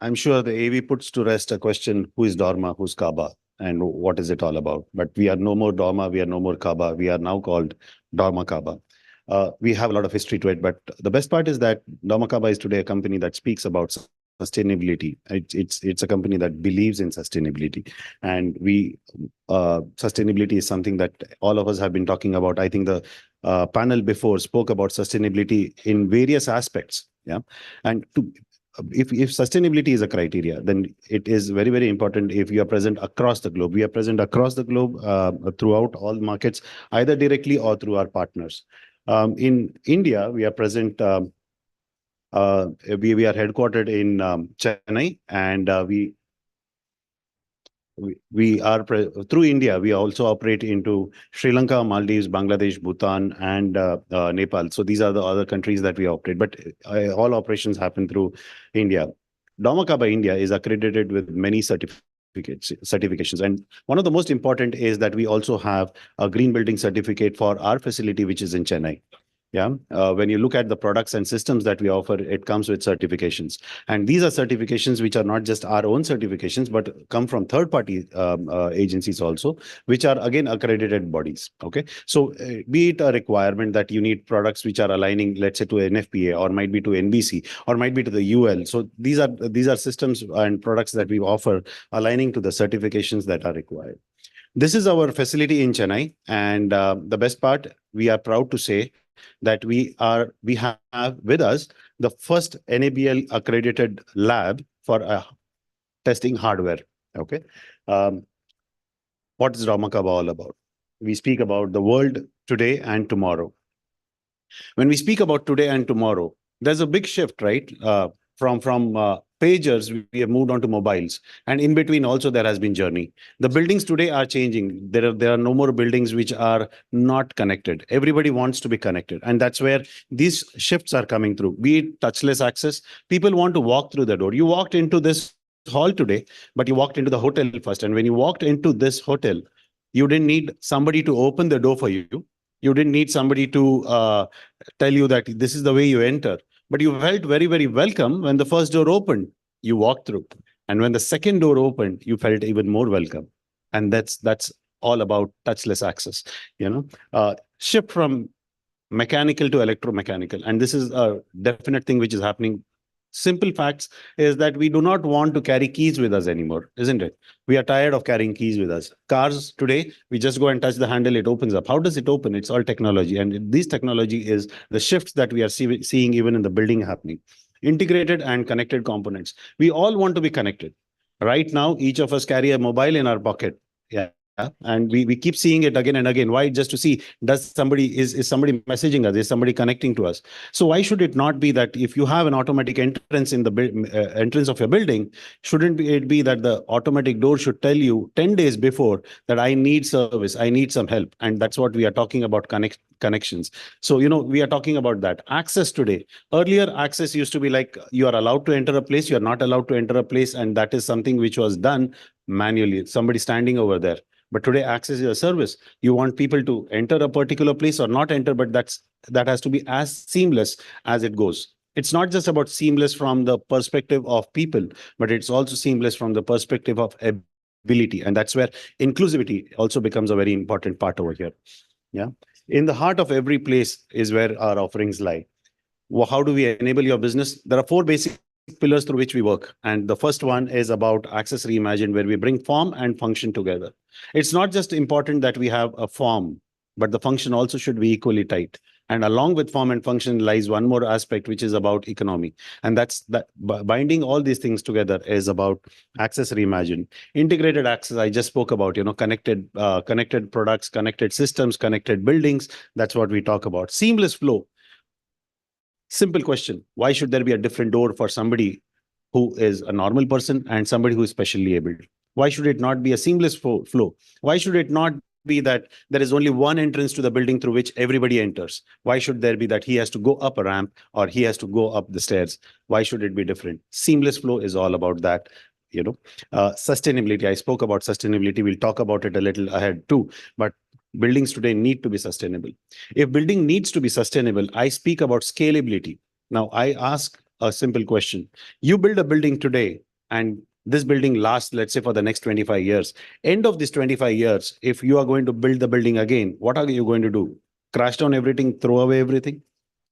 I'm sure the AV puts to rest a question, who is Dorma, who's Kaaba, and what is it all about? But we are no more Dorma, we are no more Kaaba. We are now called Dorma Kaaba. We have a lot of history to it, but the best part is that Dorma Kaaba is today a company that speaks about sustainability. It's a company that believes in sustainability, and sustainability is something that all of us have been talking about. I think the panel before spoke about sustainability in various aspects. Yeah, and if sustainability is a criteria, then it is very, very important if you are present across the globe. We are present across the globe throughout all markets, either directly or through our partners. In India, we are present. We are headquartered in Chennai, and we are through India. We also operate into Sri Lanka, Maldives, Bangladesh, Bhutan, and Nepal. So these are the other countries that we operate. But all operations happen through India. Dorma Kaaba India is accredited with many certifications, and one of the most important is that we also have a green building certificate for our facility, which is in Chennai. Yeah, when you look at the products and systems that we offer, it comes with certifications. And these are certifications which are not just our own certifications, but come from third-party agencies also, which are again accredited bodies. Okay, so be it a requirement that you need products which are aligning, let's say, to NFPA, or might be to NBC, or might be to the UL. So these are systems and products that we offer aligning to the certifications that are required. This is our facility in Chennai, and the best part, we are proud to say that we have with us the first NABL accredited lab for testing hardware. Okay. What is Ramakaba all about? We speak about the world today and tomorrow. When we speak about today and tomorrow, there's a big shift, right? From pagers, we have moved on to mobiles, and in between also there has been journey. The buildings today are changing. There are no more buildings which are not connected. Everybody wants to be connected, and that's where these shifts are coming through. Be it touchless access, people want to walk through the door. You walked into this hall today, but you walked into the hotel first, and when you walked into this hotel, you didn't need somebody to open the door for you. You didn't need somebody to tell you that this is the way you enter. But you felt very, very welcome when the first door opened. You walked through. And when the second door opened, you felt even more welcome. And that's all about touchless access. Shift from mechanical to electromechanical. And this is a definite thing which is happening. Simple facts is that we do not want to carry keys with us anymore, isn't it? We are tired of carrying keys with us. Cars today, we just go and touch the handle, it opens up. How does it open? It's all technology. And this technology is the shifts that we are seeing even in the building happening. Integrated and connected components. We all want to be connected. Right now, each of us carry a mobile in our pocket. Yeah. And we keep seeing it again and again. Why? Just to see, is somebody messaging us? Is somebody connecting to us? So why should it not be that if you have an automatic entrance in the entrance of your building, shouldn't it be that the automatic door should tell you 10 days before that I need service, I need some help? And that's what we are talking about, connections. So, we are talking about that. Access today. Earlier, access used to be like you are allowed to enter a place, you are not allowed to enter a place. And that is something which was done manually, somebody standing over there. But today, access is a service. You want people to enter a particular place or not enter, but that has to be as seamless as it goes. It's not just about seamless from the perspective of people, but it's also seamless from the perspective of ability. And that's where inclusivity also becomes a very important part over here. Yeah. In the heart of every place is where our offerings lie. Well, how do we enable your business? There are 4 basic pillars through which we work. And the first one is about Access Reimagined, where we bring form and function together. It's not just important that we have a form, but the function also should be equally tight. And along with form and function lies one more aspect, which is about economy. And that's binding all these things together is about Access Reimagined. Integrated access, I just spoke about, connected products, connected systems, connected buildings. That's what we talk about. Seamless flow. Simple question. Why should there be a different door for somebody who is a normal person and somebody who is specially abled? Why should it not be a seamless flow? Why should it not be that there is only one entrance to the building through which everybody enters? Why should there be that he has to go up a ramp or he has to go up the stairs? Why should it be different? Seamless flow is all about that. Sustainability. I spoke about sustainability. We'll talk about it a little ahead too. But buildings today need to be sustainable. If building needs to be sustainable, I speak about scalability. Now, I ask a simple question. You build a building today, and this building lasts, let's say, for the next 25 years. End of this 25 years, if you are going to build the building again, what are you going to do? Crash down everything, throw away everything?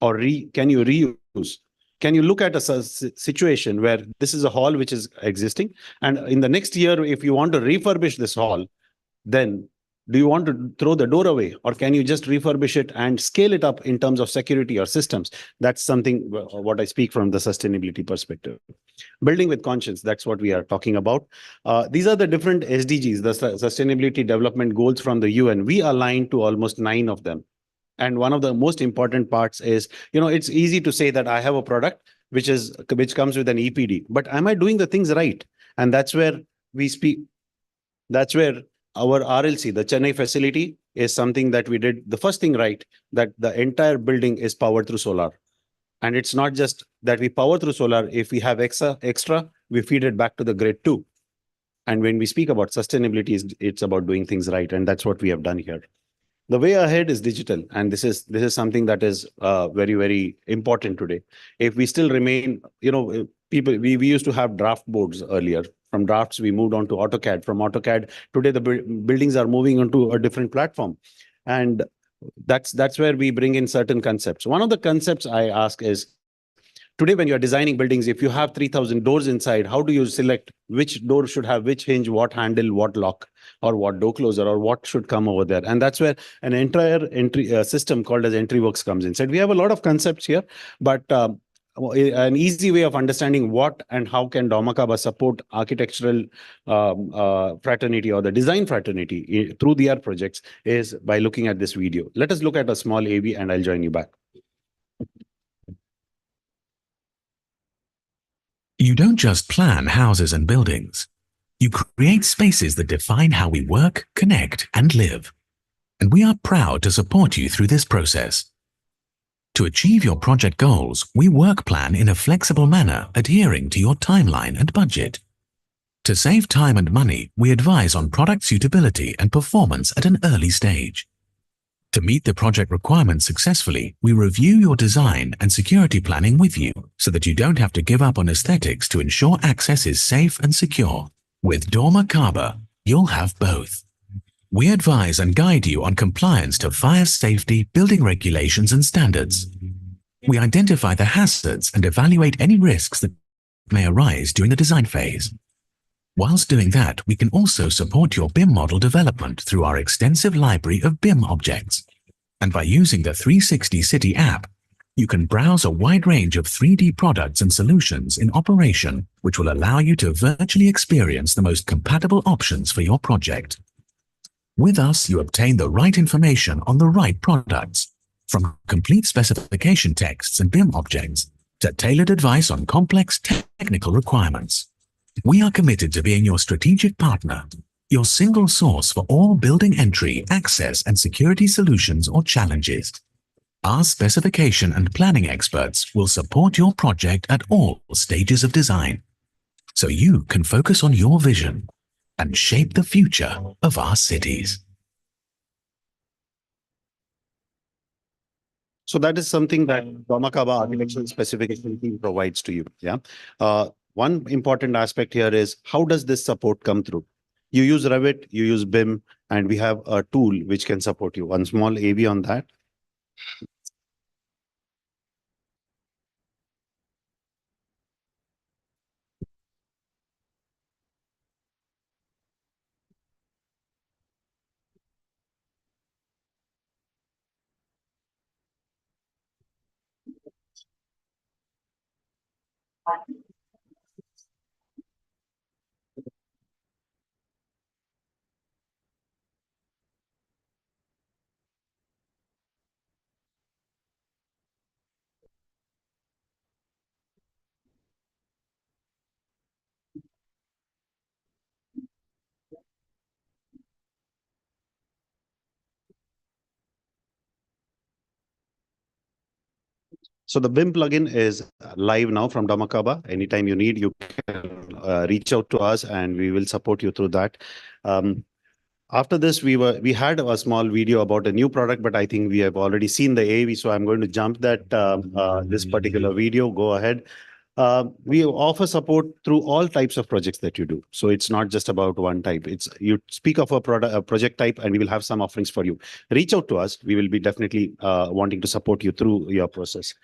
Or can you reuse? Can you look at a situation where this is a hall which is existing, and in the next year, if you want to refurbish this hall, then do you want to throw the door away, or can you just refurbish it and scale it up in terms of security or systems? That's something what I speak from the sustainability perspective. Building with conscience, that's what we are talking about. These are the different SDGs, the Sustainability Development Goals from the UN. We align to almost 9 of them. And one of the most important parts is, it's easy to say that I have a product which comes with an EPD, but am I doing the things right? And that's where we speak. That's where our RLC, the Chennai facility, is something that we did the first thing right, that the entire building is powered through solar. And it's not just that we power through solar. If we have extra, we feed it back to the grid too. And when we speak about sustainability, it's about doing things right. And that's what we have done here. The way ahead is digital. And this is something that is very, very important today. If we still remain, people, we used to have draft boards earlier. From drafts, we moved on to AutoCAD. From AutoCAD, today the buildings are moving onto a different platform. And that's where we bring in certain concepts. One of the concepts I ask is, Today, when you're designing buildings, if you have 3,000 doors inside, how do you select which door should have which hinge, what handle, what lock, or what door closer, or what should come over there? And that's where an entire entry system called as EntryWorks comes inside. We have a lot of concepts here, but an easy way of understanding what and how can Dharmakaba support architectural fraternity or the design fraternity through their projects is by looking at this video. Let us look at a small AV and I'll join you back. You don't just plan houses and buildings. You create spaces that define how we work, connect, and live. And we are proud to support you through this process. To achieve your project goals, we work plan in a flexible manner, adhering to your timeline and budget. To save time and money, we advise on product suitability and performance at an early stage. To meet the project requirements successfully, we review your design and security planning with you so that you don't have to give up on aesthetics to ensure access is safe and secure. With Dharmakaba, you'll have both. We advise and guide you on compliance to fire safety, building regulations and standards. We identify the hazards and evaluate any risks that may arise during the design phase. Whilst doing that, we can also support your BIM model development through our extensive library of BIM objects. And by using the 360 City app, you can browse a wide range of 3D products and solutions in operation, which will allow you to virtually experience the most compatible options for your project. With us, you obtain the right information on the right products, from complete specification texts and BIM objects to tailored advice on complex technical requirements. We are committed to being your strategic partner, your single source for all building entry, access, and security solutions or challenges. Our specification and planning experts will support your project at all stages of design, so you can focus on your vision and shape the future of our cities. So that is something that Dharmakaba architectural specification team provides to you. Yeah. One important aspect here is how does this support come through? You use Revit, you use BIM, and we have a tool which can support you. One small AV on that. So the BIM plugin is live now from Dharmakaba. Anytime you need, you can reach out to us and we will support you through that. After this, we had a small video about a new product, but I think we have already seen the AV, so I'm going to jump that this particular video. Go ahead. We offer support through all types of projects that you do. So it's not just about one type. It's you speak of a project type, and we will have some offerings for you. Reach out to us. We will be definitely wanting to support you through your process.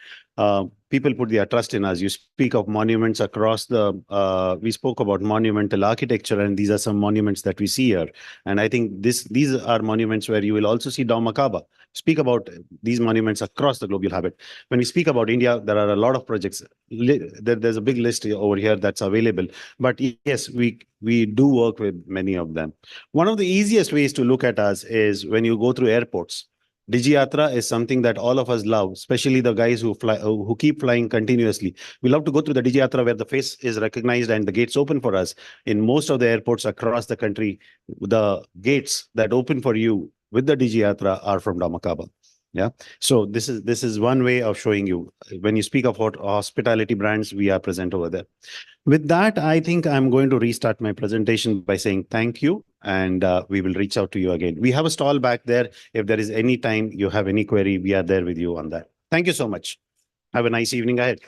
People put their trust in us. You speak of monuments across the. We spoke about monumental architecture, and these are some monuments that we see here. And I think these are monuments where you will also see Dharmakaba. Speak about these monuments across the globe. You'll have it. When we speak about India, there are a lot of projects. There's a big list over here that's available. But yes, we do work with many of them. One of the easiest ways to look at us is when you go through airports. DigiYatra is something that all of us love, especially the guys who fly, who keep flying continuously. We love to go through the DigiYatra where the face is recognized and the gates open for us. In most of the airports across the country, the gates that open for you with the DigiYatra are from Dharmakaba. Yeah. So this is one way of showing you. When you speak of hospitality brands, we are present over there. With that, I think I'm going to restart my presentation by saying thank you, and we will reach out to you again. We have a stall back there. If there is any time you have any query, we are there with you on that. Thank you so much. Have a nice evening ahead.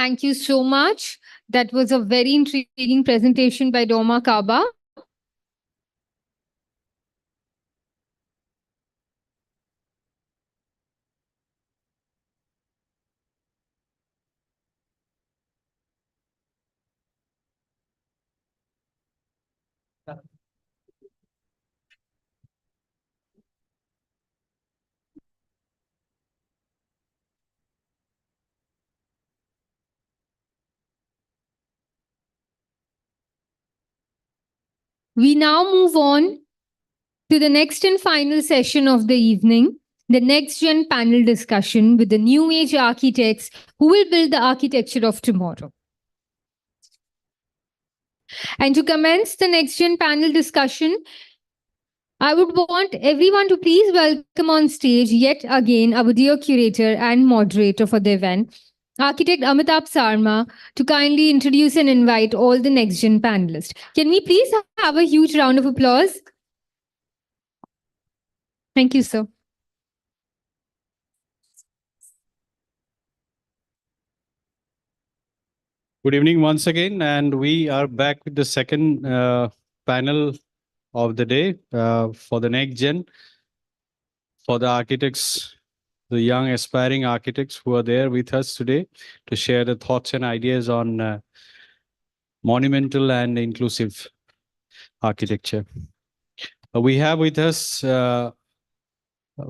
Thank you so much. That was a very intriguing presentation by Doma Kaba. We now move on to the next and final session of the evening, the next gen panel discussion with the new age architects who will build the architecture of tomorrow. And to commence the next gen panel discussion, I would want everyone to please welcome on stage yet again our dear curator and moderator for the event, Architect Amitabh Sarma, to kindly introduce and invite all the next gen panelists. Can we please have a huge round of applause? Thank you, sir. Good evening once again, and we are back with the second panel of the day for the next gen, for the architects, the young aspiring architects who are there with us today to share the thoughts and ideas on monumental and inclusive architecture. We have with us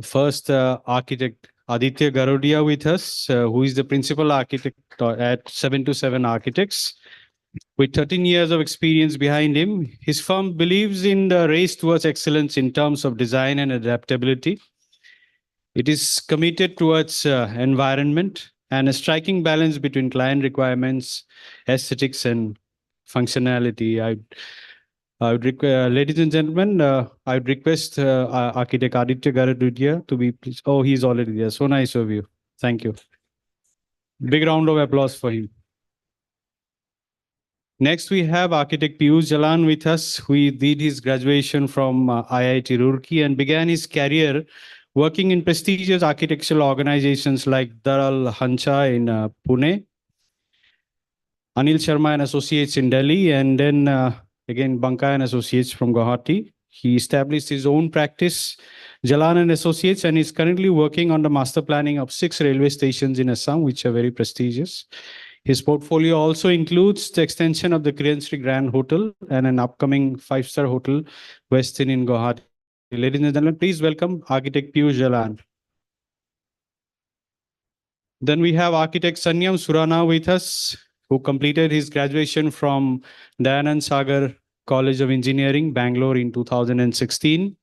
first architect Aditya Garodia with us, who is the principal architect at 727 Architects. With 13 years of experience behind him, his firm believes in the race towards excellence in terms of design and adaptability. It is committed towards environment and a striking balance between client requirements, aesthetics, and functionality. Ladies and gentlemen, I would request Architect Aditya Garodia to be please. Oh, he's already there. So nice of you. Thank you. Big round of applause for him. Next, we have Architect Piyush Jalan with us, who did his graduation from IIT Roorkee and began his career working in prestigious architectural organizations like Daral Hancha in Pune, Anil Sharma and Associates in Delhi, and then again Banka and Associates from Guwahati. He established his own practice, Jalan and Associates, and is currently working on the master planning of 6 railway stations in Assam, which are very prestigious. His portfolio also includes the extension of the Kiran Sri Grand Hotel and an upcoming 5-star hotel, Westin in Guwahati. Ladies and gentlemen, please welcome Architect Piyush Jalan. Then we have Architect Sanyam Surana with us, who completed his graduation from Dayanand Sagar College of Engineering, Bangalore in 2016.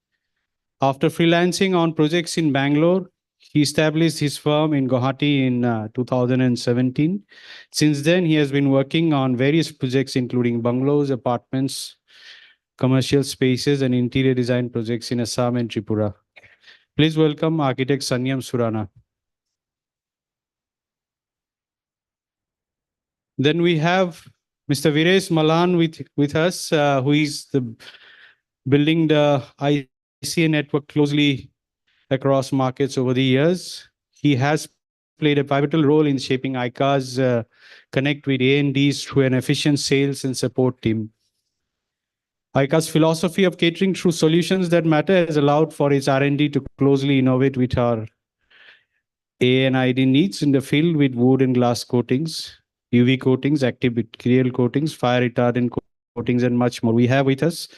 After freelancing on projects in Bangalore, he established his firm in Guwahati in 2017. Since then, he has been working on various projects, including bungalows, apartments, commercial spaces, and interior design projects in Assam and Tripura. Please welcome Architect Sanyam Surana. Then we have Mr. Viresh Malan with us, who is building the ICA network closely across markets over the years. He has played a pivotal role in shaping ICA's connect with A&Ds through an efficient sales and support team. ICA's philosophy of catering through solutions that matter has allowed for its R&D to closely innovate with our A&ID needs in the field with wood and glass coatings, UV coatings, active material coatings, fire retardant coatings, and much more. We have with us,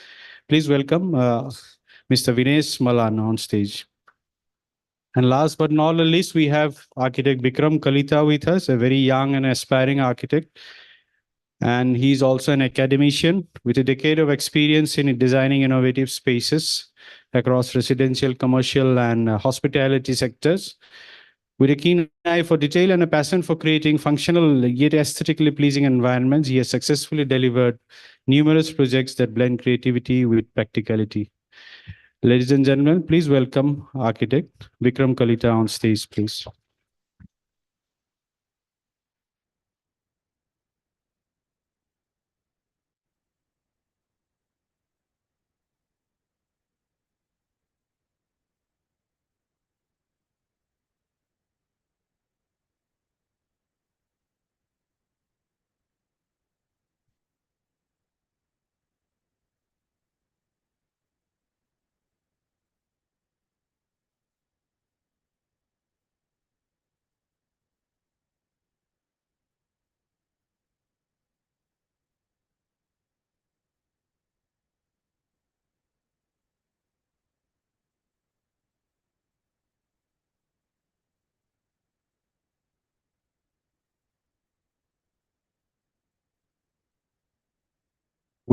please welcome Mr. Vinesh Malan on stage. And last but not the least, we have Architect Bikram Kalita with us, a very young and aspiring architect. And he's also an academician with a decade of experience in designing innovative spaces across residential, commercial, and hospitality sectors. With a keen eye for detail and a passion for creating functional yet aesthetically pleasing environments, he has successfully delivered numerous projects that blend creativity with practicality. Ladies and gentlemen, please welcome Architect Bikram Kalita on stage, please.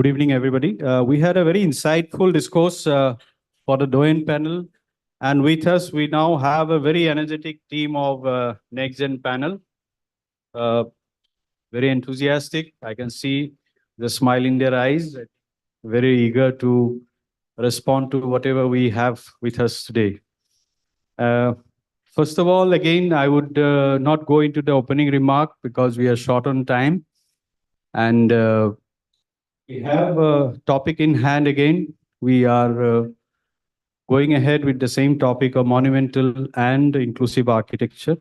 Good evening, everybody. We had a very insightful discourse for the Doyen panel. And with us, we now have a very energetic team of Next Gen panel. Very enthusiastic. I can see the smile in their eyes, very eager to respond to whatever we have with us today. First of all, again, I would not go into the opening remark because we are short on time. And we have a topic in hand again. We are going ahead with the same topic of monumental and inclusive architecture.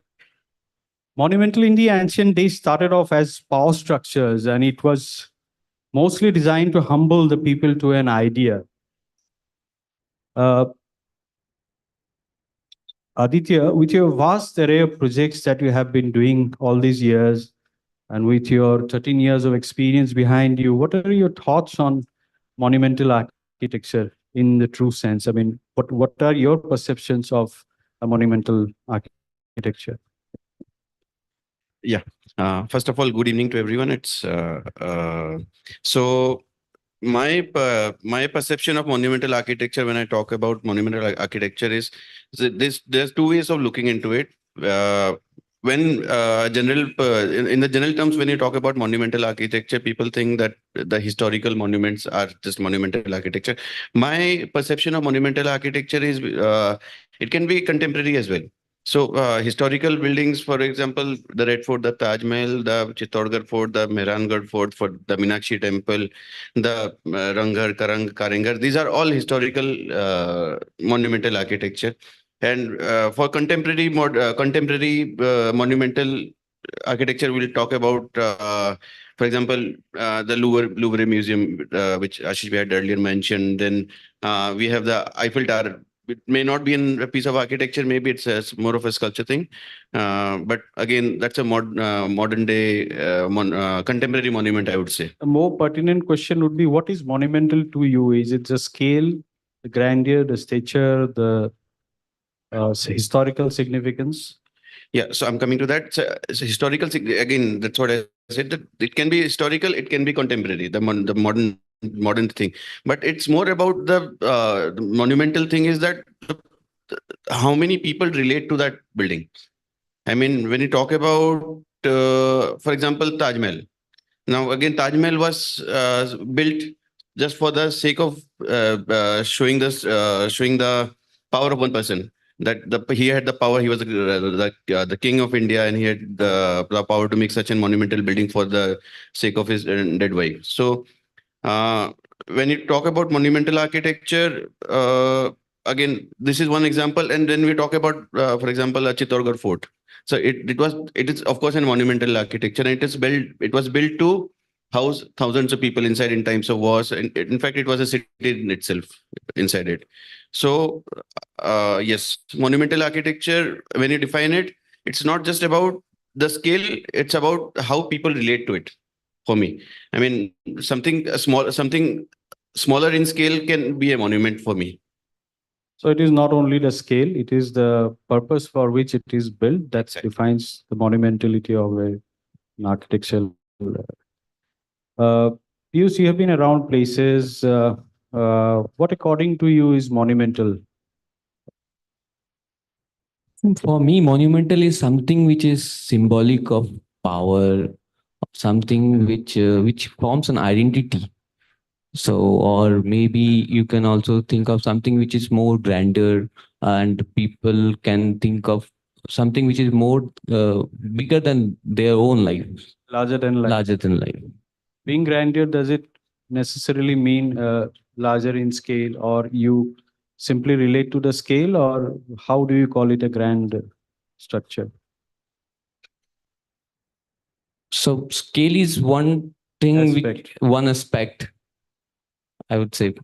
Monumental in the ancient days started off as power structures, and it was mostly designed to humble the people to an idea. Aditya, with your vast array of projects that you have been doing all these years, and with your 13 years of experience behind you, what are your thoughts on monumental architecture in the true sense? I mean, what are your perceptions of a monumental architecture? Yeah. First of all, good evening to everyone. It's so my perception of monumental architecture when I talk about monumental architecture is that there's two ways of looking into it. When in the general terms, when you talk about monumental architecture, people think that the historical monuments are just monumental architecture. My perception of monumental architecture is it can be contemporary as well. So historical buildings, for example, the Red Fort, the Taj Mahal, the Chittorgarh Fort, the Mehrangarh Fort, for the Meenakshi Temple, the Ranghar, Karangar, these are all historical monumental architecture. And for contemporary monumental architecture, we'll talk about, for example, the Louvre Museum, which Ashish had earlier mentioned. Then we have the Eiffel Tower. It may not be a piece of architecture, maybe it's more of a sculpture thing. But again, that's a modern day contemporary monument, I would say. A more pertinent question would be, what is monumental to you? Is it the scale, the grandeur, the stature, the historical significance? Yeah, so I'm coming to that. So historical, again, that's what I said, that it can be historical, it can be contemporary, the modern thing. But it's more about the monumental thing is that how many people relate to that building. I mean, when you talk about, for example, Taj Mahal. Now, again, Taj Mahal was built just for the sake of showing the power of one person. That he had the power. He was the king of India, and he had the power to make such a monumental building for the sake of his dead wife. So, when you talk about monumental architecture, again, this is one example. And then we talk about, for example, a Chittorgarh Fort. So it is of course a monumental architecture, and it was built to house thousands of people inside in times of wars. And in fact, it was a city in itself inside it. So yes, monumental architecture, when you define it, it's not just about the scale, it's about how people relate to it. For me, I mean, something smaller in scale can be a monument for me. So it is not only the scale, it is the purpose for which it is built that defines the monumentality of an architectural. Piyush, you have been around places. What according to you is monumental? For me, monumental is something which is symbolic of power, something which forms an identity. So, or maybe you can also think of something which is more grander, and people can think of something which is more bigger than their own life. Larger than life. Larger than life. Being grandeur, does it necessarily mean larger in scale, or you simply relate to the scale, or how do you call it a grand structure? So scale is one thing, one aspect, I would say.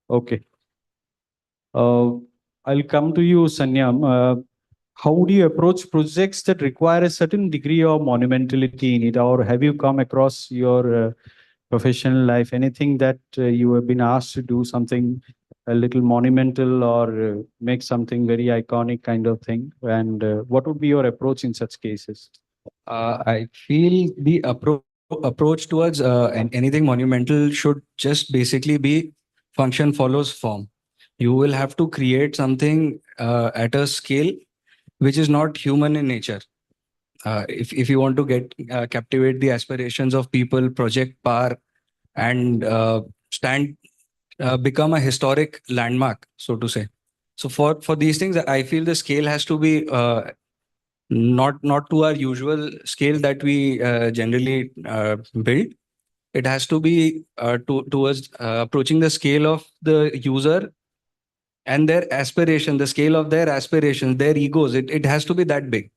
Okay. I'll come to you, Sanyam. How do you approach projects that require a certain degree of monumentality in it? Or have you come across your professional life, anything that you have been asked to do something a little monumental, or make something very iconic kind of thing? And what would be your approach in such cases? I feel the approach approach towards anything monumental should just basically be function follows form. You will have to create something at a scale which is not human in nature. If you want to get captivate the aspirations of people, project power, and become a historic landmark, so to say. So for these things, I feel the scale has to be not to our usual scale that we generally build. It has to be towards approaching the scale of the user and their aspiration, the scale of their aspirations, their egos. It has to be that big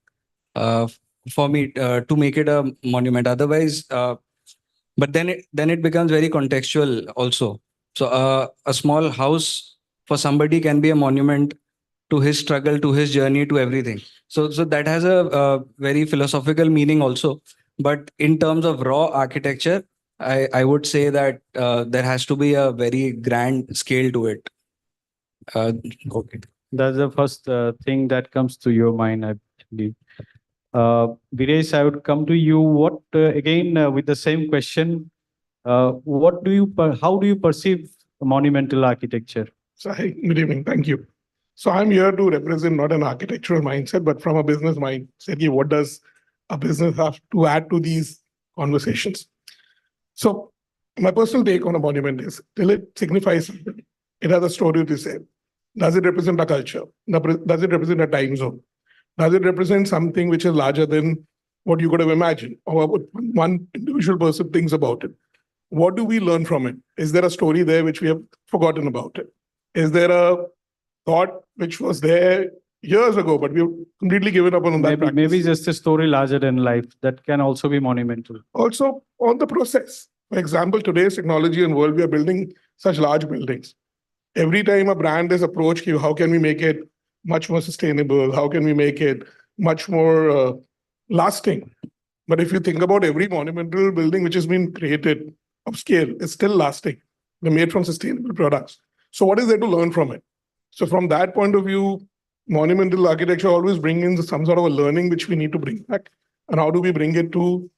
for me to make it a monument. Otherwise, but then it becomes very contextual also. So a small house for somebody can be a monument to his struggle, to his journey, to everything. So that has a very philosophical meaning also. But in terms of raw architecture, I would say that there has to be a very grand scale to it. Okay. That's the first thing that comes to your mind, I believe. Viresh, I would come to you. What again with the same question? What do you how do you perceive monumental architecture? So, hi, good evening. Thank you. So I'm here to represent not an architectural mindset, but from a business mindset. What does a business have to add to these conversations? So my personal take on a monument is, till it signifies something, it has a story to say. Does it represent a culture? Does it represent a time zone? Does it represent something which is larger than what you could have imagined or what one individual person thinks about it? What do we learn from it? Is there a story there which we have forgotten about it? Is there a thought which was there years ago, but we've completely given up on that practice? Maybe just a story larger than life that can also be monumental. Also on the process. For example, today's technology and world, we are building such large buildings. Every time a brand is approached, how can we make it much more sustainable? How can we make it much more lasting? But if you think about every monumental building which has been created of scale, is still lasting. They're made from sustainable products. So what is there to learn from it? So from that point of view, monumental architecture always brings in some sort of a learning which we need to bring back. And how do we bring it to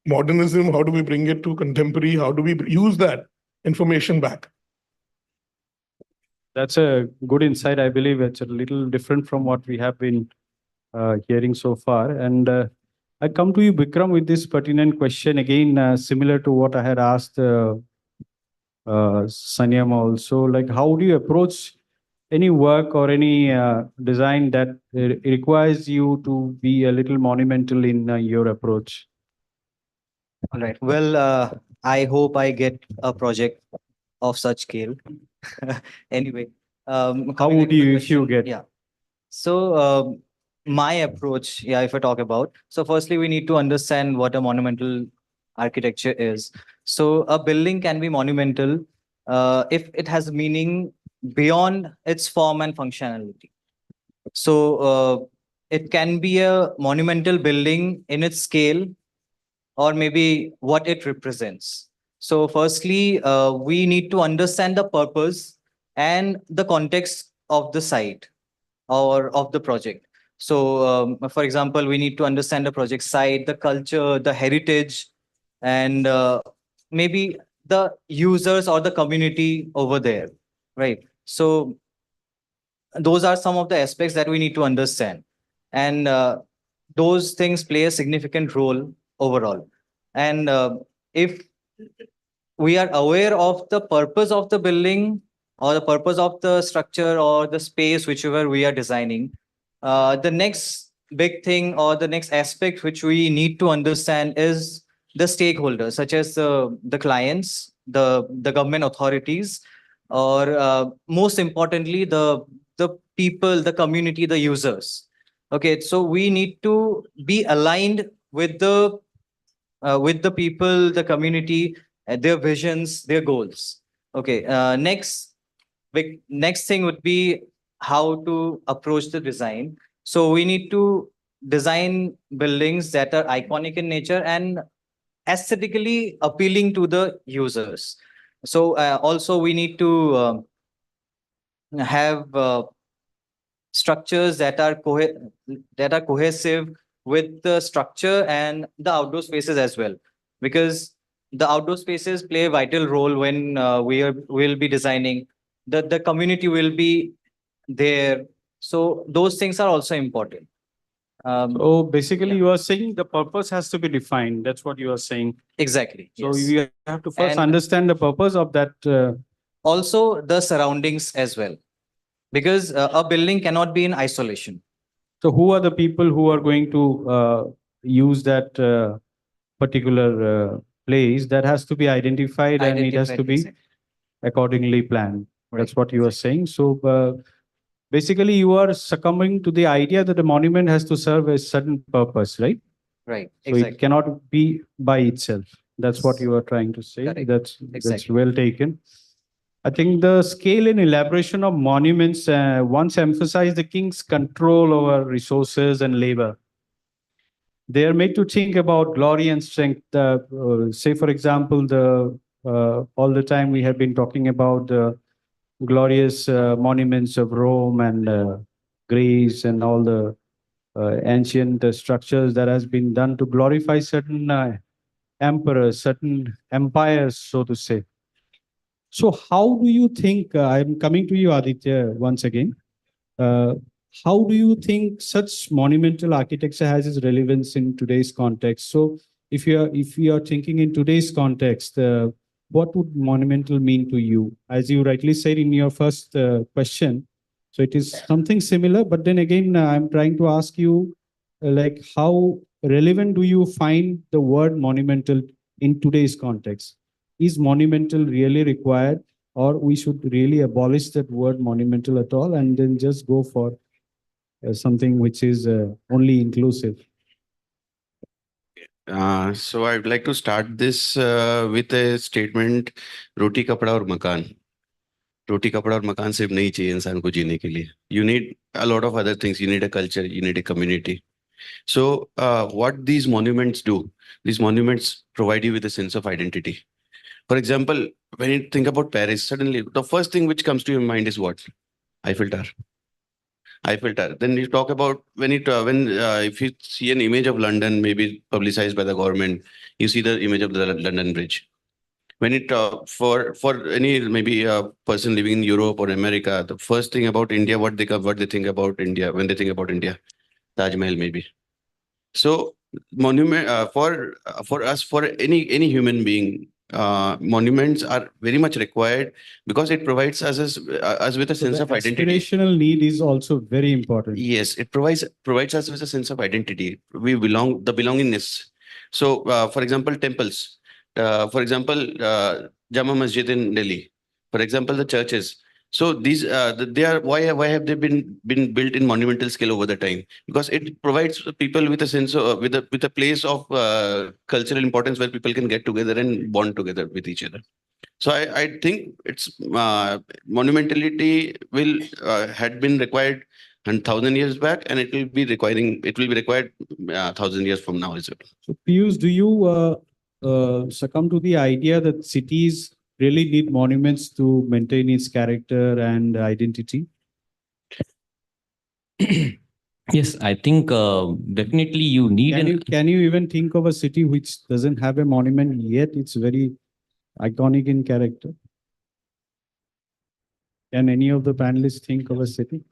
modernism? How do we bring it to contemporary? How do we use that information back? That's a good insight. I believe it's a little different from what we have been hearing so far. And I come to you, Vikram, with this pertinent question again, similar to what I had asked Sanyam also. Like, how do you approach any work or any design that requires you to be a little monumental in your approach? All right. Well, I hope I get a project of such scale. Anyway, how would you if you get? Yeah. So my approach, yeah, if I talk about, so firstly, we need to understand what a monumental architecture is. So a building can be monumental if it has meaning beyond its form and functionality. So it can be a monumental building in its scale or maybe what it represents. So firstly, we need to understand the purpose and the context of the site or of the project. So for example, we need to understand the project site, the culture, the heritage, and maybe the users or the community over there, right? So those are some of the aspects that we need to understand. And those things play a significant role overall. And if we are aware of the purpose of the building or the purpose of the structure or the space, whichever we are designing, the next big thing or the next aspect which we need to understand is the stakeholders, such as the clients, the government authorities, or most importantly, the people, the community, the users. Okay, so we need to be aligned with the people, the community, their visions, their goals. Okay, next thing would be how to approach the design. So we need to design buildings that are iconic in nature and aesthetically appealing to the users. So also we need to have structures that are cohesive with the structure and the outdoor spaces as well. because the outdoor spaces play a vital role when we'll be designing. The community will be there. So those things are also important. So basically, you are saying the purpose has to be defined. That's what you are saying. Exactly. So yes. you have to first And understand the purpose of that. also the surroundings as well, because a building cannot be in isolation. So who are the people who are going to use that particular place? That has to be identified and it has to be Exactly. accordingly planned. That's Right. what you are saying. So basically, you are succumbing to the idea that a monument has to serve a certain purpose, right? Right. So it cannot be by itself. That's what you are trying to say. Correct. That's Exactly. well taken. I think the scale and elaboration of monuments once emphasized the king's control over resources and labor. They are made to think about glory and strength. Say, for example, the all the time we have been talking about the glorious monuments of Rome and Greece and all the ancient structures that has been done to glorify certain emperors, certain empires, so to say. So how do you think, I'm coming to you, Aditya, once again. Uh, how do you think such monumental architecture has its relevance in today's context? So if you are thinking in today's context, what would monumental mean to you? As you rightly said in your first question, so it is something similar, but then again, I'm trying to ask you, like, how relevant do you find the word monumental in today's context? Is monumental really required, or we should really abolish that word monumental at all and then just go for something which is only inclusive? So I'd like to start this with a statement, roti kapda aur makan. रोटी कपड़ा और मकान सिर्फ नहीं चाहिए इंसान को जीने के लिए. You need a lot of other things. You need a culture, you need a community. So what these monuments do, these monuments provide you with a sense of identity. For example, when you think about Paris, suddenly the first thing which comes to your mind is what? Eiffel Tower. Eiffel Tower. Then you talk about if you see an image of London, maybe publicized by the government, you see the image of the London Bridge. When it for any maybe person living in Europe or America, the first thing about India, what they think about India when they think about India, Taj Mahal maybe. So monument for us, for any human being, monuments are very much required because it provides us with a sense of identity. Aspirational need is also very important. Yes, it provides us with a sense of identity. We belong, the belongingness. So, for example, temples. For example, Jama Masjid in Delhi. For example, the churches. So these they are why have they been built in monumental scale over the time? Because it provides people with a sense of with a place of cultural importance where people can get together and bond together with each other. So I think it's monumentality will had been required 1,000 years back, and it will be required 1,000 years from now as well. So Piyush, do you succumb to the idea that cities really need monuments to maintain its character and identity? Yes, I think definitely you need Can you even think of a city which doesn't have a monument yet it's very iconic in character? Can any of the panelists think of a city?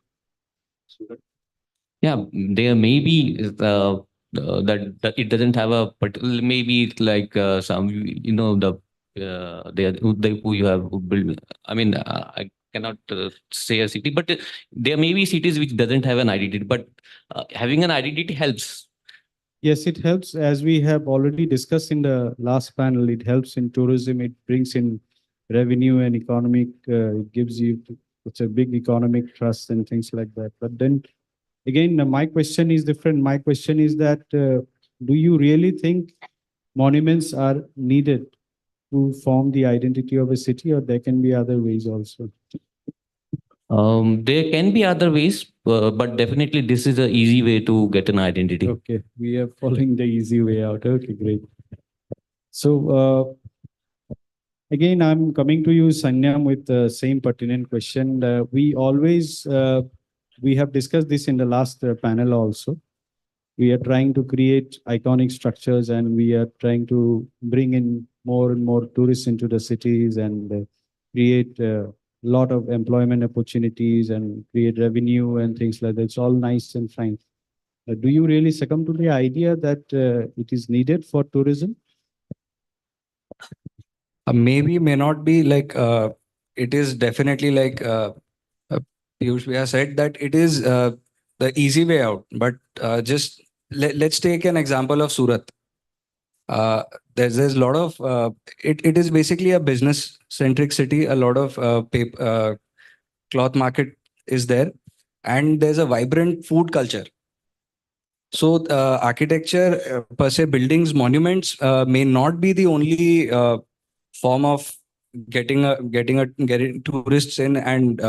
Yeah, there may be that it doesn't have a particular, maybe it's like some, Udaipur you have built. I mean, I cannot say a city, but there may be cities which doesn't have an identity, but having an identity helps. Yes, it helps. As we have already discussed in the last panel, it helps in tourism. It brings in revenue and economic, it gives you, it's a big economic trust and things like that. But then again, my question is different. My question is that, do you really think monuments are needed to form the identity of a city, or there can be other ways also? There can be other ways, but definitely this is the easy way to get an identity. Okay, we are following the easy way out. Okay, great. So again, I'm coming to you, Sanyam, with the same pertinent question. We have discussed this in the last panel also. We are trying to create iconic structures, and we are trying to bring in more and more tourists into the cities and create a lot of employment opportunities and create revenue and things like that. It's all nice and fine. Do you really succumb to the idea that it is needed for tourism? Maybe, may not be like, it is definitely like Piyush Bhaiya said that it is the easy way out. But just let's take an example of Surat. There's a lot of it is basically a business centric city. A lot of paper, cloth market is there, and there's a vibrant food culture. So architecture per se, buildings, monuments may not be the only form of getting tourists in and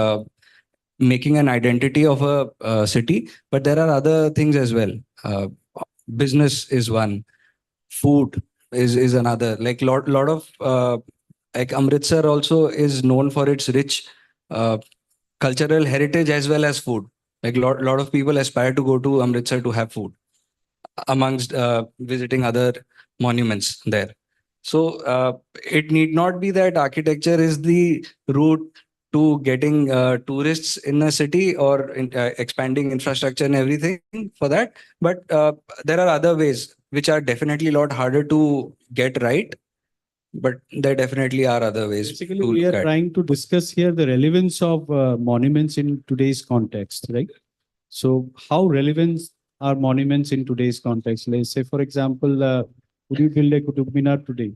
making an identity of a city, but there are other things as well. Business is one, food is another. Like lot of like Amritsar also is known for its rich cultural heritage as well as food. Like lot of people aspire to go to Amritsar to have food amongst visiting other monuments there. So it need not be that architecture is the route to getting tourists in a city or expanding infrastructure and everything for that. But there are other ways which are definitely a lot harder to get right. But there definitely are other ways Basically, to we look are at. trying to discuss here the relevance of monuments in today's context, right? So how relevant are monuments in today's context? Let's say, for example, would you build a Qutub Minar today?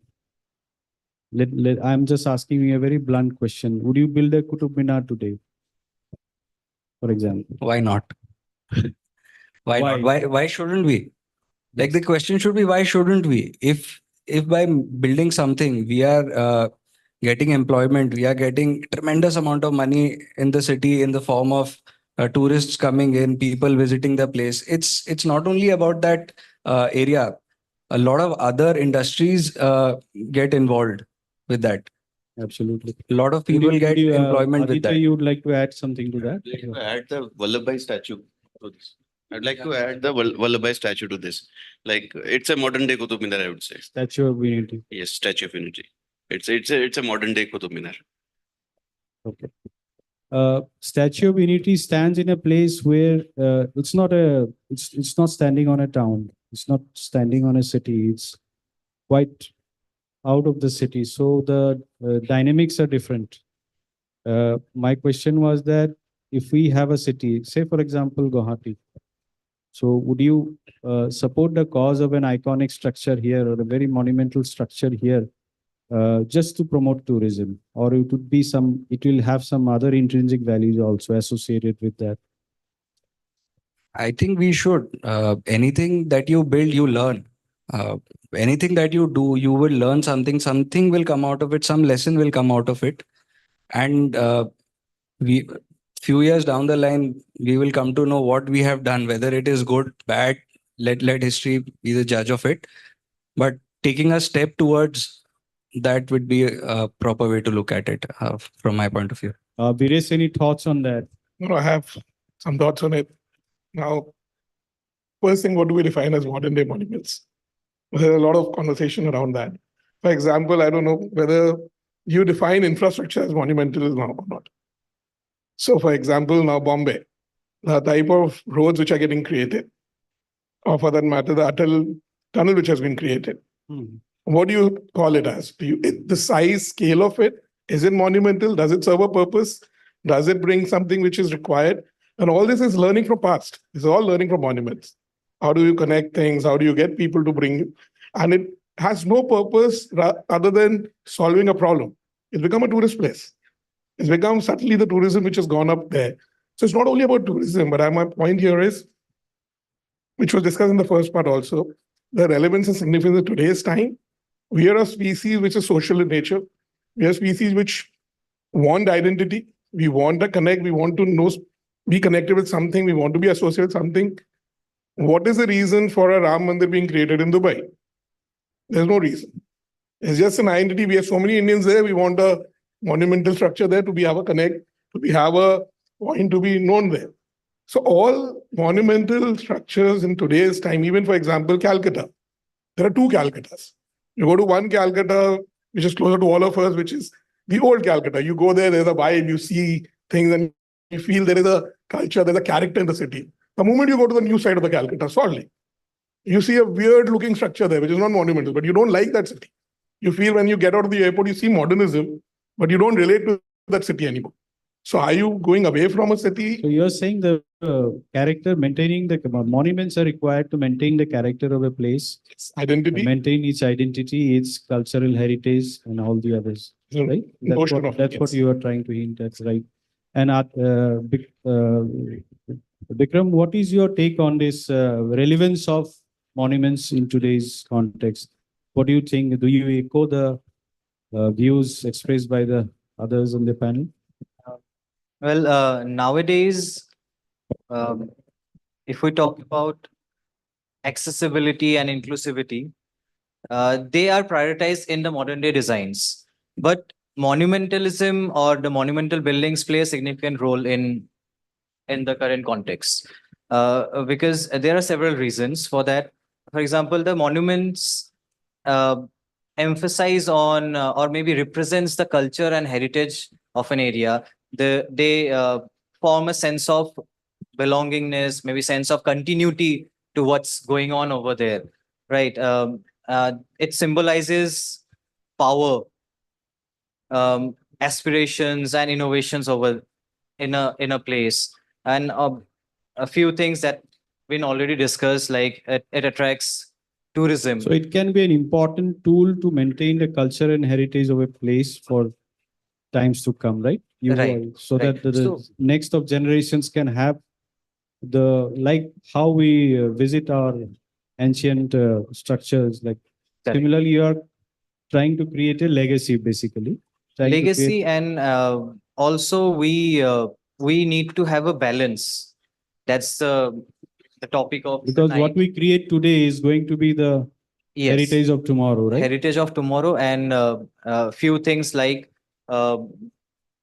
I'm just asking you a very blunt question. Would you build a Qutub Minar today? For example. Why not? Why not? Why shouldn't we? Like the question should be, why shouldn't we? If by building something we are getting employment, we are getting tremendous amount of money in the city in the form of tourists coming in, people visiting the place. It's not only about that area. A lot of other industries get involved with that. Absolutely. A lot of people get employment with Aditya, that. you would like to add something to that? I'd like to add the Vallabhbhai statue to this. I'd like to add the Vallabhbhai statue to this. Like it's a modern day Qutub Minar, I would say. Statue of Unity. Yes, Statue of Unity. It's a modern day Qutub Minar. Okay. Statue of Unity stands in a place where it's not standing on a town. It's not standing on a city. It's quite out of the city. So the dynamics are different. My question was that if we have a city, say for example, Guwahati, so would you support the cause of an iconic structure here or a very monumental structure here just to promote tourism, or it will have some other intrinsic values also associated with that? I think we should. Anything that you build, you learn. Anything that you do, you will learn something. Something will come out of it. Some lesson will come out of it. And we, few years down the line, we will come to know what we have done, whether it is good, bad. Let history be the judge of it. But taking a step towards that would be a proper way to look at it from my point of view. Vires, any thoughts on that? No, I have some thoughts on it. Now, first thing, what do we define as modern day monuments? There's a lot of conversation around that. For example, I don't know whether you define infrastructure as monumental now or not. So, for example, now Bombay, the type of roads which are getting created, or for that matter, the Atal tunnel which has been created. What do you call it as? The size, scale of it, is it monumental? Does it serve a purpose? Does it bring something which is required? And all this is learning from past. It's all learning from monuments. How do you connect things? How do you get people to bring? And it has no purpose other than solving a problem. It's become a tourist place. It's become subtly the tourism which has gone up there. So it's not only about tourism, but my point here is, which was discussed in the first part also, the relevance and significance of today's time. We are a species which is social in nature. We are a species which want identity. We want to connect. We want to know, be connected with something. We want to be associated with something. What is the reason for a Ram Mandir being created in Dubai? There's no reason. It's just an identity. We have so many Indians there. We want a monumental structure there to have a connect, to have a point to be known there. So all monumental structures in today's time, even for example, Calcutta, there are two Calcuttas. You go to one Calcutta, which is closer to all of us, which is the old Calcutta. You go there, there's a vibe, you see things and you feel there is a culture, there's a character in the city. The moment you go to the new side of the Calcutta, Salt Lake, you see a weird looking structure there, which is not monumental, but you don't like that city. You feel when you get out of the airport, you see modernism, but you don't relate to that city anymore. So are you going away from a city? So you're saying the character, maintaining the monuments are required to maintain the character of a place, identity, maintain its identity, its cultural heritage, and all the others. Right? Notion of it, That's what yes. you are trying to hint. That's right. And Bikram, what is your take on this relevance of monuments in today's context? What do you think? Do you echo the views expressed by the others on the panel? Well, nowadays, if we talk about accessibility and inclusivity, they are prioritized in the modern day designs. But monumentalism or the monumental buildings play a significant role in the current context, because there are several reasons for that. For example, the monuments emphasize on or maybe represents the culture and heritage of an area. They form a sense of belongingness, maybe sense of continuity to what's going on over there, right? It symbolizes power, aspirations, and innovations over in a place, and a few things that been already discussed, like it attracts tourism. So it can be an important tool to maintain the culture and heritage of a place for times to come, right? Right, So right. that the So- next of generations can have like how we visit our ancient structures. Like similarly, you are trying to create a legacy, basically. Trying to Legacy, create- and also we need to have a balance. That's the topic of the because night. what we create today is going to be the Yes. heritage of tomorrow, right? Heritage of tomorrow, and few things like uh,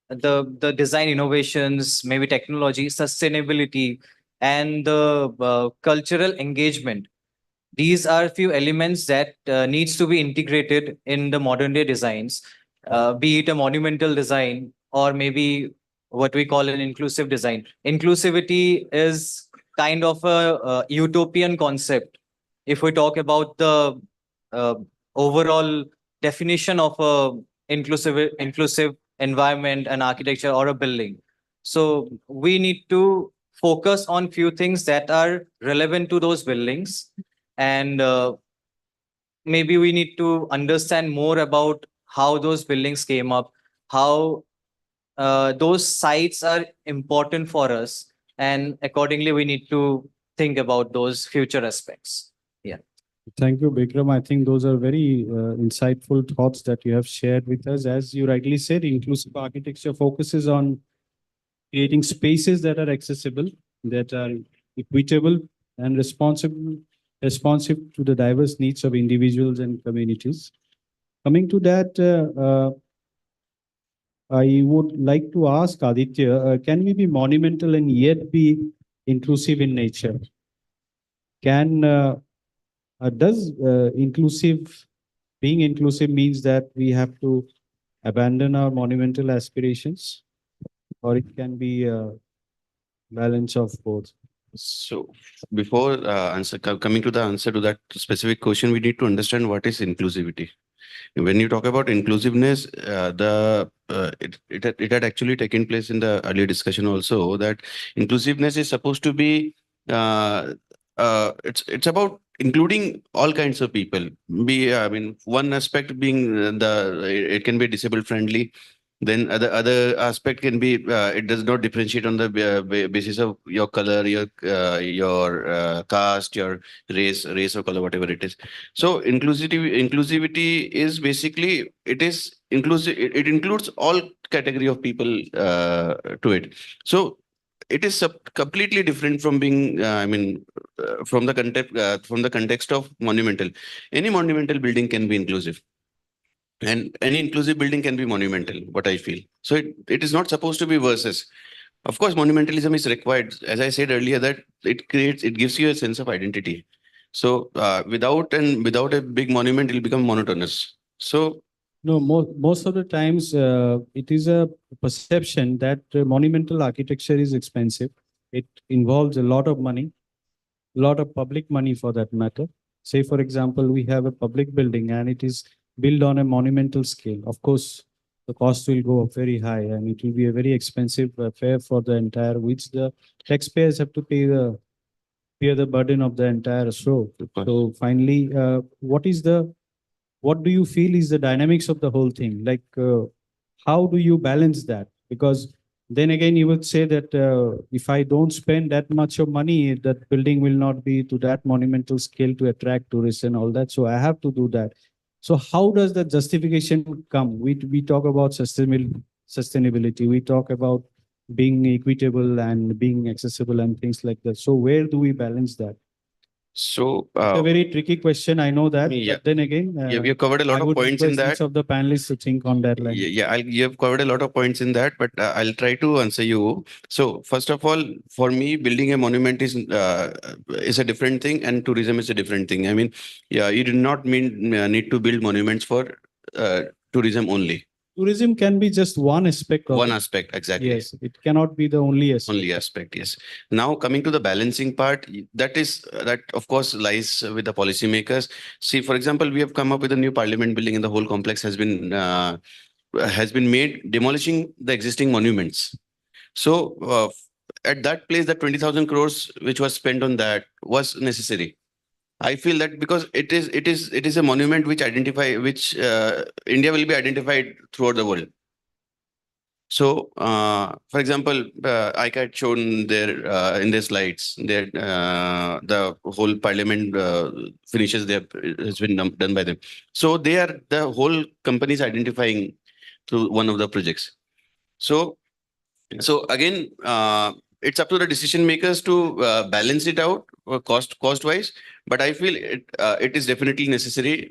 the design innovations, maybe technology, sustainability, and the cultural engagement. These are few elements that needs to be integrated in the modern day designs, be it a monumental design or maybe what we call an inclusive design. Inclusivity is kind of a utopian concept. If we talk about the uh, overall definition of a inclusive environment and architecture or a building, so we need to focus on few things that are relevant to those buildings, and maybe we need to understand more about how those buildings came up, how those sites are important for us, and accordingly we need to think about those future aspects. Yeah. Thank you, Bikram. I think those are very insightful thoughts that you have shared with us. As you rightly said, inclusive architecture focuses on creating spaces that are accessible, that are equitable and responsive to the diverse needs of individuals and communities. Coming to that, I would like to ask Aditya, can we be monumental and yet be inclusive in nature? Does being inclusive means that we have to abandon our monumental aspirations, or it can be a balance of both? So before coming to the answer to that specific question, we need to understand what is inclusivity. When you talk about inclusiveness, it had actually taken place in the earlier discussion also, that inclusiveness is supposed to be it's about including all kinds of people. I mean, one aspect being it can be disabled friendly. Then other aspect can be it does not differentiate on the basis of your color, your caste, your race or color, whatever it is. So inclusivity is basically, it is inclusive. It includes all category of people to it. So it is completely different from being from the context of monumental. Any monumental building can be inclusive, and any inclusive building can be monumental, what I feel. So it is not supposed to be versus. Of course, monumentalism is required. As I said earlier, that it gives you a sense of identity. So without a big monument, it'll become monotonous. So No, most of the times it is a perception that monumental architecture is expensive. It involves a lot of money, a lot of public money for that matter. Say, for example, we have a public building and it is built on a monumental scale. Of course, the cost will go up very high and it will be a very expensive affair for the entire, which the taxpayers have to bear the burden of the entire show. So finally, what do you feel is the dynamics of the whole thing? Like, how do you balance that? Because then again, you would say that if I don't spend that much of money, that building will not be to that monumental scale to attract tourists and all that. So I have to do that. So how does the justification come? We talk about sustainability. We talk about being equitable and being accessible and things like that. So where do we balance that? So It's a very tricky question. I know that. yeah. But then again, Yeah, we have covered a lot I of would points in request that. each of the panelists to think on that line. You have covered a lot of points in that, but I'll try to answer you. So first of all, for me, building a monument is a different thing, and tourism is a different thing. I mean, yeah, you do not need to build monuments for tourism only. Tourism can be just one aspect of One it. aspect, exactly. Yes, it cannot be the only aspect. Only aspect, yes. Now coming to the balancing part, that of course lies with the policymakers. See, for example, we have come up with a new parliament building, and the whole complex has been made demolishing the existing monuments. So at that place, the 20,000 crores which was spent on that was necessary. I feel that because it is a monument which India will be identified throughout the world. So, for example, ICA had shown their in their slides, the whole parliament finishes has been done by them. So the whole company is identifying through one of the projects. So again, it's up to the decision makers to balance it out cost wise. But I feel it is definitely necessary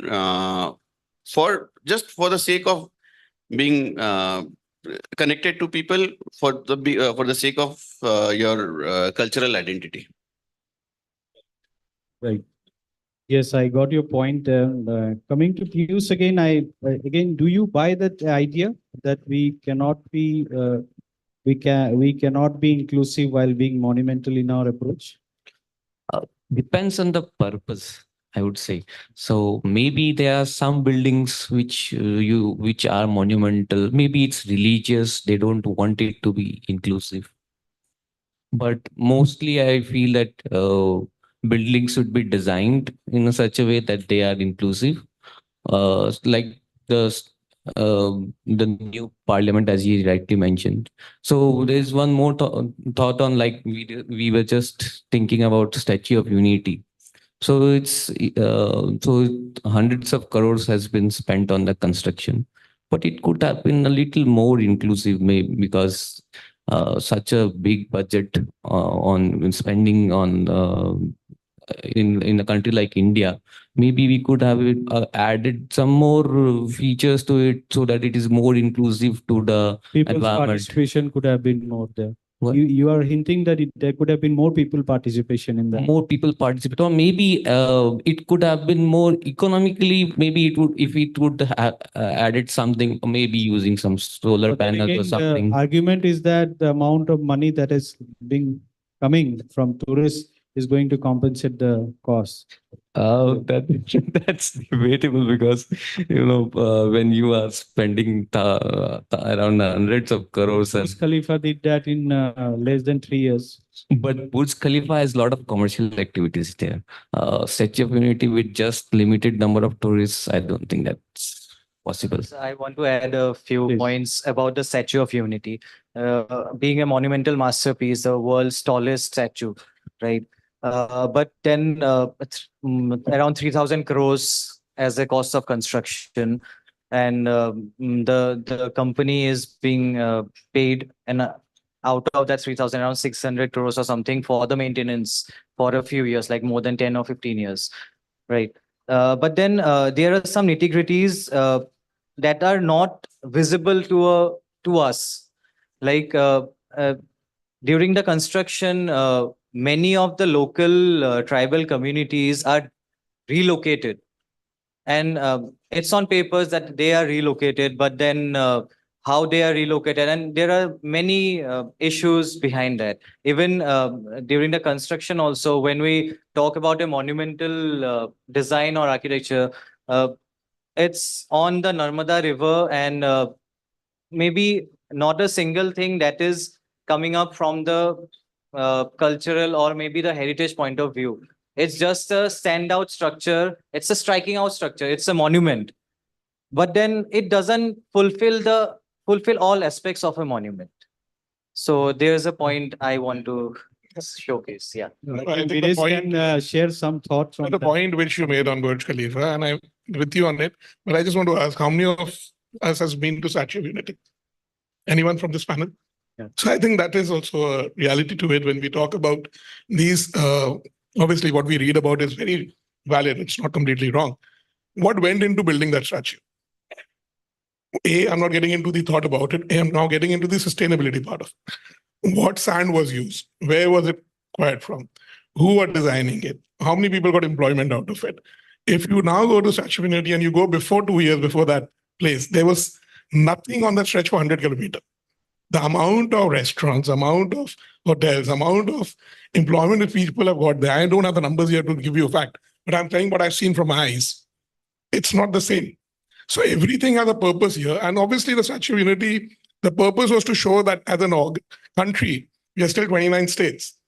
for the sake of being connected to people, for the sake of your cultural identity. Right. Yes, I got your point. Coming to Pius again, do you buy that idea that we cannot be inclusive while being monumental in our approach? Depends on the purpose, I would say. So maybe there are some buildings which are monumental. Maybe it's religious. They don't want it to be inclusive. But mostly, I feel that buildings should be designed in such a way that they are inclusive. Like the new parliament, as you rightly mentioned. So there's one more thought on, like we were just thinking about Statue of Unity. So so hundreds of crores has been spent on the construction, but it could have been a little more inclusive, maybe because such a big budget on spending on in a country like India, maybe we could have added some more features to it so that it is more inclusive to the People's environment. participation could have been more there. What? You are hinting that there could have been more people participation in that. More people participate, or maybe it could have been more economically. Maybe it would, if it would have added something, or maybe using some solar But then panels again, or something. the argument is that the amount of money that is coming from tourists is going to compensate the cost. That's debatable, because when you are spending around hundreds of crores, and Burj Khalifa did that in less than 3 years. but Burj Khalifa has a lot of commercial activities there. Statue of Unity with just limited number of tourists, I don't think that's possible. So I want to add a few points about the Statue of Unity. Being a monumental masterpiece, the world's tallest statue, right? But then around 3,000 crores as the cost of construction, and the company is being paid, and out of that 3,000, around 600 crores or something for the maintenance for a few years, like more than 10 or 15 years, right? But then there are some nitty-gritties that are not visible to us, like during the construction, many of the local tribal communities are relocated. And it's on papers that they are relocated, but then how they are relocated, and there are many issues behind that. Even during the construction also, when we talk about a monumental design or architecture, uh, it's on the Narmada River, and maybe not a single thing that is coming up from the cultural or maybe the heritage point of view. It's just a standout structure. It's a striking out structure. It's a monument, but then it doesn't fulfill all aspects of a monument. So there's a point I want to showcase. Yeah. I think the point, share some thoughts on the point which you made on Burj Khalifa, and I'm with you on it. But I just want to ask, how many of us has been to Statue of Unity? Anyone from this panel? Yeah. So I think that is also a reality to it when we talk about these. Obviously, what we read about is very valid. It's not completely wrong. What went into building that statue? I'm not getting into the thought about it. I'm now getting into the sustainability part of it. What sand was used? Where was it acquired from? Who were designing it? How many people got employment out of it? If you now go to Statue of Unity and you go before 2 years before that place, there was nothing on that stretch for 100 kilometers. The amount of restaurants, amount of hotels, amount of employment that people have got there. I don't have the numbers here to give you a fact, but I'm telling what I've seen from my eyes. It's not the same. So everything has a purpose here. And obviously the Statue of Unity, the purpose was to show that as an country, we are still 29 states.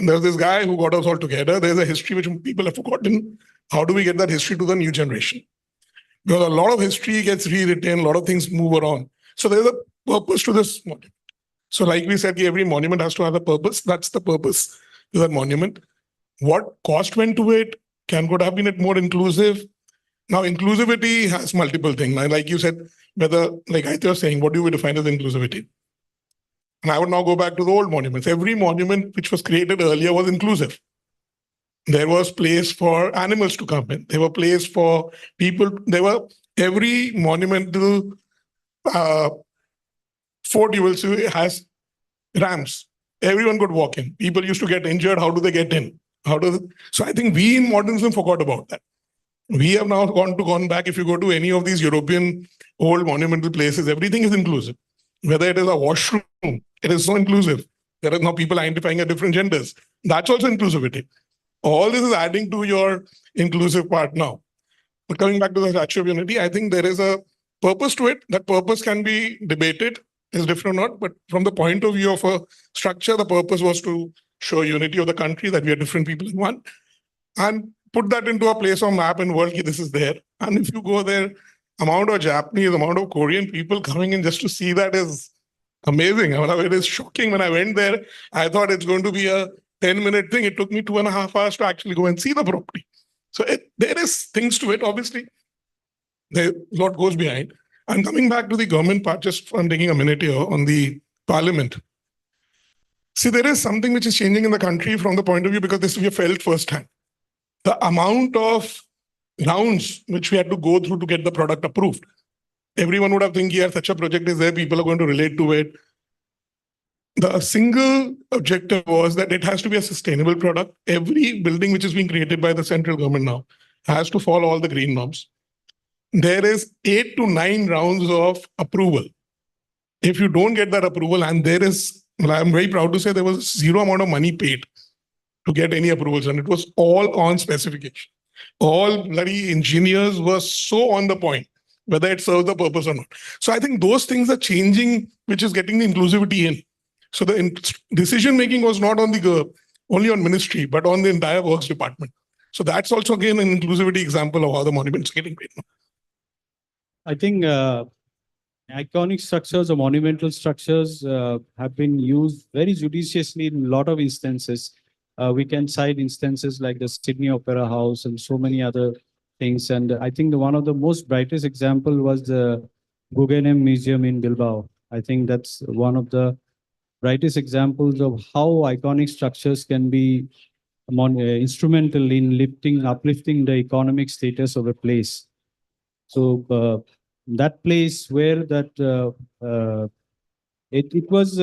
And there's this guy who got us all together. There's a history which people have forgotten. How do we get that history to the new generation? Because a lot of history gets rewritten, a lot of things move around. So there's a purpose to this monument. So like we said, every monument has to have a purpose. That's the purpose to that monument. What cost went to it? Could have been it more inclusive? Now, inclusivity has multiple things. Like you said, whether, like I was saying, what do we define as inclusivity? And I would now go back to the old monuments. Every monument which was created earlier was inclusive. There was place for animals to come in. There were place for people. There were every monumental fort you will see has ramps. Everyone could walk in. People used to get injured. How do they get in? So I think we in modernism forgot about that. We have now gone back. If you go to any of these European old monumental places, everything is inclusive. Whether it is a washroom, it is so inclusive. There are now people identifying as different genders. That's also inclusivity. All this is adding to your inclusive part now. But coming back to the Statue of Unity, I think there is a purpose to it. That purpose can be debated, is different or not. But from the point of view of a structure, the purpose was to show unity of the country, that we are different people in one. And put that into a place on map in world, this is there. And if you go there, amount of Japanese, amount of Korean people coming in just to see that is amazing. I mean, it is shocking. When I went there, I thought it's going to be a 10-minute thing. It took me 2.5 hours to actually go and see the property. So there is things to it. Obviously, a lot goes behind. And coming back to the government part, just I'm taking a minute here on the parliament. See, there is something which is changing in the country from the point of view, because this we have felt firsthand. The amount of rounds which we had to go through to get the product approved. Everyone would have think, yeah, such a project is there, people are going to relate to it. The single objective was that it has to be a sustainable product. Every building which is being created by the central government now has to follow all the green norms. There is 8 to 9 rounds of approval. If you don't get that approval, and I'm very proud to say there was zero amount of money paid to get any approvals, and it was all on specification. All bloody engineers were so on the point, whether it serves the purpose or not. So I think those things are changing, which is getting the inclusivity in. So the decision making was not on only on ministry, but on the entire works department. So that's also again an inclusivity example of how the monuments are getting made. I think iconic structures or monumental structures have been used very judiciously in a lot of instances. We can cite instances like the Sydney Opera House and so many other things. And I think one of the most brightest example was the Guggenheim Museum in Bilbao. I think that's one of the brightest examples of how iconic structures can be instrumental in uplifting the economic status of a place. So that place where that It was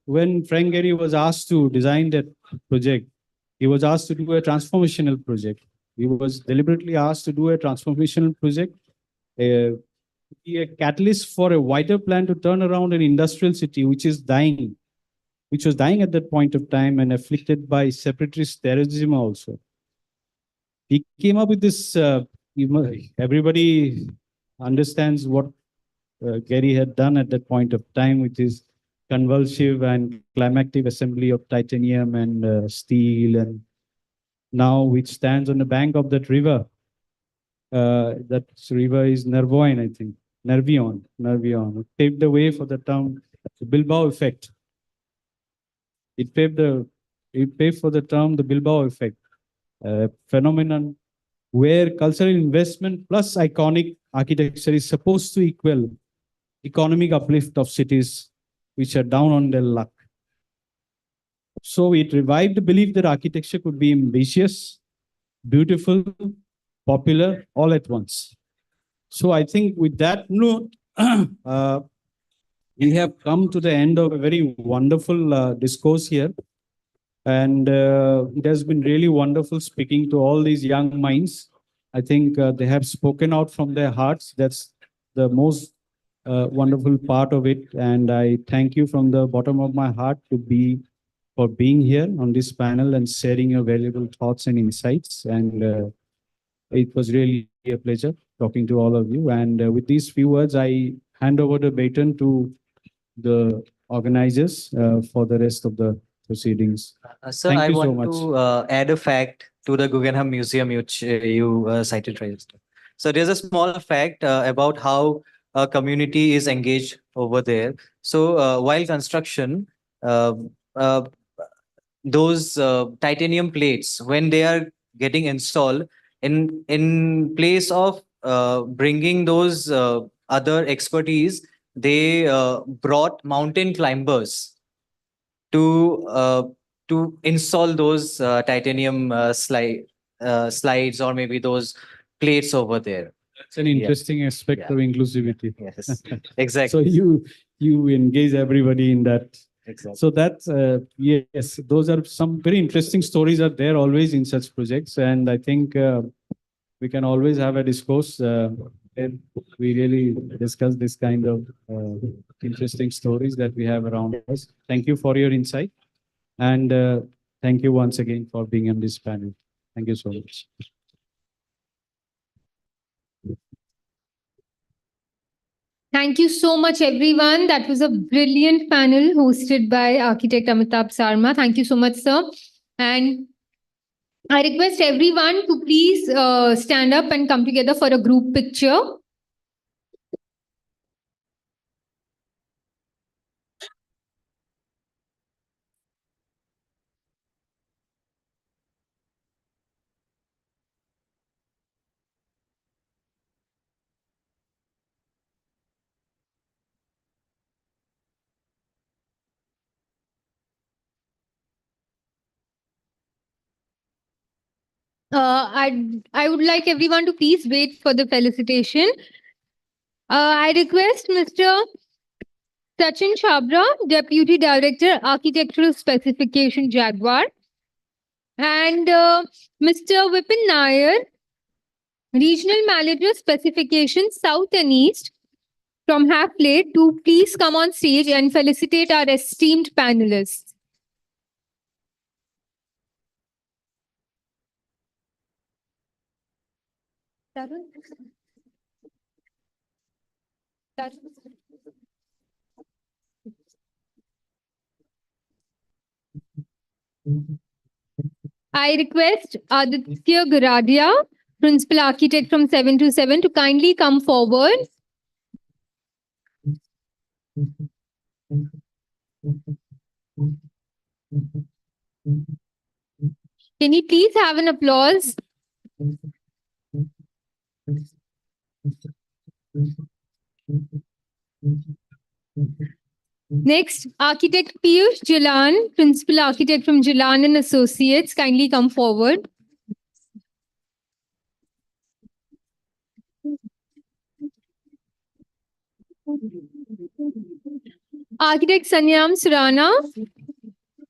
when Frank Gehry was asked to design that project, he was asked to do a transformational project. He was deliberately asked to do a transformational project, be a catalyst for a wider plan to turn around an industrial city which is dying, which was dying at that point of time and afflicted by separatist terrorism also. He came up with this, everybody understands what Gehry had done at that point of time, which is convulsive and climactic assembly of titanium and steel, and now which stands on the bank of that river. That river is Nervoin, I think. Nervion. It paved the way for the term the Bilbao effect. It paved for the term the Bilbao effect, a phenomenon where cultural investment plus iconic architecture is supposed to equal economic uplift of cities which are down on their luck. So it revived the belief that architecture could be ambitious, beautiful, popular, all at once. So I think with that note, we have come to the end of a very wonderful discourse here. And it has been really wonderful speaking to all these young minds. I think they have spoken out from their hearts. That's the most wonderful part of it. And I thank you from the bottom of my heart for being here on this panel and sharing your valuable thoughts and insights. And it was really a pleasure talking to all of you. And with these few words, I hand over the baton to the organizers for the rest of the proceedings. Sir, Thank I you so want much. to add a fact to the Guggenheim Museum, which you cited right. So there's a small fact about how a community is engaged over there. So while construction, uh, uh, those titanium plates, when they are getting installed, in place of bringing those other expertise, they brought mountain climbers to install those titanium slides, or maybe those plates over there. That's an interesting aspect of inclusivity. Yes, So exactly. you engage everybody in that. Exactly. So that's yes, those are some very interesting stories are there always in such projects, and I think we can always have a discourse. And we really discuss this kind of interesting stories that we have around us. Thank you for your insight, and thank you once again for being on this panel. Thank you so much. Thank you so much, everyone. That was a brilliant panel hosted by architect Amitabh Sarma. Thank you so much, sir. And I request everyone to please stand up and come together for a group picture. I would like everyone to please wait for the felicitation. I request Mr. Sachin Chabra, Deputy Director, Architectural Specification, Jaguar, and Mr. Vipin Nair, Regional Manager, Specification, South and East, from Half Plate, to please come on stage and felicitate our esteemed panelists. I request Aditya Garadia, Principal Architect from 727, to kindly come forward. Can you please have an applause? Next, Architect Piyush Jalan, Principal Architect from Jalan and Associates, kindly come forward. Architect Sanyam Surana,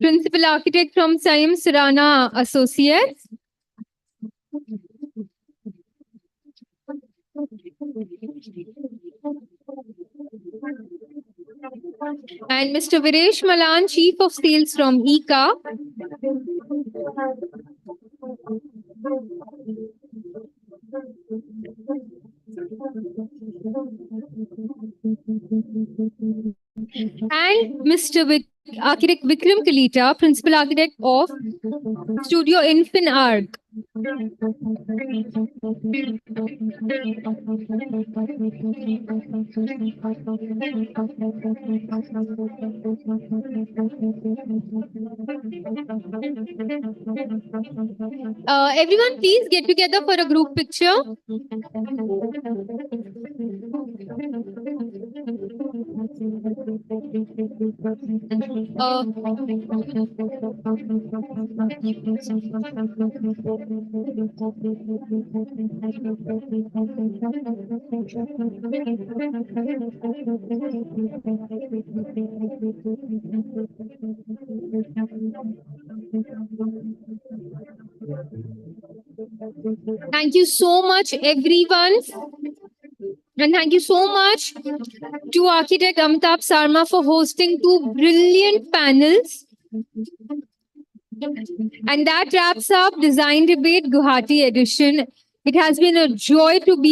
Principal Architect from Sanyam Surana Associates. And Mr. Viresh Malan, Chief of Sales from ICA. And Mr. Architect Vikram Kalita, Principal Architect of Studio Infin Arc. Everyone, please get together for a group picture. Thank you so much, everyone. And thank you so much to Architect Amitabh Sarma for hosting two brilliant panels. And that wraps up Design Debate Guwahati edition. It has been a joy to be